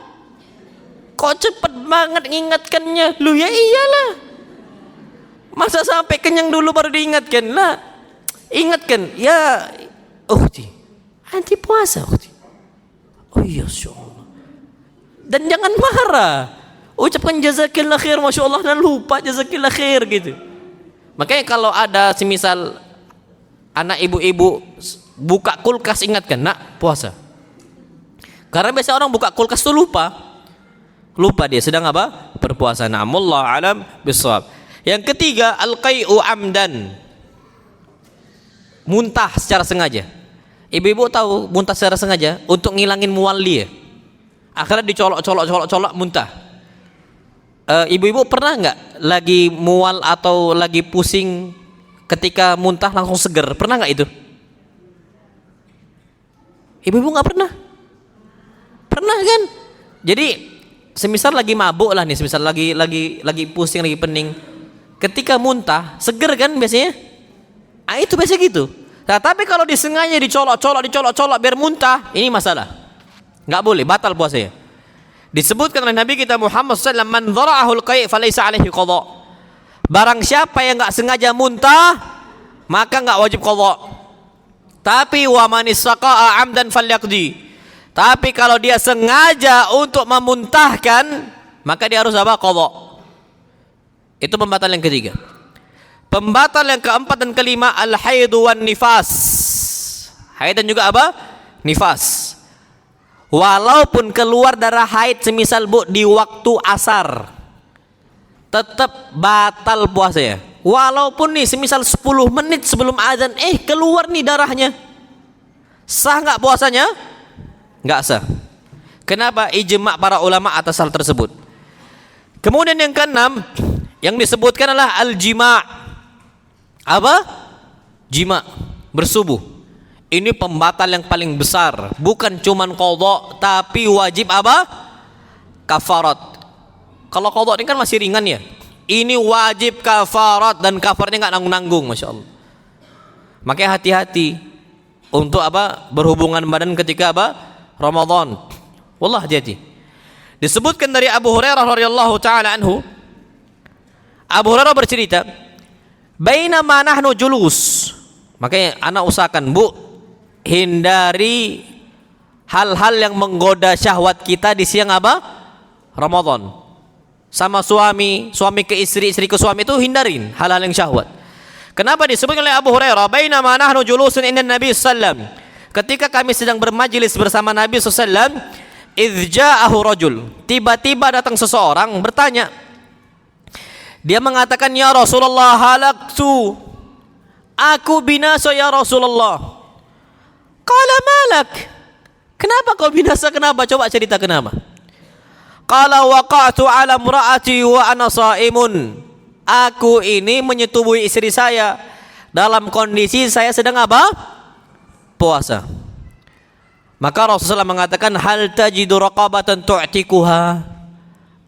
[SPEAKER 2] Kok cepet banget ngingatkannya? Lu ya iyalah. Masa sampai kenyang dulu baru diingatkan lah. Ingatkan ya. Nanti puasa. Oh iya, Masya Allah. Dan jangan marah. Ucapkan jazakillah khair, Masya Allah, dan lupa jazakillah khair gitu. Makanya kalau ada semisal anak ibu-ibu buka kulkas, ingatkan, nak puasa. Karena biasa orang buka kulkas tuh lupa dia sedang apa? Berpuasa. Na'amullah alam bisawab. Yang ketiga, al-qai'u amdan, muntah secara sengaja. Ibu-ibu tahu muntah secara sengaja untuk ngilangin mualli ya. Akhirnya dicolok muntah. Ibu-ibu pernah nggak lagi mual atau lagi pusing ketika muntah langsung seger? Pernah nggak itu? Ibu-ibu nggak pernah? Pernah kan? Jadi semisal lagi mabuk lah nih, semisal lagi pusing, lagi pening, ketika muntah seger kan biasanya? Itu biasa gitu. Nah, tapi kalau disengaja dicolok biar muntah, ini masalah. Nggak boleh, batal puasanya. Disebutkan oleh Nabi kita Muhammad SAW, man dhara'ahul qai' falaysa alaihi qadha. Barang siapa yang nggak sengaja muntah, maka nggak wajib qadha. Tapi wa man istaqa'a 'amdan falyaqdi. Tapi kalau dia sengaja untuk memuntahkan, maka dia harus apa? Qadha. Itu pembatal yang ketiga. Pembatal yang keempat dan kelima, al-haidu wan nifas. Haid dan juga apa? Nifas. Walaupun keluar darah haid semisal bu di waktu asar, tetap batal puasanya. Walaupun nih semisal 10 menit sebelum azan, keluar nih darahnya, sah nggak puasanya? Nggak sah. Kenapa? Ijma' para ulama atas hal tersebut. Kemudian yang keenam yang disebutkan adalah al-jima'. Apa? Jima', bersubuh. Ini pembatal yang paling besar. Bukan cuman qadha, tapi wajib apa? Kafarat. Kalau qadha ini kan masih ringan ya. Ini wajib kafarat, dan kafarnya nggak nanggung-nanggung, Masya Allah. Makanya hati-hati untuk apa? Berhubungan badan ketika apa? Ramadan. Wallah, hati-hati. Disebutkan dari Abu Hurairah radhiyallahu taala anhu. Abu Hurairah bercerita, bainama nahnu julus. Makanya anak usahakan, Bu, hindari hal-hal yang menggoda syahwat kita di siang apa? Ramadan. Sama suami ke istri, istri ke suami, itu hindarin hal-hal yang syahwat. Kenapa disebutkan oleh Abu Hurairah, bainama nahnu julusun inda Nabi sallam, ketika kami sedang bermajlis bersama Nabi sallam, idz ja'ahu rajul, tiba-tiba datang seseorang bertanya. Dia mengatakan, ya Rasulullah, halaktu, aku binasa ya Rasulullah. Qala malak, kenapa kau binasa? Kenapa? Coba cerita kenapa. Qala waqa'tu ala imra'ati wa ana sha'imun. Aku ini menyetubuhi istri saya dalam kondisi saya sedang apa? Puasa. Maka Rasulullah mengatakan, hal tajidu raqabatan tu'tikuha.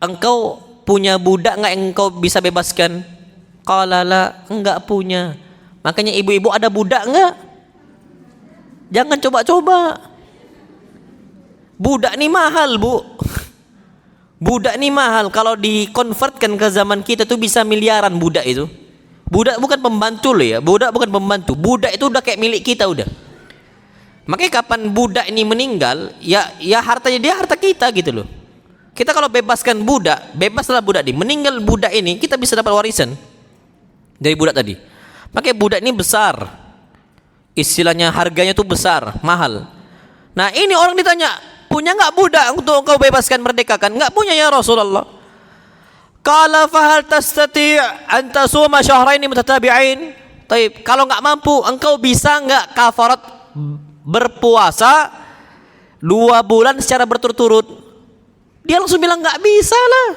[SPEAKER 2] Engkau punya budak enggak yang engkau bisa bebaskan? Qala la, enggak punya. Makanya ibu-ibu ada budak enggak? Jangan coba-coba. Budak ini mahal, Bu. Budak ini mahal. Kalau dikonvertkan ke zaman kita tuh bisa miliaran budak itu. Budak bukan pembantu loh ya. Budak bukan pembantu. Budak itu udah kayak milik kita udah. Makanya kapan budak ini meninggal, ya hartanya dia harta kita gitu loh. Kita kalau bebaskan budak, bebaslah budak ini. Meninggal budak ini, kita bisa dapat warisan dari budak tadi. Makanya budak ini besar. Istilahnya harganya tuh besar, mahal. Nah ini orang ditanya, punya nggak budak untuk engkau bebaskan, merdekakan? Nggak punya ya Rasulullah. Qala fahal tastati' an tasuma syahraini mutatabi'ain. Taib, kalau nggak mampu, engkau bisa nggak kafarat berpuasa 2 bulan secara berturut-turut? Dia langsung bilang nggak bisa lah.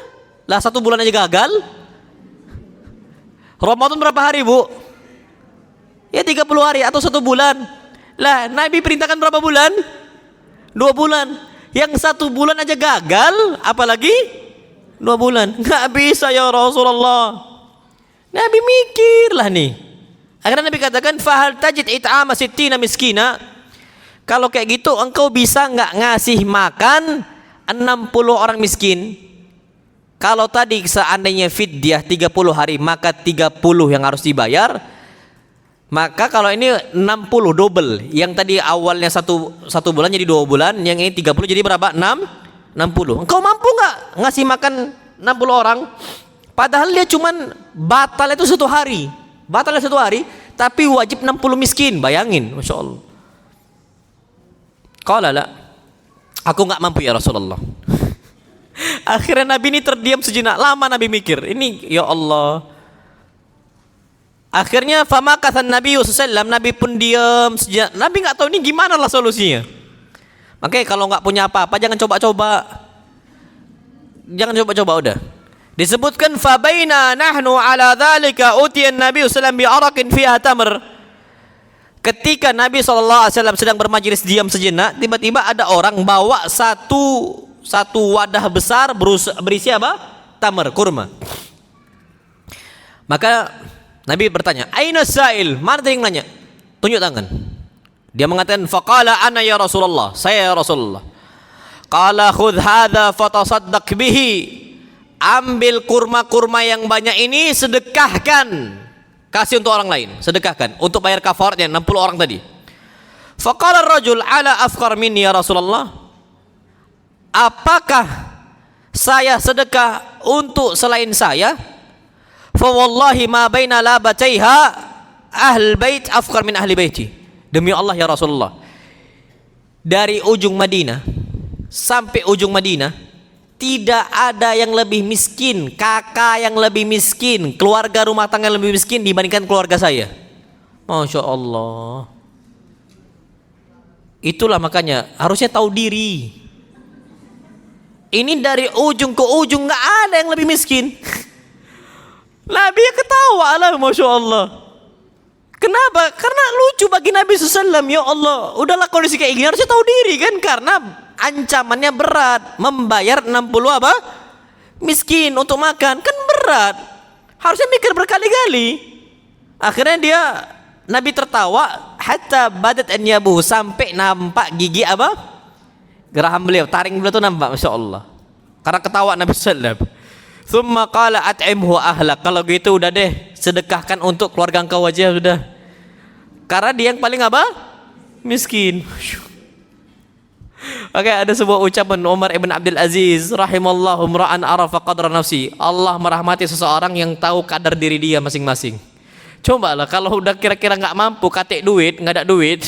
[SPEAKER 2] Lah 1 bulan aja gagal. Ramadan berapa hari, Bu? Ya 30 hari atau 1 bulan. Lah Nabi perintahkan berapa bulan? 2 bulan. Yang 1 bulan aja gagal, apalagi 2 bulan. Nggak bisa ya Rasulullah. Nabi mikir lah nih. Akhirnya Nabi katakan, fahal tajid it'ama sittina miskina. Kalau kayak gitu engkau bisa nggak ngasih makan 60 orang miskin? Kalau tadi seandainya fidyah 30 hari, maka 30 yang harus dibayar. Maka kalau ini 60 double. Yang tadi awalnya satu bulan jadi 2 bulan, yang ini 30 jadi berapa? 60. Engkau mampu nggak ngasih makan 60 orang? Padahal dia cuman batal itu 1 hari. Batalnya 1 hari, tapi wajib 60 miskin. Bayangin, Masya Allah. Qala la, aku nggak mampu ya Rasulullah. Akhirnya Nabi ini terdiam sejenak. Lama Nabi mikir, ini ya Allah. Akhirnya famakathan Nabi SAW, Nabi pun diam sejenak. Nabi nggak tahu ini gimana lah solusinya. Makanya kalau nggak punya apa-apa jangan coba-coba. Jangan coba-coba udah. Disebutkan fabaina nahnu ala dzalika utiyan Nabi sallallahu alaihi wasallam bi araqin fiha tamr. Ketika Nabi sallallahu alaihi wasallam sedang bermajlis diam sejenak, tiba-tiba ada orang bawa satu wadah besar berisi apa? Tamr, kurma. Maka Nabi bertanya, "Aina sa'il?" Mana yang nanya? Tunjuk tangan. Dia mengatakan, "Faqala ana ya Rasulullah." Saya ya Rasulullah. Qala khudh hadza fatasaddaq bihi. Ambil kurma-kurma yang banyak ini, sedekahkan. Kasih untuk orang lain, sedekahkan untuk bayar kafaratnya 60 orang tadi. Faqala ar-rajul ala afqar minni ya Rasulullah. Apakah saya sedekah untuk selain saya? Fa wallahi ma baina labataiha ahl bait afqar min ahli baiti. Demi Allah ya Rasulullah. Dari ujung Madinah sampai ujung Madinah tidak ada yang lebih miskin, kakak yang lebih miskin, keluarga rumah tangga yang lebih miskin dibandingkan keluarga saya. Masya Allah. Itulah makanya harusnya tahu diri. Ini dari ujung ke ujung nggak ada yang lebih miskin. Nabi ketawa lah, Masya Allah. Kenapa? Karena lucu bagi Nabi SAW. Ya Allah, udahlah kondisi kayak gini harusnya tahu diri kan, karena ancamannya berat, membayar 60 apa? Miskin untuk makan, kan berat. Harusnya mikir berkali-kali. Akhirnya Nabi tertawa hatta badat anyabuhu, sampai nampak gigi apa? Geraham beliau, taring beliau itu nampak, Masya Allah. Karena ketawa Nabi sallallahu. Thumma qala at'imhu ahlak. Kalau gitu udah deh, sedekahkan untuk keluarga engkau aja sudah. Karena dia yang paling apa? Miskin. Oke, ada sebuah ucapan Umar ibn Abdul Aziz rahimallahu imra'an arafa qadra nafsi. Allah merahmati seseorang yang tahu kadar diri dia masing-masing. Coba lah kalau udah kira-kira nggak mampu, katek duit, nggak ada duit.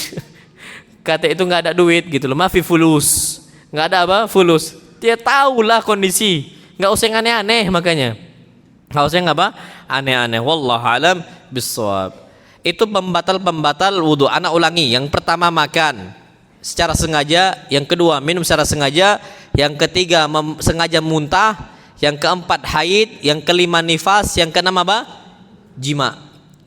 [SPEAKER 2] Katek itu nggak ada duit gitu loh, mafi fulus. Nggak ada apa? Fulus. Dia tahulah kondisi. Nggak usah yang aneh-aneh makanya. Nggak usah yang apa? Aneh-aneh. Wallahu alam bissawab. Itu pembatal wudu. Anak ulangi. Yang pertama makan secara sengaja, yang kedua minum secara sengaja, yang ketiga sengaja muntah, yang keempat haid, yang kelima nifas, yang keenam apa? Jima.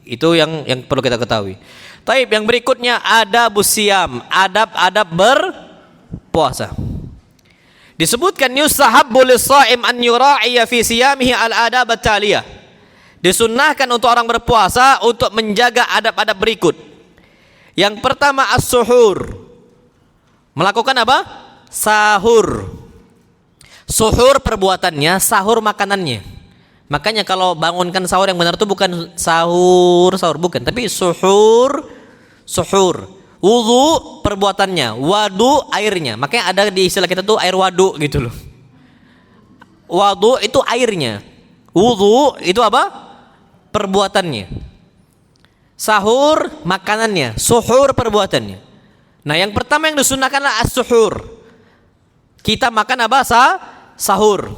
[SPEAKER 2] Itu yang perlu kita ketahui. Taib, yang berikutnya adabus siyam, adab-adab berpuasa. Disebutkan yustahabbu lis-shaim an yura'iya fi siyamihi al-adab at-taliyah. Disunnahkan untuk orang berpuasa untuk menjaga adab-adab berikut. Yang pertama as-suhur. Melakukan apa? Sahur. Suhur perbuatannya, sahur makanannya. Makanya kalau bangunkan sahur yang benar itu bukan sahur bukan, tapi suhur. Wudu perbuatannya, wadu airnya. Makanya ada di istilah kita tuh air wadu gitu loh. Wadu itu airnya. Wudu itu apa? Perbuatannya. Sahur makanannya, suhur perbuatannya. Nah, yang pertama yang disunnahkanlah as-suhur. Kita makan apa? Sahur.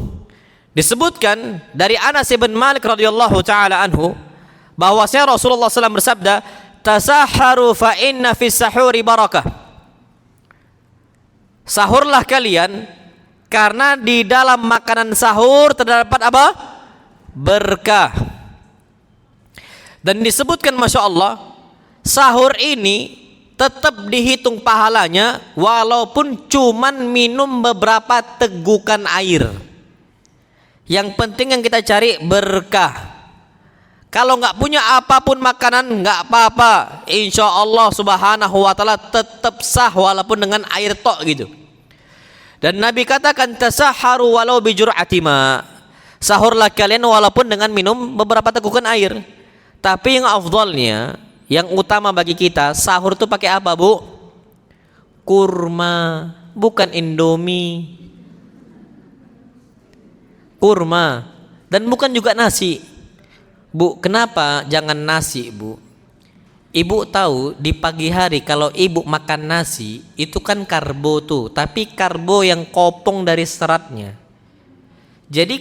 [SPEAKER 2] Disebutkan dari Anas bin Malik radhiyallahu taala anhu bahwasanya Rasulullah SAW bersabda, "Tasahharu fa inna fis sahuri barakah." Sahurlah kalian Karena di dalam makanan sahur terdapat apa? Berkah. Dan disebutkan Masya Allah, sahur ini tetap dihitung pahalanya walaupun cuman minum beberapa tegukan air. Yang penting yang kita cari berkah. Kalau nggak punya apapun makanan nggak apa-apa, insya Allah Subhanahu wa Ta'ala tetap sah walaupun dengan air tok gitu. Dan Nabi katakan tasaharu walau bijur'ati ma. Sahurlah kalian walaupun dengan minum beberapa tegukan air. Tapi yang afdalnya, yang utama bagi kita, sahur itu pakai apa, Bu? Kurma, bukan Indomie. Kurma, dan bukan juga nasi. Bu, kenapa jangan nasi, Bu? Ibu tahu di pagi hari kalau ibu makan nasi itu kan karbo tuh, tapi karbo yang kopong dari seratnya. Jadi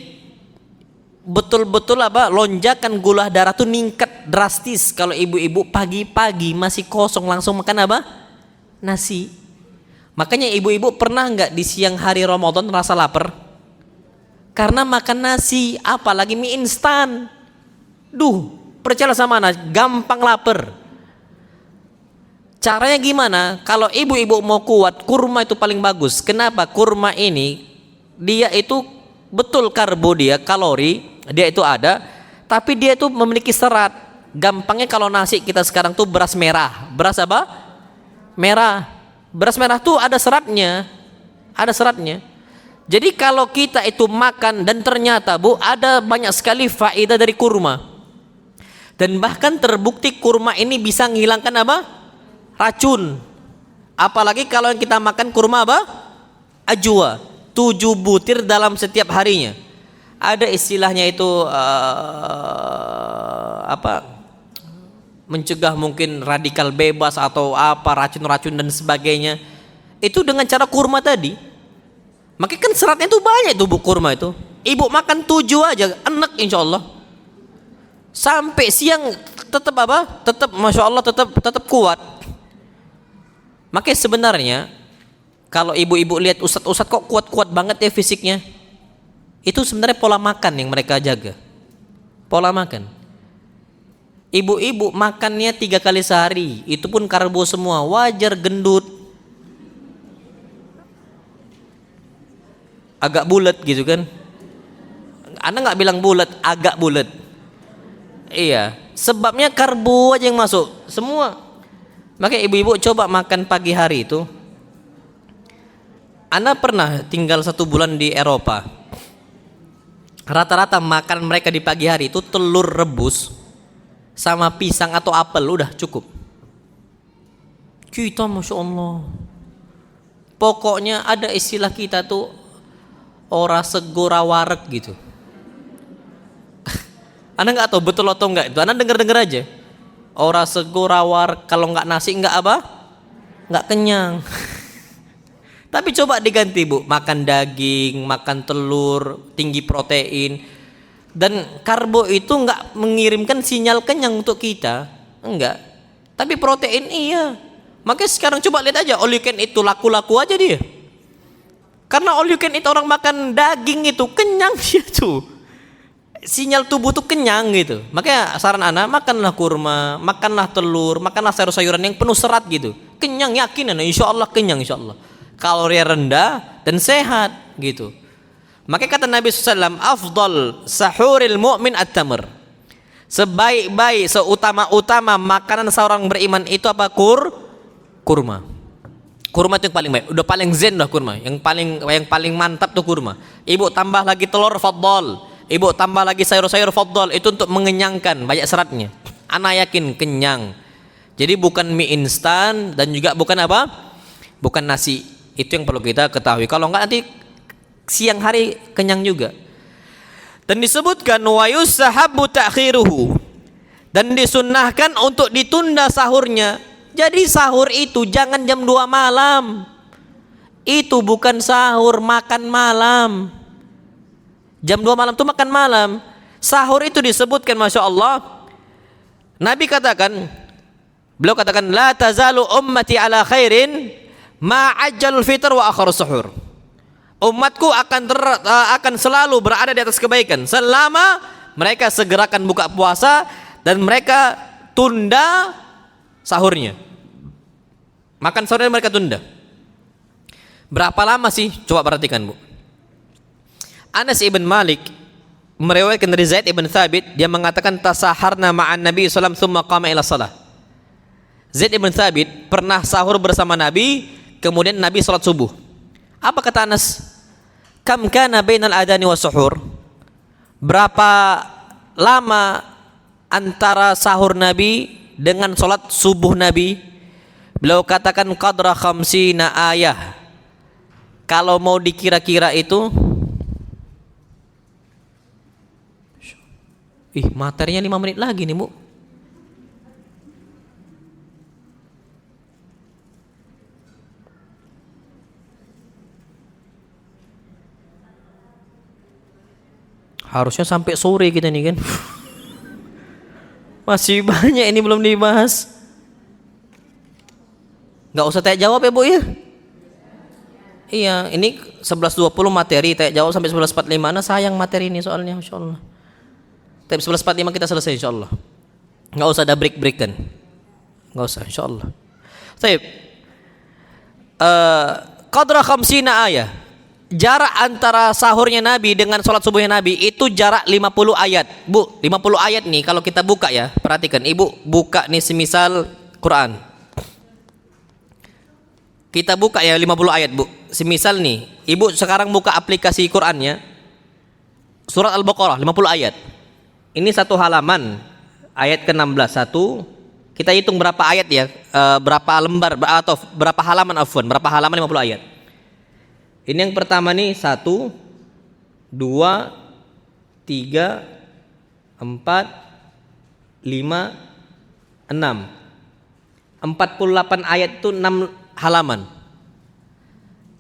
[SPEAKER 2] betul-betul apa? Lonjakan gula darah tuh ningkat drastis kalau ibu-ibu pagi-pagi masih kosong langsung makan apa? Nasi. Makanya ibu-ibu pernah nggak di siang hari Ramadan rasa lapar? Karena makan nasi, apalagi mie instan. Duh, percaya sama anak, gampang lapar. Caranya gimana? Kalau ibu-ibu mau kuat, kurma itu paling bagus. Kenapa? Kurma ini dia itu betul karbo, dia kalori, dia itu ada, tapi dia itu memiliki serat. Gampangnya kalau nasi kita sekarang tuh beras merah. Beras apa? Merah. Beras merah tuh ada seratnya. Ada seratnya. Jadi kalau kita itu makan dan ternyata, Bu, ada banyak sekali faedah dari kurma. Dan bahkan terbukti kurma ini bisa menghilangkan apa? Racun. Apalagi kalau yang kita makan kurma apa? Ajwa. 7 butir dalam setiap harinya. Ada istilahnya itu apa? Mencegah mungkin radikal bebas atau apa, racun-racun dan sebagainya. Itu dengan cara kurma tadi. Makanya kan seratnya itu banyak itu, Bu, kurma itu. Ibu makan 7 aja, enak insya Allah. Sampai siang tetap apa? Tetap Masya Allah tetap kuat. Makanya sebenarnya kalau ibu-ibu lihat ustadz-ustadz kok kuat-kuat banget ya fisiknya, itu sebenarnya pola makan yang mereka jaga. Pola makan. Ibu-ibu makannya 3 kali sehari, itu pun karbo semua, wajar gendut. Agak bulat gitu kan. Anda nggak bilang bulat, agak bulat. Iya, sebabnya karbo aja yang masuk semua. Makanya ibu-ibu coba makan pagi hari itu. Anda pernah tinggal 1 bulan di Eropa. Rata-rata makan mereka di pagi hari itu telur rebus sama pisang atau apel, udah cukup. Kita Masya Allah. Pokoknya ada istilah kita tuh ora segora warek gitu. Anda nggak tahu betul atau enggak itu, Anda dengar aja. Ora segora warek, kalau nggak nasi nggak apa? Nggak kenyang. Tapi coba diganti, Bu, makan daging, makan telur, tinggi protein. Dan karbo itu nggak mengirimkan sinyal kenyang untuk kita, enggak. Tapi protein iya. Makanya sekarang coba lihat aja, all you can eat itu laku-laku aja dia. Karena all you can eat, orang makan daging itu kenyang dia tuh. Sinyal tubuh tuh kenyang gitu. Makanya saran anak, makanlah kurma, makanlah telur, makanlah sayur-sayuran yang penuh serat gitu. Kenyang, yakin anak, insya Allah kenyang, insya Allah. Kalori rendah dan sehat gitu. Makanya kata Nabi SAW, afdal sahuril mu'min at-tamr. Sebaik-baik, seutama-utama makanan seorang beriman itu apa? Kurma. Kurma itu yang paling baik. Udah paling zen dah kurma. Yang paling mantap tuh kurma. Ibu tambah lagi telur, fadl. Ibu tambah lagi sayur-sayur, fadl. Itu untuk mengenyangkan, banyak seratnya. Anak yakin kenyang. Jadi bukan mie instan dan juga bukan apa? Bukan nasi. Itu yang perlu kita ketahui. Kalau enggak nanti siang hari kenyang juga. Dan disebutkan wa yusahabbu ta'khiruhu. Dan disunnahkan untuk ditunda sahurnya. Jadi sahur itu jangan jam 2 malam. Itu bukan sahur, makan malam. Jam 2 malam itu makan malam. Sahur itu disebutkan Masya Allah. Nabi katakan, beliau katakan, la tazalu ummati ala khairin ma'ajjalul fitr wa akhar suhur. Umatku akan selalu berada di atas kebaikan selama mereka segerakan buka puasa dan mereka tunda sahurnya. Makan sahurnya mereka tunda. Berapa lama sih? Coba perhatikan, Bu. Anas ibn Malik meriwayatkan dari Zaid ibn Thabit, dia mengatakan tasaharna ma'an Nabi sallallahu alaihi wasallam tsumma qama ila shalah. Zaid ibn Thabit pernah sahur bersama Nabi, kemudian Nabi salat subuh. Apa kata Anas? Kam kana bainal adani was suhur? Berapa lama antara sahur Nabi dengan salat subuh Nabi? Beliau katakan qadra khamsina ayah. Kalau mau dikira-kira itu, materinya 5 menit lagi nih, Bu. Harusnya sampai sore kita nih kan. Masih banyak ini belum dibahas. Nggak usah tanya jawab ya, Bu ya. Iya, ini 11.20 materi, tanya jawab sampai 11.45. Nah, sayang materi ini soalnya, Masya Allah. Tapi 11.45 kita selesai insya Allah. Nggak usah ada break kan. Nggak usah insya Allah. Baik. Qadra khamsina ayah. Jarak antara sahurnya Nabi dengan sholat subuhnya Nabi itu jarak 50 ayat. Bu, 50 ayat nih kalau kita buka ya, perhatikan. Ibu buka nih semisal Quran. Kita buka ya 50 ayat, Bu. Semisal nih, Ibu sekarang buka aplikasi Qurannya. Surat Al-Baqarah 50 ayat. Ini satu halaman, ayat ke-16. Kita hitung berapa ayat ya, berapa lembar atau berapa halaman afwan, berapa halaman 50 ayat. Ini yang pertama nih 1, 2, 3, 4, 5, 6. 48 ayat itu 6 halaman.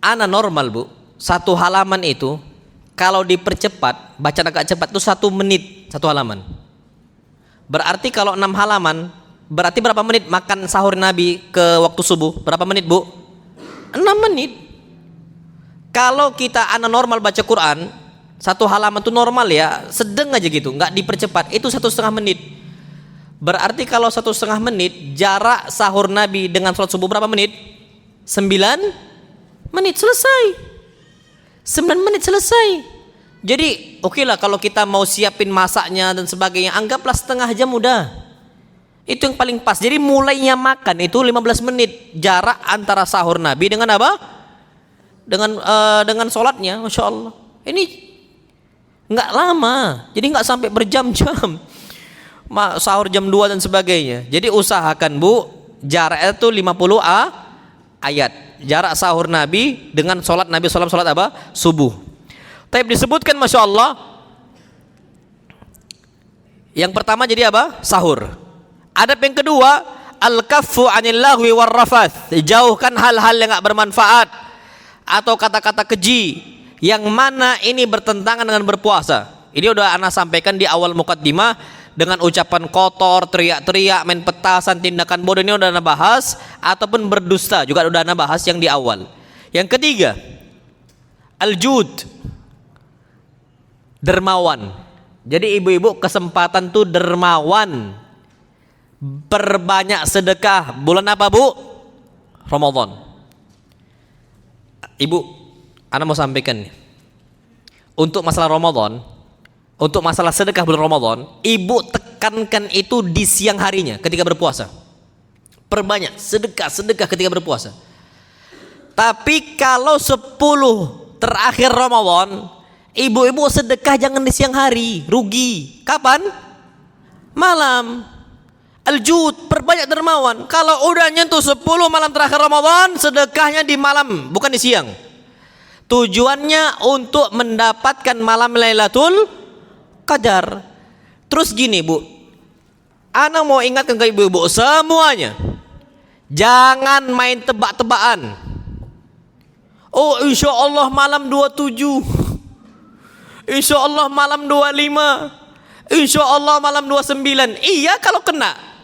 [SPEAKER 2] Ana normal, Bu. Satu halaman itu kalau dipercepat, baca agak cepat itu 1 menit 1 halaman. Berarti kalau 6 halaman, berarti berapa menit makan sahur Nabi ke waktu subuh? Berapa menit, Bu? 6 menit. Kalau kita anak normal baca Quran, 1 halaman itu normal ya, sedang aja gitu, nggak dipercepat. Itu 1,5 menit. Berarti kalau 1,5 menit, jarak sahur Nabi dengan sholat subuh berapa menit? 9 menit selesai. 9 menit selesai. Jadi oke lah kalau kita mau siapin masaknya dan sebagainya, anggaplah setengah jam udah. Itu yang paling pas. Jadi mulainya makan itu 15 menit. Jarak antara sahur Nabi dengan apa? Dengan sholatnya, Masya Allah. Ini nggak lama. Jadi nggak sampai berjam-jam. Sahur jam 2 dan sebagainya. Jadi usahakan, Bu, jaraknya itu 50 ayat. Jarak sahur Nabi dengan sholat Nabi sholat apa? Subuh. Tapi disebutkan Masya Allah. Yang pertama jadi apa? Sahur. Adab yang kedua, al-kaffu 'anil lahwi war rafath. Jauhkan hal-hal yang enggak bermanfaat atau kata-kata keji yang mana ini bertentangan dengan berpuasa. Ini udah ana sampaikan di awal mukaddimah dengan ucapan kotor, teriak-teriak, main petasan, tindakan bodoh, ini udah ana bahas, ataupun berdusta juga udah ana bahas yang di awal. Yang ketiga, al-jud, dermawan. Jadi ibu-ibu kesempatan tuh dermawan. Perbanyak sedekah. Bulan apa, Bu? Ramadan. Ibu, ana mau sampaikan nih. Untuk masalah Ramadan, untuk masalah sedekah bulan Ramadan, ibu tekankan itu di siang harinya ketika berpuasa. Perbanyak sedekah ketika berpuasa. Tapi kalau 10 terakhir Ramadan, ibu-ibu sedekah jangan di siang hari, rugi. Kapan? Malam. Al-jud, perbanyak dermawan. Kalau udah nyentuh 10 malam terakhir Ramadan, sedekahnya di malam, bukan di siang. Tujuannya untuk mendapatkan malam Lailatul Qadar. Terus gini, Bu, ana mau ingatkan ke ibu-ibu semuanya, jangan main tebak-tebakan. Oh, insya Allah malam 27, insya Allah malam 25, insya Allah malam 29. Iya kalau kena.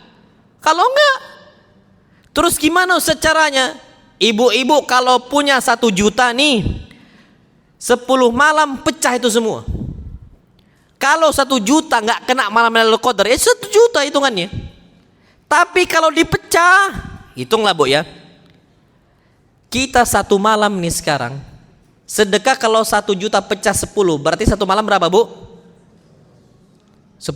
[SPEAKER 2] Kalau enggak, terus gimana secaranya? Ibu-ibu kalau punya 1 juta nih, 10 malam pecah itu semua. Kalau 1 juta nggak kena malam Lailatul Qadar, ya 1 juta hitungannya. Tapi kalau dipecah, hitunglah Bu ya. Kita 1 malam nih sekarang, sedekah kalau 1 juta pecah 10, berarti 1 malam berapa Bu? 10?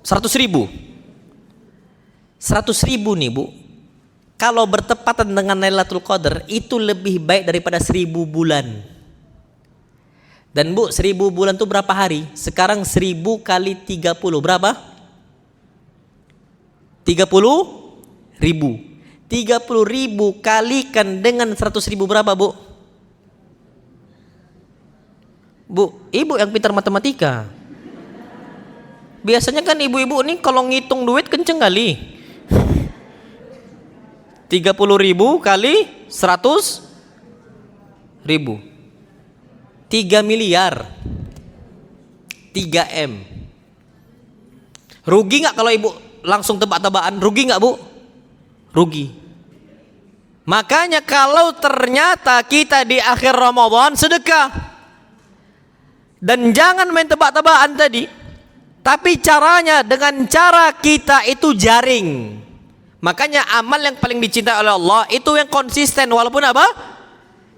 [SPEAKER 2] 100.000. 100.000 nih Bu. Kalau bertepatan dengan Lailatul Qadar, itu lebih baik daripada 1000 bulan. Dan Bu, 1000 bulan itu berapa hari? Sekarang 1000 kali 30 berapa? 30.000. 30.000 kalikan dengan 100.000 berapa Bu? Bu, ibu yang pintar matematika. Biasanya kan ibu-ibu nih kalau ngitung duit kenceng kali. 30.000 kali 100.000. 3 miliar. 3 M. Rugi nggak kalau ibu langsung tebak-tebakan? Rugi nggak Bu? Rugi. Makanya kalau ternyata kita di akhir Ramadan sedekah, dan jangan main tebak-tebakan tadi, tapi caranya dengan cara kita itu jaring. Makanya amal yang paling dicintai oleh Allah itu yang konsisten walaupun apa?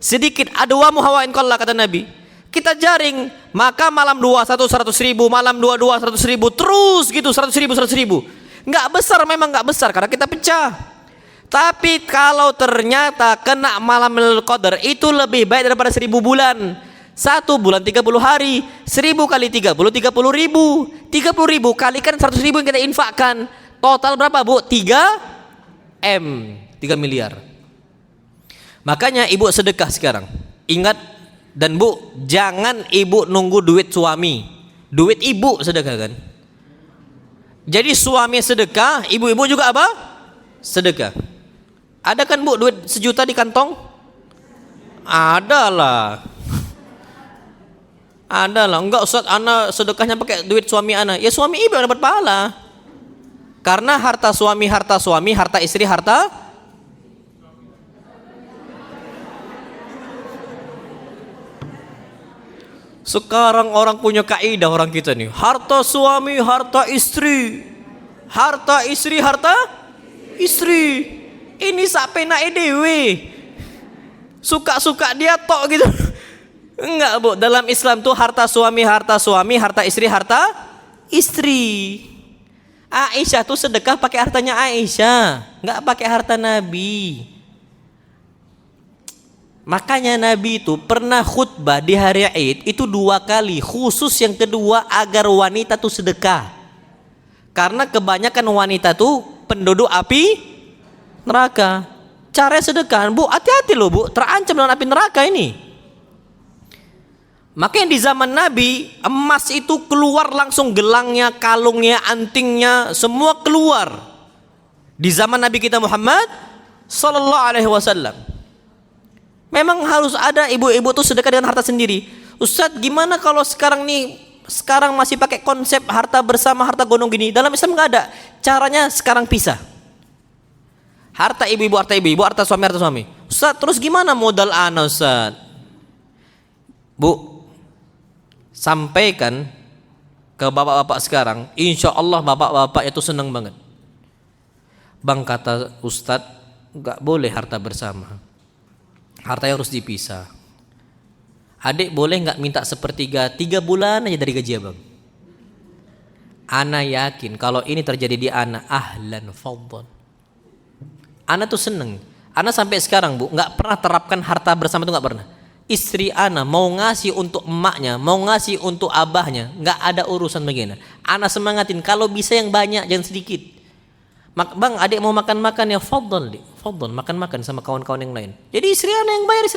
[SPEAKER 2] Sedikit. Adwamu hawain qalla kata Nabi. Kita jaring, maka malam 21 100.000, malam 22 100.000, terus gitu 100.000. Nggak besar, memang nggak besar karena kita pecah. Tapi kalau ternyata kena malam Lailatul Qadar itu lebih baik daripada 1000 bulan. 1 bulan 30 hari, 1000 kali 30 30.000. 30.000 kalikan 100.000 yang kita infakkan. Total berapa Bu? 3 M, 3 miliar. Makanya ibu sedekah sekarang. Ingat, dan Bu, jangan ibu nunggu duit suami. Duit ibu sedekah kan. Jadi suami sedekah, ibu-ibu juga apa? Sedekah. Ada kan Bu duit 1 juta di kantong? Ada lah. Ada lah. Enggak Ustaz, ana sedekahnya pakai duit suami ana. Ya suami ibu yang dapat pahala. Karena harta suami, harta istri, harta sekarang orang punya kaidah orang kita nih. Harta suami, harta istri. Harta istri, harta istri. Ini sak penake dhewe. Suka-suka dia tok gitu. Enggak Bu, dalam Islam tuh harta suami, harta istri, harta istri. Aisyah tuh sedekah pakai hartanya Aisyah, enggak pakai harta Nabi. Makanya Nabi itu pernah khutbah di hari Id itu 2 kali, khusus yang kedua agar wanita tuh sedekah. Karena kebanyakan wanita tuh penduduk api neraka. Cara sedekah, Bu, hati-hati loh Bu, terancam dengan api neraka ini. Makanya di zaman Nabi emas itu keluar langsung, gelangnya, kalungnya, antingnya semua keluar. Di zaman Nabi kita Muhammad sallallahu alaihi wasallam. Memang harus ada ibu-ibu tuh sedekah dengan harta sendiri. Ustadz, gimana kalau sekarang masih pakai konsep harta bersama, harta gonong gini? Dalam Islam nggak ada. Caranya sekarang pisah. Harta ibu-ibu, harta suami, harta suami. Ustadz, terus gimana modal ana Ustadz? Bu, sampaikan ke bapak-bapak sekarang, insya Allah bapak-bapak itu senang banget. Bang, kata Ustadz, nggak boleh harta bersama. Hartanya harus dipisah. Adik boleh nggak minta 1/3, 3 bulan aja dari gaji abang? Ana yakin kalau ini terjadi di ana, ahlan fadhal. Ana tuh seneng. Ana sampai sekarang Bu nggak pernah terapkan harta bersama, itu nggak pernah. Istri ana mau ngasih untuk emaknya, mau ngasih untuk abahnya, nggak ada urusan begini. Ana semangatin kalau bisa yang banyak, jangan sedikit. Bang, adik mau makan-makan ya fadhal, fadhal makan-makan sama kawan-kawan yang lain. Jadi istri ana yang bayar,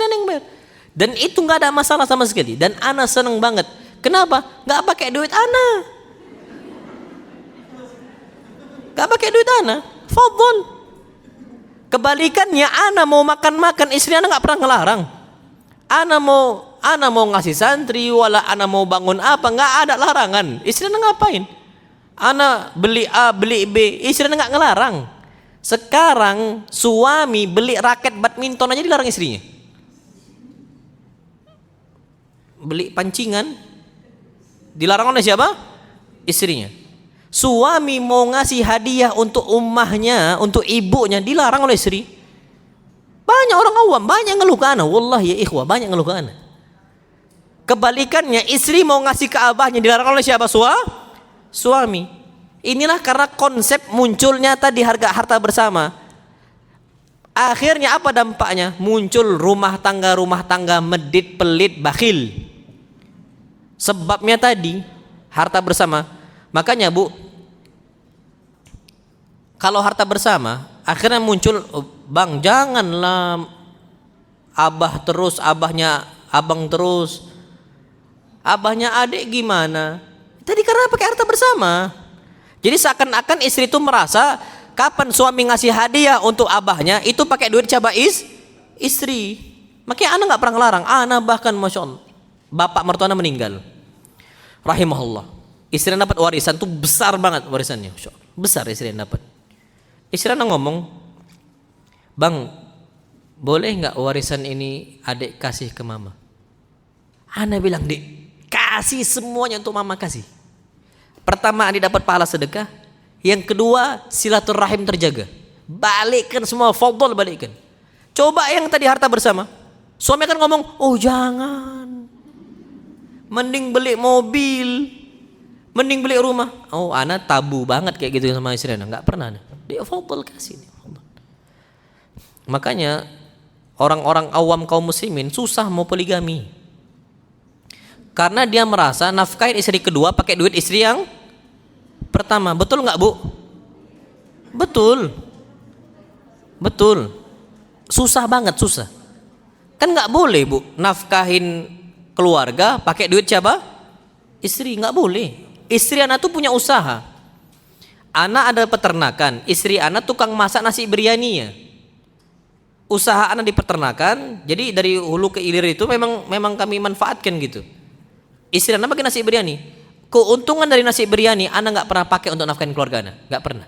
[SPEAKER 2] Dan itu nggak ada masalah sama sekali. Dan ana seneng banget. Kenapa? Nggak pakai duit ana. Nggak pakai duit ana, fadhal. Kebalikannya, ana mau makan-makan, istri ana nggak pernah ngelarang. Ana mau ngasih santri, wala ana mau bangun apa, nggak ada larangan. Istri ana ngapain? Ana beli A, beli B, istri ana nggak ngelarang. Sekarang suami beli raket badminton aja dilarang istrinya. beli pancingan. Dilarang oleh siapa? Istrinya. Suami mau ngasih hadiah untuk ummahnya, untuk ibunya, dilarang oleh istri. Banyak orang awam, banyak ngeluh ke ana. Wallahi ya ikhwah, banyak ngeluh ke ana. Kebalikannya, istri mau ngasih ke abahnya, dilarang oleh siapa? Suami. Inilah karena konsep munculnya tadi harta bersama. Akhirnya apa dampaknya? Muncul rumah tangga medit, pelit, bakhil. Sebabnya tadi harta bersama. Makanya Bu, kalau harta bersama akhirnya muncul, bang janganlah abah terus, abahnya abang terus, abahnya adik gimana? Tadi karena pakai harta bersama. Jadi seakan-akan istri itu merasa kapan suami ngasih hadiah untuk abahnya itu pakai duit coba istri. Makanya anak nggak pernah ngelarang. Anak bahkan masya Allah, bapak mertua anak meninggal, rahimahullah. Istri dapat warisan tuh besar banget warisannya, besar istri dapat. Istri ngomong, bang, boleh nggak warisan ini adik kasih ke mama? Ana bilang, dek, kasih semuanya untuk mama kasih. Pertama, adik dapat pahala sedekah. Yang kedua, silaturahim terjaga. Balikkan semua, fadl balikkan. Coba yang tadi harta bersama, suami akan ngomong, oh jangan, mending beli mobil, mending beli rumah. Oh, ana tabu banget kayak gitu sama istri ana, nggak pernah. Dia fadl kasih. Makanya orang-orang awam kaum muslimin susah mau poligami. Karena dia merasa nafkahin istri kedua pakai duit istri yang pertama. Betul nggak Bu? Betul. Betul. Susah banget, susah. Kan nggak boleh Bu nafkahin keluarga pakai duit siapa? Istri, nggak boleh. Istri anak tuh punya usaha. Anak ada peternakan, istri anak tukang masak nasi biryani ya. Usaha anak di peternakan, jadi dari hulu ke hilir itu memang kami manfaatkan gitu. Istri anak pakai nasi biryani. Keuntungan dari nasi biryani anak nggak pernah pakai untuk nafkahin keluarga anak, nggak pernah.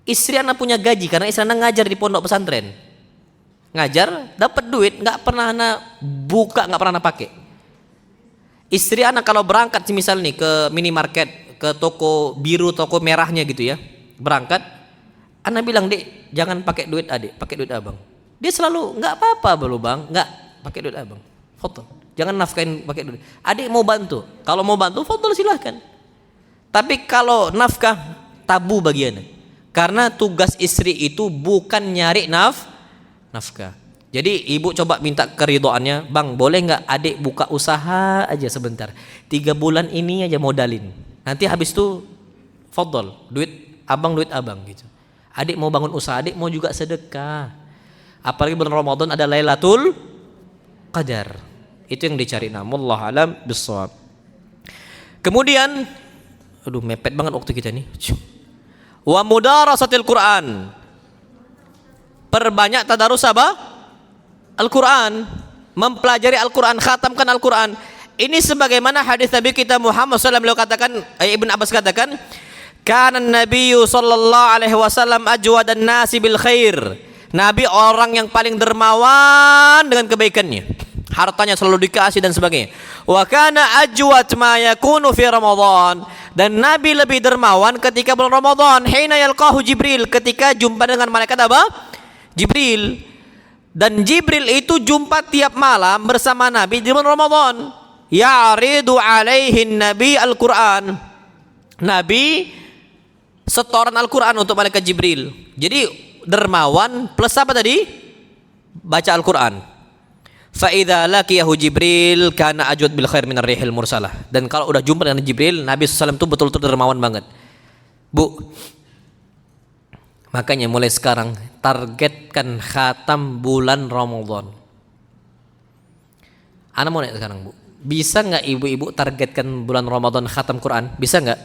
[SPEAKER 2] Istri anak punya gaji karena istri anak ngajar di pondok pesantren. Ngajar, dapat duit, nggak pernah anak buka, nggak pernah anak pakai. Istri anak kalau berangkat misal nih ke minimarket, ke toko biru, toko merahnya gitu ya, berangkat, anak bilang, dek jangan pakai duit adik, pakai duit abang. Dia selalu nggak apa-apa belum bang, nggak pakai duit abang, foto. Jangan nafkahin pakai duit. Adik mau bantu, kalau mau bantu foto silahkan. Tapi kalau nafkah tabu bagi anak, karena tugas istri itu bukan nyari nafkah. Jadi ibu coba minta keridhoannya, bang boleh nggak adik buka usaha aja sebentar, 3 bulan ini aja modalin, nanti habis itu fadl, duit abang gitu. Adik mau bangun usaha, adik mau juga sedekah. Apalagi bulan Ramadan ada Lailatul Qadar, itu yang dicari. Wallahu alam bissawab. Kemudian, aduh mepet banget waktu kita nih. Wa mudarasatil Quran, perbanyak tadarus apa? Al-Quran, mempelajari Al-Quran, khatamkan Al-Quran. Ini sebagaimana hadis Nabi kita Muhammad SAW beliau katakan, Ibn Abbas katakan, kana Nabiyyu sallallahu alaihi wasallam ajwadan nasi bil khair. Nabi orang yang paling dermawan dengan kebaikannya, hartanya selalu dikasih dan sebagainya. Wa kana ajwad ma yakunu fi Ramadan, dan Nabi lebih dermawan ketika bulan Ramadan. Hina yalqahu Jibril, ketika jumpa dengan malaikat apa? Jibril. Dan Jibril itu jumpa tiap malam bersama Nabi di bulan Ramadan. Ya'ridu alaihi Nabi Al-Quran. Nabi setoran Al-Quran untuk malaikat Jibril. Jadi dermawan plus apa tadi? Baca Al-Quran. Fa idza laqiyahu Jibril kana ajwad bil khair minar rihil mursalah. Dan kalau udah jumpa dengan Jibril, Nabi SAW itu betul-betul dermawan banget. Bu, makanya mulai sekarang targetkan khatam bulan Ramadan. Ana mau nanya sekarang Bu, bisa nggak ibu-ibu targetkan bulan Ramadan khatam Quran? Bisa nggak?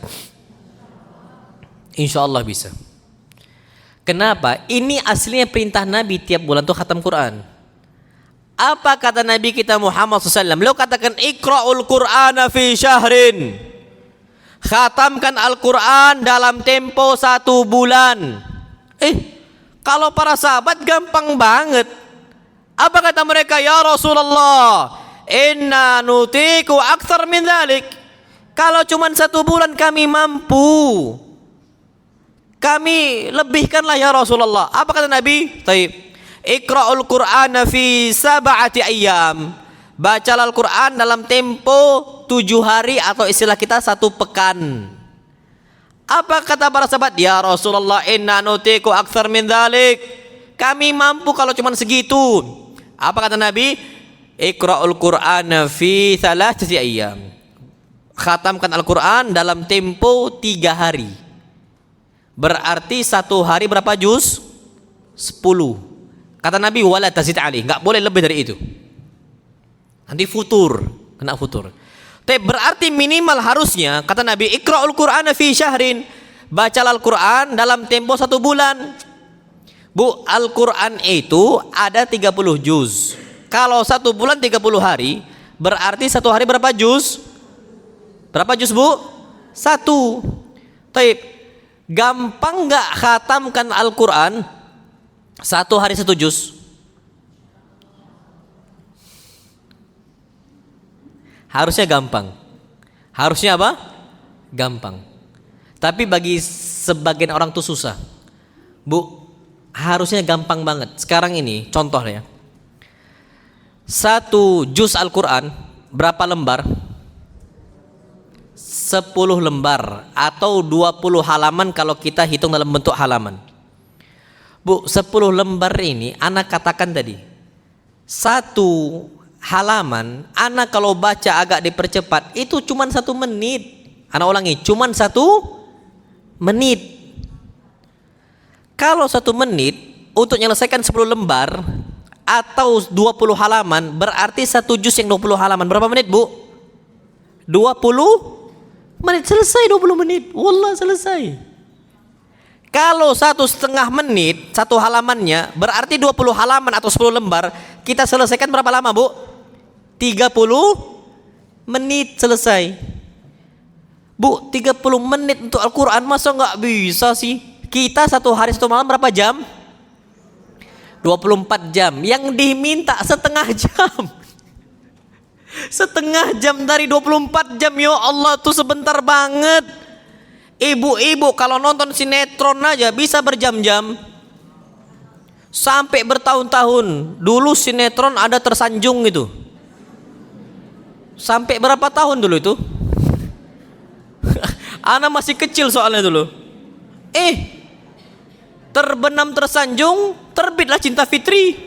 [SPEAKER 2] Insya Allah bisa. Kenapa? Ini aslinya perintah Nabi tiap bulan tuh khatam Quran. Apa kata Nabi kita Muhammad SAW? Beliau katakan Iqra'ul Qur'ana fi syahrin. Khatamkan Al-Quran dalam tempo 1 bulan. Kalau para sahabat gampang banget. Apa kata mereka? Ya Rasulullah, inna nutiku aktsar min dzalik. Kalau cuma 1 bulan kami mampu, kami lebihkanlah ya Rasulullah. Apa kata Nabi? Taib. Iqra'ul Qur'ana fi 7 ayyam. Bacalah Al-Quran dalam tempo 7 hari atau istilah kita 1 pekan. Apa kata para sahabat? Ya Rasulullah, inna nutiku aktsar min dzalik. Kami mampu kalau cuma segitu. Apa kata Nabi? Iqra'ul Qur'ana fi 3 ayyam. Khatamkan Al-Quran dalam tempo 3 hari. Berarti 1 hari berapa juz? 10. Kata Nabi, wala tazid alih. Enggak boleh lebih dari itu. Nanti futur, kena futur. Tapi berarti minimal harusnya, kata Nabi, Iqra'ul Qur'ana fi syahrin. Bacalah Al-Quran dalam tempo 1 bulan. Bu, Al-Quran itu ada 30 juz. Kalau 1 bulan 30 hari, berarti 1 hari berapa juz? Berapa juz, Bu? 1. Taib. Gampang nggak khatamkan Al-Quran 1 hari 1 juz? Harusnya gampang. Harusnya apa? Gampang. Tapi bagi sebagian orang tuh susah. Bu, harusnya gampang banget. Sekarang ini contoh ya. 1 juz Al-Quran berapa lembar? 10 lembar atau 20 halaman kalau kita hitung dalam bentuk halaman. Bu, 10 lembar ini anak katakan tadi. 1 halaman, anak kalau baca agak dipercepat itu cuma 1 menit. Anak ulangi, cuma 1 menit. Kalau 1 menit untuk menyelesaikan 10 lembar atau 20 halaman, berarti 1 juz yang 20 halaman berapa menit, Bu? 20 menit. Selesai 20 menit. Wallah selesai. Kalau 1,5 menit 1 halamannya, berarti 20 halaman atau 10 lembar kita selesaikan berapa lama, Bu? 30 menit selesai. Bu, 30 menit untuk Al-Quran masa nggak bisa sih? Kita 1 hari 1 malam berapa jam? 24 jam. Yang diminta setengah jam. Setengah jam dari 24 jam. Ya Allah, tuh sebentar banget. Ibu-ibu kalau nonton sinetron aja bisa berjam-jam. Sampai bertahun-tahun. Dulu sinetron ada Tersanjung itu. Sampai berapa tahun dulu itu? Anak masih kecil soalnya dulu. Terbenam Tersanjung, terbitlah Cinta Fitri.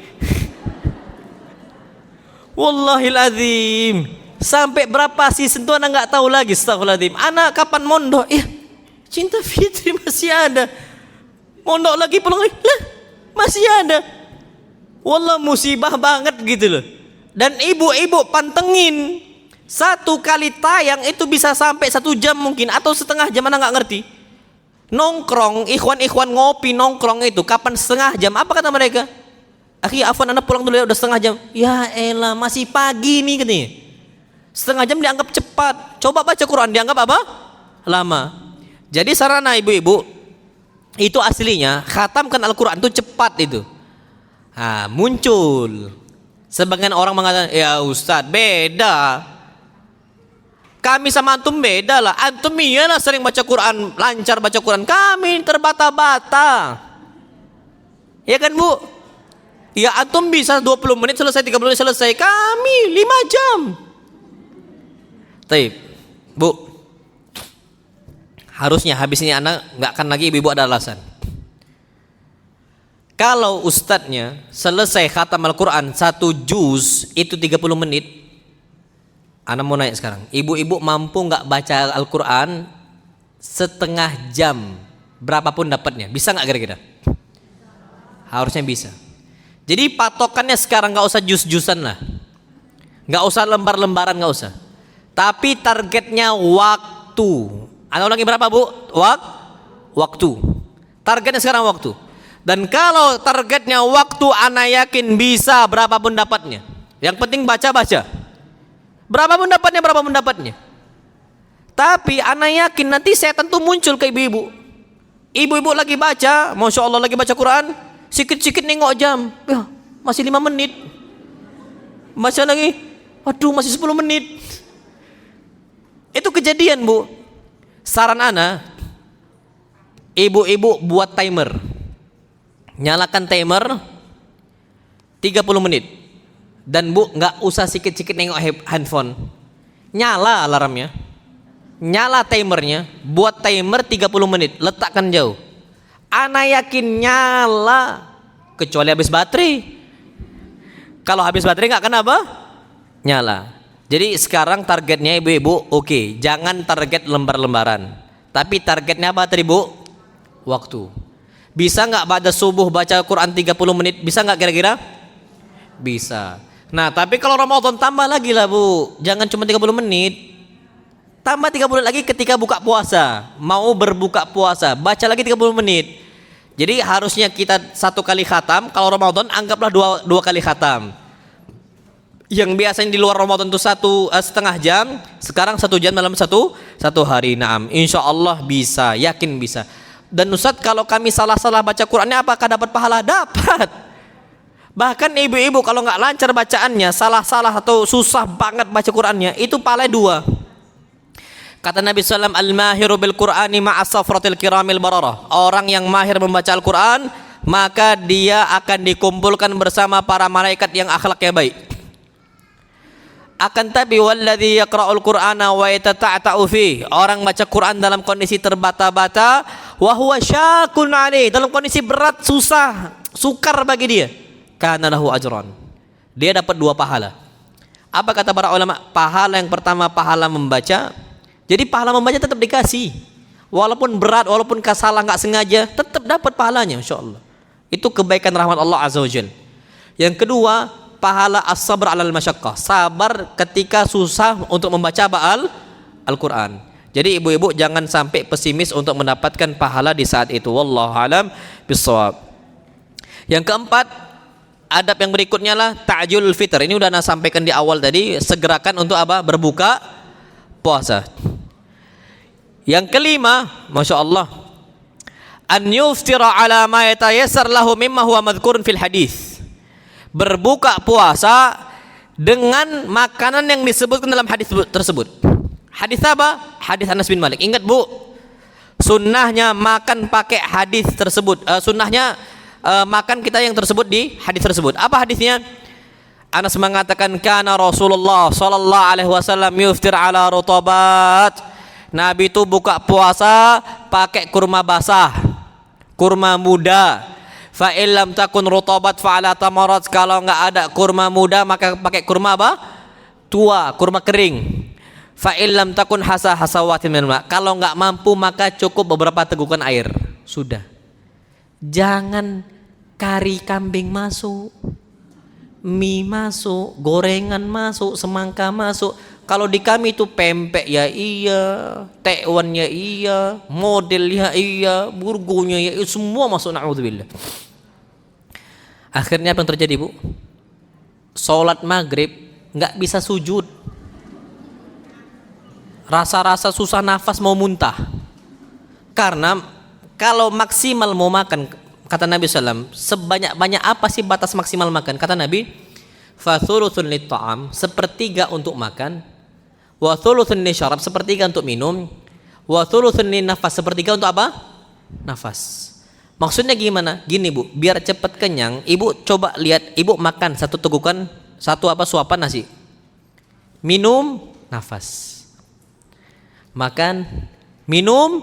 [SPEAKER 2] Wallahil azim. Sampai berapa season itu anak nggak tahu lagi. Astagfirullahaladzim. Anak kapan mondok? Cinta Fitri masih ada. Mondok lagi, pulang lagi, lah masih ada. Wallah musibah banget gitu loh. Dan ibu-ibu pantengin. 1 kali tayang itu bisa sampai 1 jam mungkin atau setengah jam, anak nggak ngerti. Nongkrong, ikhwan-ikhwan ngopi nongkrong itu kapan setengah jam? Apa kata mereka? Akhi, afwan anak pulang dulu ya, udah setengah jam. Ya elah, masih pagi nih katanya. Setengah jam dianggap cepat. Coba baca Quran dianggap apa? Lama. Jadi sarana ibu-ibu itu aslinya khatamkan Al-Quran itu cepat itu. Muncul sebagian orang mengatakan, ya Ustadz beda. Kami sama antum beda lah. Antum iyalah sering baca Quran, lancar baca Quran. Kami terbata-bata. Ya kan, Bu? Ya antum bisa 20 menit selesai, 30 menit selesai. Kami 5 jam. Taib. Bu, harusnya habis ini anak nggak akan lagi ibu-ibu ada alasan. Kalau ustadznya selesai khatam Al-Quran 1 juz itu 30 menit. Anak mau nanya sekarang, ibu-ibu mampu nggak baca Al-Quran setengah jam berapapun dapatnya? Bisa nggak kira-kira? Harusnya bisa. Jadi patokannya sekarang nggak usah juz-juzan lah, nggak usah lembar-lembaran, nggak usah. Tapi targetnya waktu. Anak ulangi berapa, Bu? Waktu. Targetnya sekarang waktu. Dan kalau targetnya waktu, anak yakin bisa berapapun dapatnya. Yang penting baca-baca. Berapapun dapatnya. Tapi anak yakin nanti setan tuh muncul ke ibu-ibu. Ibu-ibu lagi baca, Masya Allah lagi baca Quran, sikit-sikit nengok jam. Ya, masih 5 menit. Baca lagi, Waduh, masih 10 menit. Itu kejadian, Bu. Saran ana, ibu-ibu buat timer. Nyalakan timer 30 menit. Dan Bu, nggak usah sikit-sikit nengok handphone. Nyala alarmnya. Nyala timernya, buat timer 30 menit, letakkan jauh. Ana yakin nyala, kecuali habis baterai. Kalau habis baterai nggak kenapa? Nyala. Jadi sekarang targetnya ibu-ibu, oke, jangan target lembar-lembaran. Tapi targetnya apa tadi, Bu? Waktu. Bisa nggak pada subuh baca Quran 30 menit? Bisa nggak kira-kira? Bisa. Nah, tapi kalau Ramadan tambah lagi lah, Bu. Jangan cuma 30 menit. Tambah 30 menit lagi ketika buka puasa. Mau berbuka puasa, baca lagi 30 menit. Jadi harusnya kita 1 kali khatam. Kalau Ramadan anggaplah dua kali khatam. Yang biasanya di luar Ramadan itu 1,5 jam, sekarang 1 jam dalam satu hari. Naam, insya Allah bisa, yakin bisa. Dan Ustadz, kalau kami salah-salah baca Qurannya, apakah dapat pahala? Dapat. Bahkan ibu-ibu kalau nggak lancar bacaannya, salah-salah atau susah banget baca Qurannya, itu pahala 2. Kata Nabi SAW, al-mahiru bil Qur'ani ma'asafratil kiramil bararah. Orang yang mahir membaca Al-Quran, maka dia akan dikumpulkan bersama para malaikat yang akhlaknya baik. Akan tapi walladzi yaqra'ul Qur'ana wa yatata'ta'u fi. Orang baca Quran dalam kondisi terbata-bata, wa huwa syakun 'alaihi, dalam kondisi berat, susah, sukar bagi dia. Kana lahu ajran. Dia dapat 2 pahala. Apa kata para ulama? Pahala yang pertama pahala membaca. Jadi pahala membaca tetap dikasih. Walaupun berat, walaupun salah nggak sengaja, tetap dapat pahalanya, insyaallah. Itu kebaikan rahmat Allah Azza wa Jalla. Yang kedua, pahala as-sabr 'alal masyaqqah. Sabar ketika susah untuk membaca Al-Qur'an. Jadi ibu-ibu jangan sampai pesimis untuk mendapatkan pahala di saat itu. Wallahu alam bissawab. Yang keempat, adab yang berikutnya lah ta'jilul fitr. Ini udah Ana sampaikan di awal tadi, segerakan untuk apa? Berbuka puasa. Yang kelima, Masya Allah, an yuftira ala ma yatayassar lahu mimma huwa madhkurun fil hadis. Berbuka puasa dengan makanan yang disebutkan dalam hadis tersebut. Hadis apa? Hadis Anas bin Malik. Ingat, Bu, sunnahnya makan pakai hadis tersebut. Sunnahnya makan kita yang tersebut di hadis tersebut. Apa hadisnya? Anas mengatakan, kana Rasulullah sallallahu alaihi wasallam yuftir ala rutabat. Nabi itu buka puasa pakai kurma basah, kurma muda. Fa illam takun rutabat fa ala tamarat. Kalau enggak ada kurma muda maka pakai kurma apa? Tua, kurma kering. Fa illam takun hasawatin min ma. Kalau enggak mampu maka cukup beberapa tegukan air. Sudah. Jangan kari kambing masuk, mie masuk, gorengan masuk, semangka masuk. Kalau di kami itu pempek ya iya, tekwan ya iya, model ya iya, burgonya ya iya, semua masuk, na'udzubillah. Akhirnya apa yang terjadi, Bu? Sholat maghrib nggak bisa sujud. Rasa-rasa susah nafas, mau muntah. Karena kalau maksimal mau makan, kata Nabi SAW, sebanyak-banyak apa sih batas maksimal makan? Kata Nabi, fathuluthun lit-ta'am, sepertiga untuk makan, wa thuluthun lisyarab, sepertiga untuk minum, wa thuluthun linnafas, sepertiga untuk apa? Nafas. Maksudnya gimana? Gini, Bu, biar cepat kenyang, Ibu coba lihat, Ibu makan satu tegukan, suapan nasi. Minum, nafas. Makan, minum,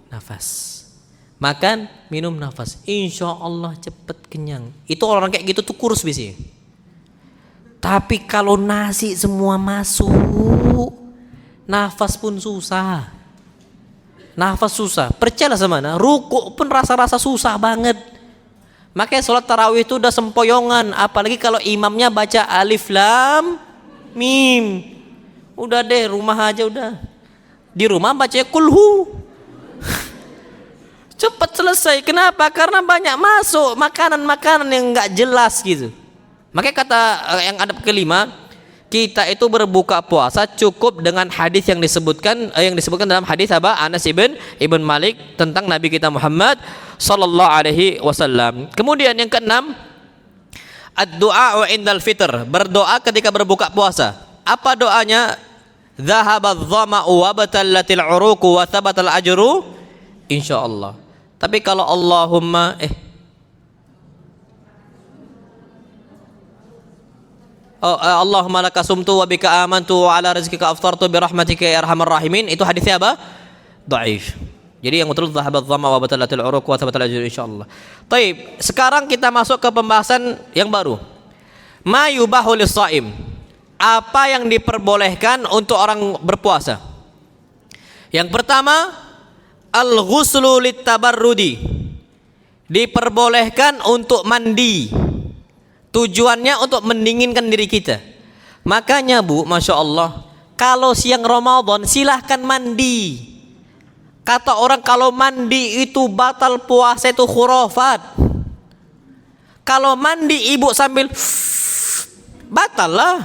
[SPEAKER 2] nafas. Makan, minum, nafas. Insya Allah cepat kenyang. Itu orang kayak gitu tuh kurus biasanya. Tapi kalau nasi semua masuk, nafas pun susah. Nafas susah. Percayalah sama ana, rukuk pun rasa-rasa susah banget. Makanya sholat tarawih itu udah sempoyongan. Apalagi kalau imamnya baca alif lam mim. Udah deh, rumah aja udah. Di rumah bacanya kulhu. Cepat selesai. Kenapa? Karena banyak masuk makanan-makanan yang nggak jelas gitu. Makanya kata yang adab kelima, kita itu berbuka puasa cukup dengan hadis yang disebutkan dalam hadis apa? Anas ibn Malik tentang Nabi kita Muhammad sallallahu alaihi wasallam. Kemudian yang keenam, ad-du'a indal fitr, berdoa ketika berbuka puasa. apa doanya? Dhahabadh dhama'u wa batallatil 'uruqu wa thabatal ajru insyaallah. Tapi kalau Allahumma Allahumma laka sumtu wa bika amantu wa ala rizqika aftartu bi rahmatika ya arhamar rahimin, itu hadisnya apa? Dhaif. Jadi yang betul dhahabadh dhama wa batallatil 'uruq wa thabatal ajru insyaallah. Baik, sekarang kita masuk ke pembahasan yang baru. Ma yubahu lis-shaim. Apa yang diperbolehkan untuk orang berpuasa? Yang pertama, al-ghuslu lit-tabarrudi. Diperbolehkan untuk mandi. Tujuannya untuk mendinginkan diri kita. Makanya Bu, Masya Allah, kalau siang Ramadan silahkan mandi. Kata orang kalau mandi itu batal puasa, itu khurafat. Kalau mandi ibu sambil batal lah.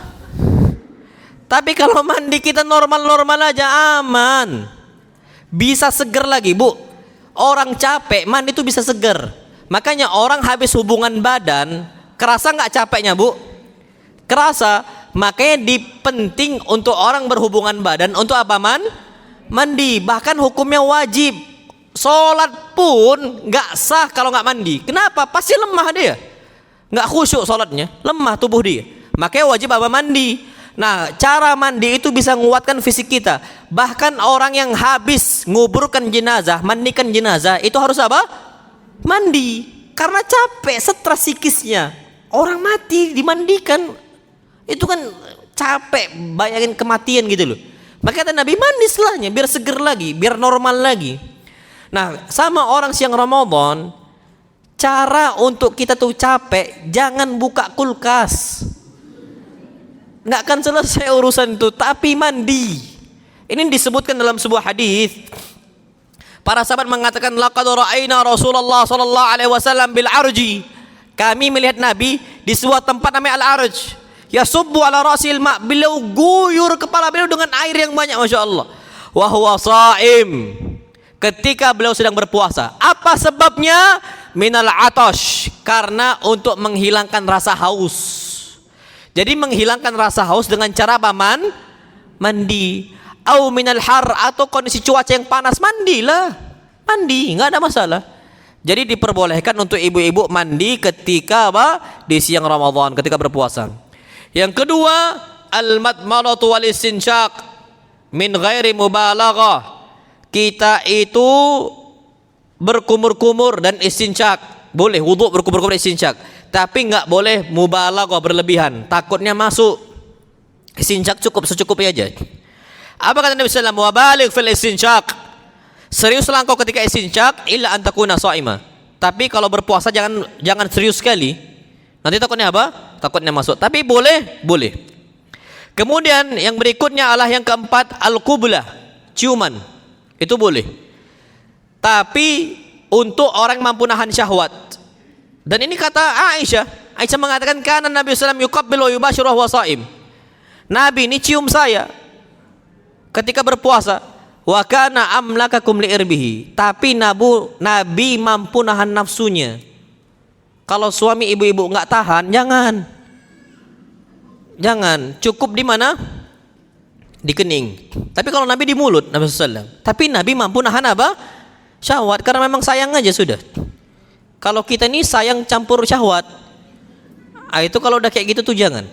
[SPEAKER 2] Tapi kalau mandi kita normal-normal aja aman. Bisa seger lagi Bu. Orang capek mandi itu bisa seger. Makanya orang habis hubungan badan, kerasa nggak capeknya Bu? Kerasa. Makanya penting untuk orang berhubungan badan untuk apa mandi. Bahkan hukumnya wajib. Sholat pun nggak sah kalau nggak mandi. Kenapa? Pasti lemah dia. Nggak khusyuk sholatnya, lemah tubuh dia. Makanya wajib apa? Mandi. Nah, cara mandi itu bisa menguatkan fisik kita. Bahkan orang yang habis nguburkan jenazah, mandikan jenazah, itu harus apa? Mandi. Karena capek, stres psikisnya. Orang mati dimandikan, itu kan capek, bayangin kematian gitu loh. Maka kata Nabi, mandi setelahnya biar seger lagi, biar normal lagi. Nah, sama orang siang Ramadan, cara untuk kita tuh capek, jangan buka kulkas. Nggak akan selesai urusan itu, tapi mandi. Ini disebutkan dalam sebuah hadis. Para sahabat mengatakan, laqad ra'ayna Rasulullah sallallahu alaihi wasallam bil arji. Kami melihat Nabi di sebuah tempat namanya Al-Arj. Yasubbu ala rasil ma', beliau guyur kepala beliau dengan air yang banyak, Masya Allah. Wa huwa sha'im, ketika beliau sedang berpuasa. Apa sebabnya? Minal atash, karena untuk menghilangkan rasa haus. Jadi menghilangkan rasa haus dengan cara apa? Mandi. Au minal har, atau kondisi cuaca yang panas, mandilah. Mandi, nggak ada masalah. Jadi diperbolehkan untuk ibu-ibu mandi ketika apa? Di siang Ramadan, ketika berpuasa. Yang kedua, al-madmadatu wal istinsyaq min ghairi mubalaghah. Kita itu berkumur-kumur dan istinsyaq. Boleh wudu berkumur-kumur istinsyaq, tapi enggak boleh mubalaghah, berlebihan. Takutnya masuk. Istinsyaq cukup secukupnya aja. Apa kata Nabi sallallahu alaihi wasallam? Wa baligh fil istinsyaq. Seriuslah engkau ketika istinsyaq illa an takuna sha'ima. Tapi kalau berpuasa jangan serius sekali. Nanti takutnya apa? Takutnya masuk. Tapi boleh. Kemudian yang berikutnya adalah yang keempat, al-qublah, ciuman. Itu boleh. Tapi untuk orang mampu nahan syahwat. Dan ini kata Aisyah. Aisyah mengatakan kana Nabi sallallahu alaihi wasallam yuqabbilu wa yubashiru wa sha'im. Nabi ini cium saya ketika berpuasa. Wa kana amlakakum liirbihi. Tapi Nabi mampu nahan nafsunya. Kalau suami ibu-ibu nggak tahan, jangan. Cukup di mana? Di kening. Tapi kalau Nabi di mulut, Nabi SAW. Tapi Nabi mampu nahan apa? Syahwat. Karena memang sayang aja sudah. Kalau kita ini sayang campur syahwat, itu kalau udah kayak gitu tuh jangan.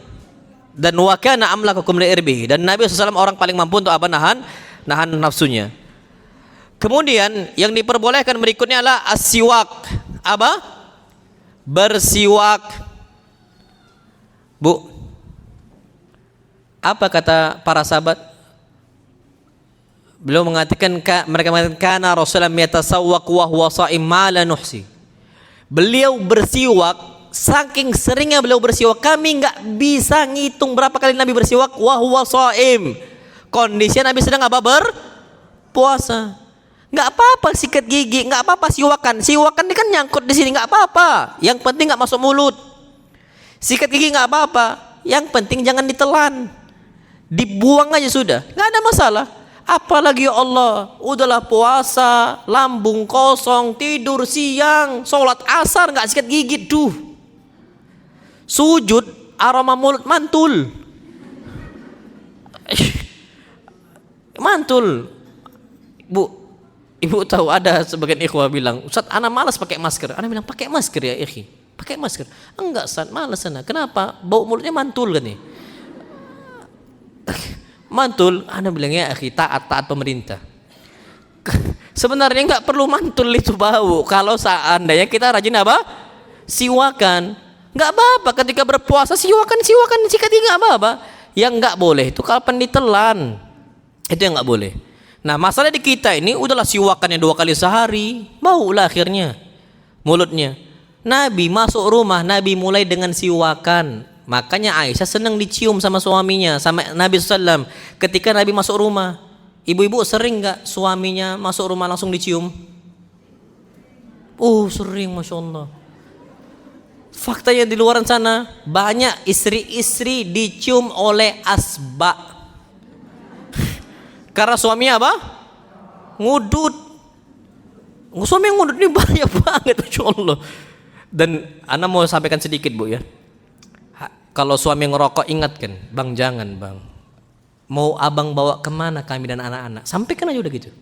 [SPEAKER 2] Dan wa kana amlakakum liirbihi. Dan Nabi SAW orang paling mampu untuk apa? Nahan nafsunya. Kemudian yang diperbolehkan berikutnya adalah as-siwak. Apa? Bersiwak. Bu, apa kata para sahabat? Beliau mengatakan, mereka mengatakan kana Rasulullah yatasawwaq wa huwa sha'im ma la nuhsi. Beliau bersiwak, saking seringnya beliau bersiwak, kami enggak bisa ngitung berapa kali Nabi bersiwak wa huwa sha'im. Kondisinya Nabi sedang apa? Berpuasa. Nggak apa-apa sikat gigi, nggak apa-apa siwakan. Siwakan ini kan nyangkut di sini, nggak apa-apa. Yang penting nggak masuk mulut. Sikat gigi nggak apa-apa. Yang penting jangan ditelan, dibuang aja sudah, nggak ada masalah. Apalagi ya Allah, udahlah puasa, lambung kosong, tidur siang, sholat asar nggak sikat gigi, sujud aroma mulut mantul. mantul. Bu, ibu tahu ada sebagian ikhwah bilang, Ustaz, ana malas pakai masker. Ana bilang, pakai masker ya ikhi, pakai masker. Enggak Ustaz, malas ana. Kenapa? Bau mulutnya mantul kan nih. Mantul, ana bilang ya akhi, taat pemerintah. Sebenarnya nggak perlu mantul itu bau. Kalau seandainya kita rajin apa? Siwakan. Nggak apa-apa ketika berpuasa siwakan sikat nggak apa-apa. Yang nggak boleh itu kapan ditelan. Itu yang nggak boleh. Nah masalah di kita ini udahlah siwakannya 2 kali sehari, bau lah akhirnya mulutnya. Nabi masuk rumah, Nabi mulai dengan siwakan. Makanya Aisyah senang dicium sama suaminya, sama Nabi SAW. Ketika Nabi masuk rumah, ibu-ibu sering nggak suaminya masuk rumah langsung dicium? Sering, masya Allah. Faktanya di luar sana banyak istri-istri dicium oleh asba. Karena suaminya apa? Ngudut. Suami yang ngudut ini banyak banget, masya Allah. Dan ana mau sampaikan sedikit bu ya. Kalau suami ngerokok ingatkan, bang jangan bang. Mau abang bawa kemana kami dan anak-anak? Sampaikan aja udah gitu.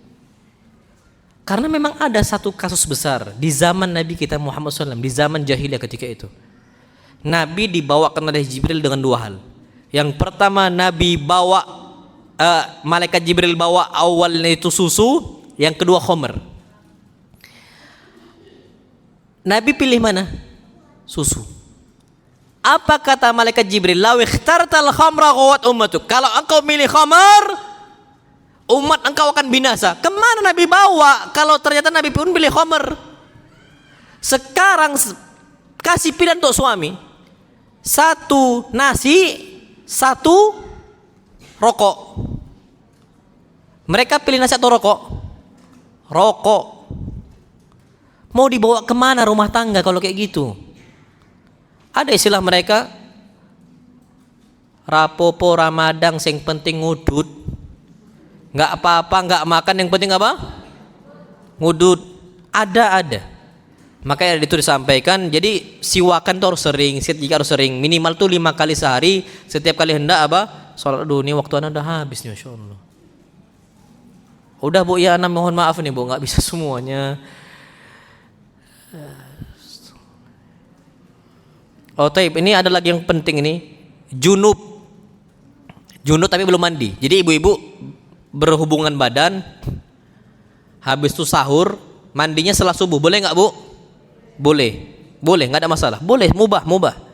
[SPEAKER 2] Karena memang ada satu kasus besar di zaman Nabi kita Muhammad SAW, di zaman jahiliyah ketika itu. Nabi dibawakan oleh Jibril dengan 2 hal. Yang pertama Nabi bawa, malaikat Jibril bawa awalnya itu susu, yang kedua khamr. Nabi pilih mana? Susu. Apa kata malaikat Jibril? Law ikhtartal khamra ghawat ummatuk. Kalau engkau milih khamar, umat engkau akan binasa. Kemana Nabi bawa? Kalau ternyata Nabi pun pilih khamar. Sekarang kasih pilihan untuk suami. 1 nasi, 1 rokok. Mereka pilih nasi atau rokok? Rokok. Mau dibawa kemana rumah tangga kalau kayak gitu? Ada istilah mereka, rapopo Ramadang yang penting ngudut. Nggak apa-apa, nggak makan yang penting apa? Ngudut. Ada. Makanya itu disampaikan. Jadi siwakan tuh harus sering, jika harus sering. Minimal tuh 5 kali sehari. Setiap kali hendak apa? Sholat dulu. Ini waktu anda udah habis nih, masya Allah. Udah bu ya, ana mohon maaf nih bu, nggak bisa semuanya. Taib, ini ada lagi yang penting ini, junub tapi belum mandi. Jadi ibu-ibu berhubungan badan, habis itu sahur, mandinya setelah subuh, boleh nggak bu? Boleh, nggak ada masalah. Boleh, mubah.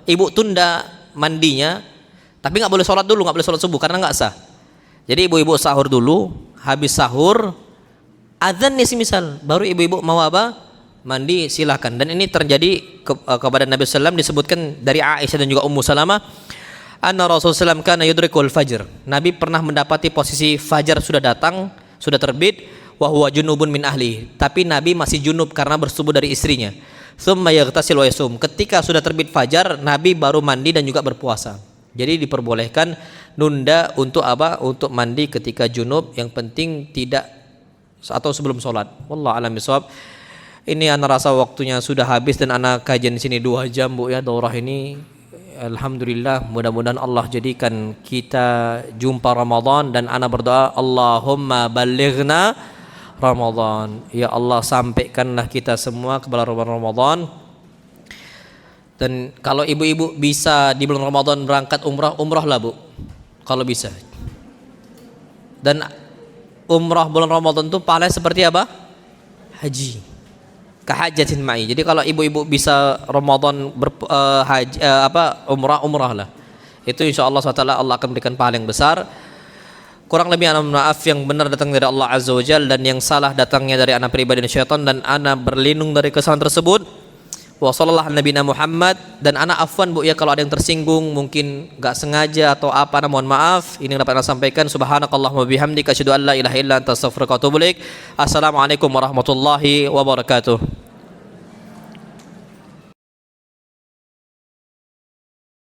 [SPEAKER 2] Ibu tunda mandinya, tapi nggak boleh sholat dulu, nggak boleh sholat subuh karena nggak sah. Jadi ibu-ibu sahur dulu, habis sahur, adzan nih semisal, baru ibu-ibu mau apa? Mandi, silahkan. Dan ini terjadi kepada Nabi SAW, disebutkan dari Aisyah dan juga Ummu Salamah, anna Rasulullah SAW kana yudrikul fajr. Nabi pernah mendapati posisi fajar sudah datang, sudah terbit, wa huwa junubun min ahli. Tapi Nabi masih junub karena bersubuh dari istrinya. Tsumma yaghtasil wa yasum. Ketika sudah terbit fajar, Nabi baru mandi dan juga berpuasa. Jadi diperbolehkan nunda untuk apa? Untuk mandi ketika junub, yang penting tidak atau sebelum sholat. Wallahu a'lam bishawab. Ini anak rasa waktunya sudah habis dan anak kajian di sini 2 jam bu ya, daurah ini. Alhamdulillah, mudah-mudahan Allah jadikan kita jumpa Ramadan, dan anak berdoa Allahumma balighna Ramadan. Ya Allah, sampaikanlah kita semua ke bulan Ramadan. Dan kalau ibu-ibu bisa di bulan Ramadan berangkat umrah lah bu, kalau bisa. Dan umrah bulan Ramadan itu pahalanya seperti apa? Haji. Kahajatin ma'i. Jadi kalau ibu-ibu bisa Ramadan umrah lah. Itu insyaallah SWT Allah akan berikan pahala yang besar. Kurang lebih ana maaf, yang benar datang dari Allah Azza wa Jalla dan yang salah datangnya dari anak pribadi dan syaitan, dan ana berlindung dari kesalahan tersebut. Wa sallallahu nabiyana Muhammad. Dan ana afwan bu ya kalau ada yang tersinggung, mungkin enggak sengaja atau apa, ana mohon maaf. Ini yang dapat ana sampaikan. Subhanakallahumma bihamdika asyhadu an la ilaha illa anta astaghfiruka wa atubu ilaik. Assalamualaikum warahmatullahi wabarakatuh.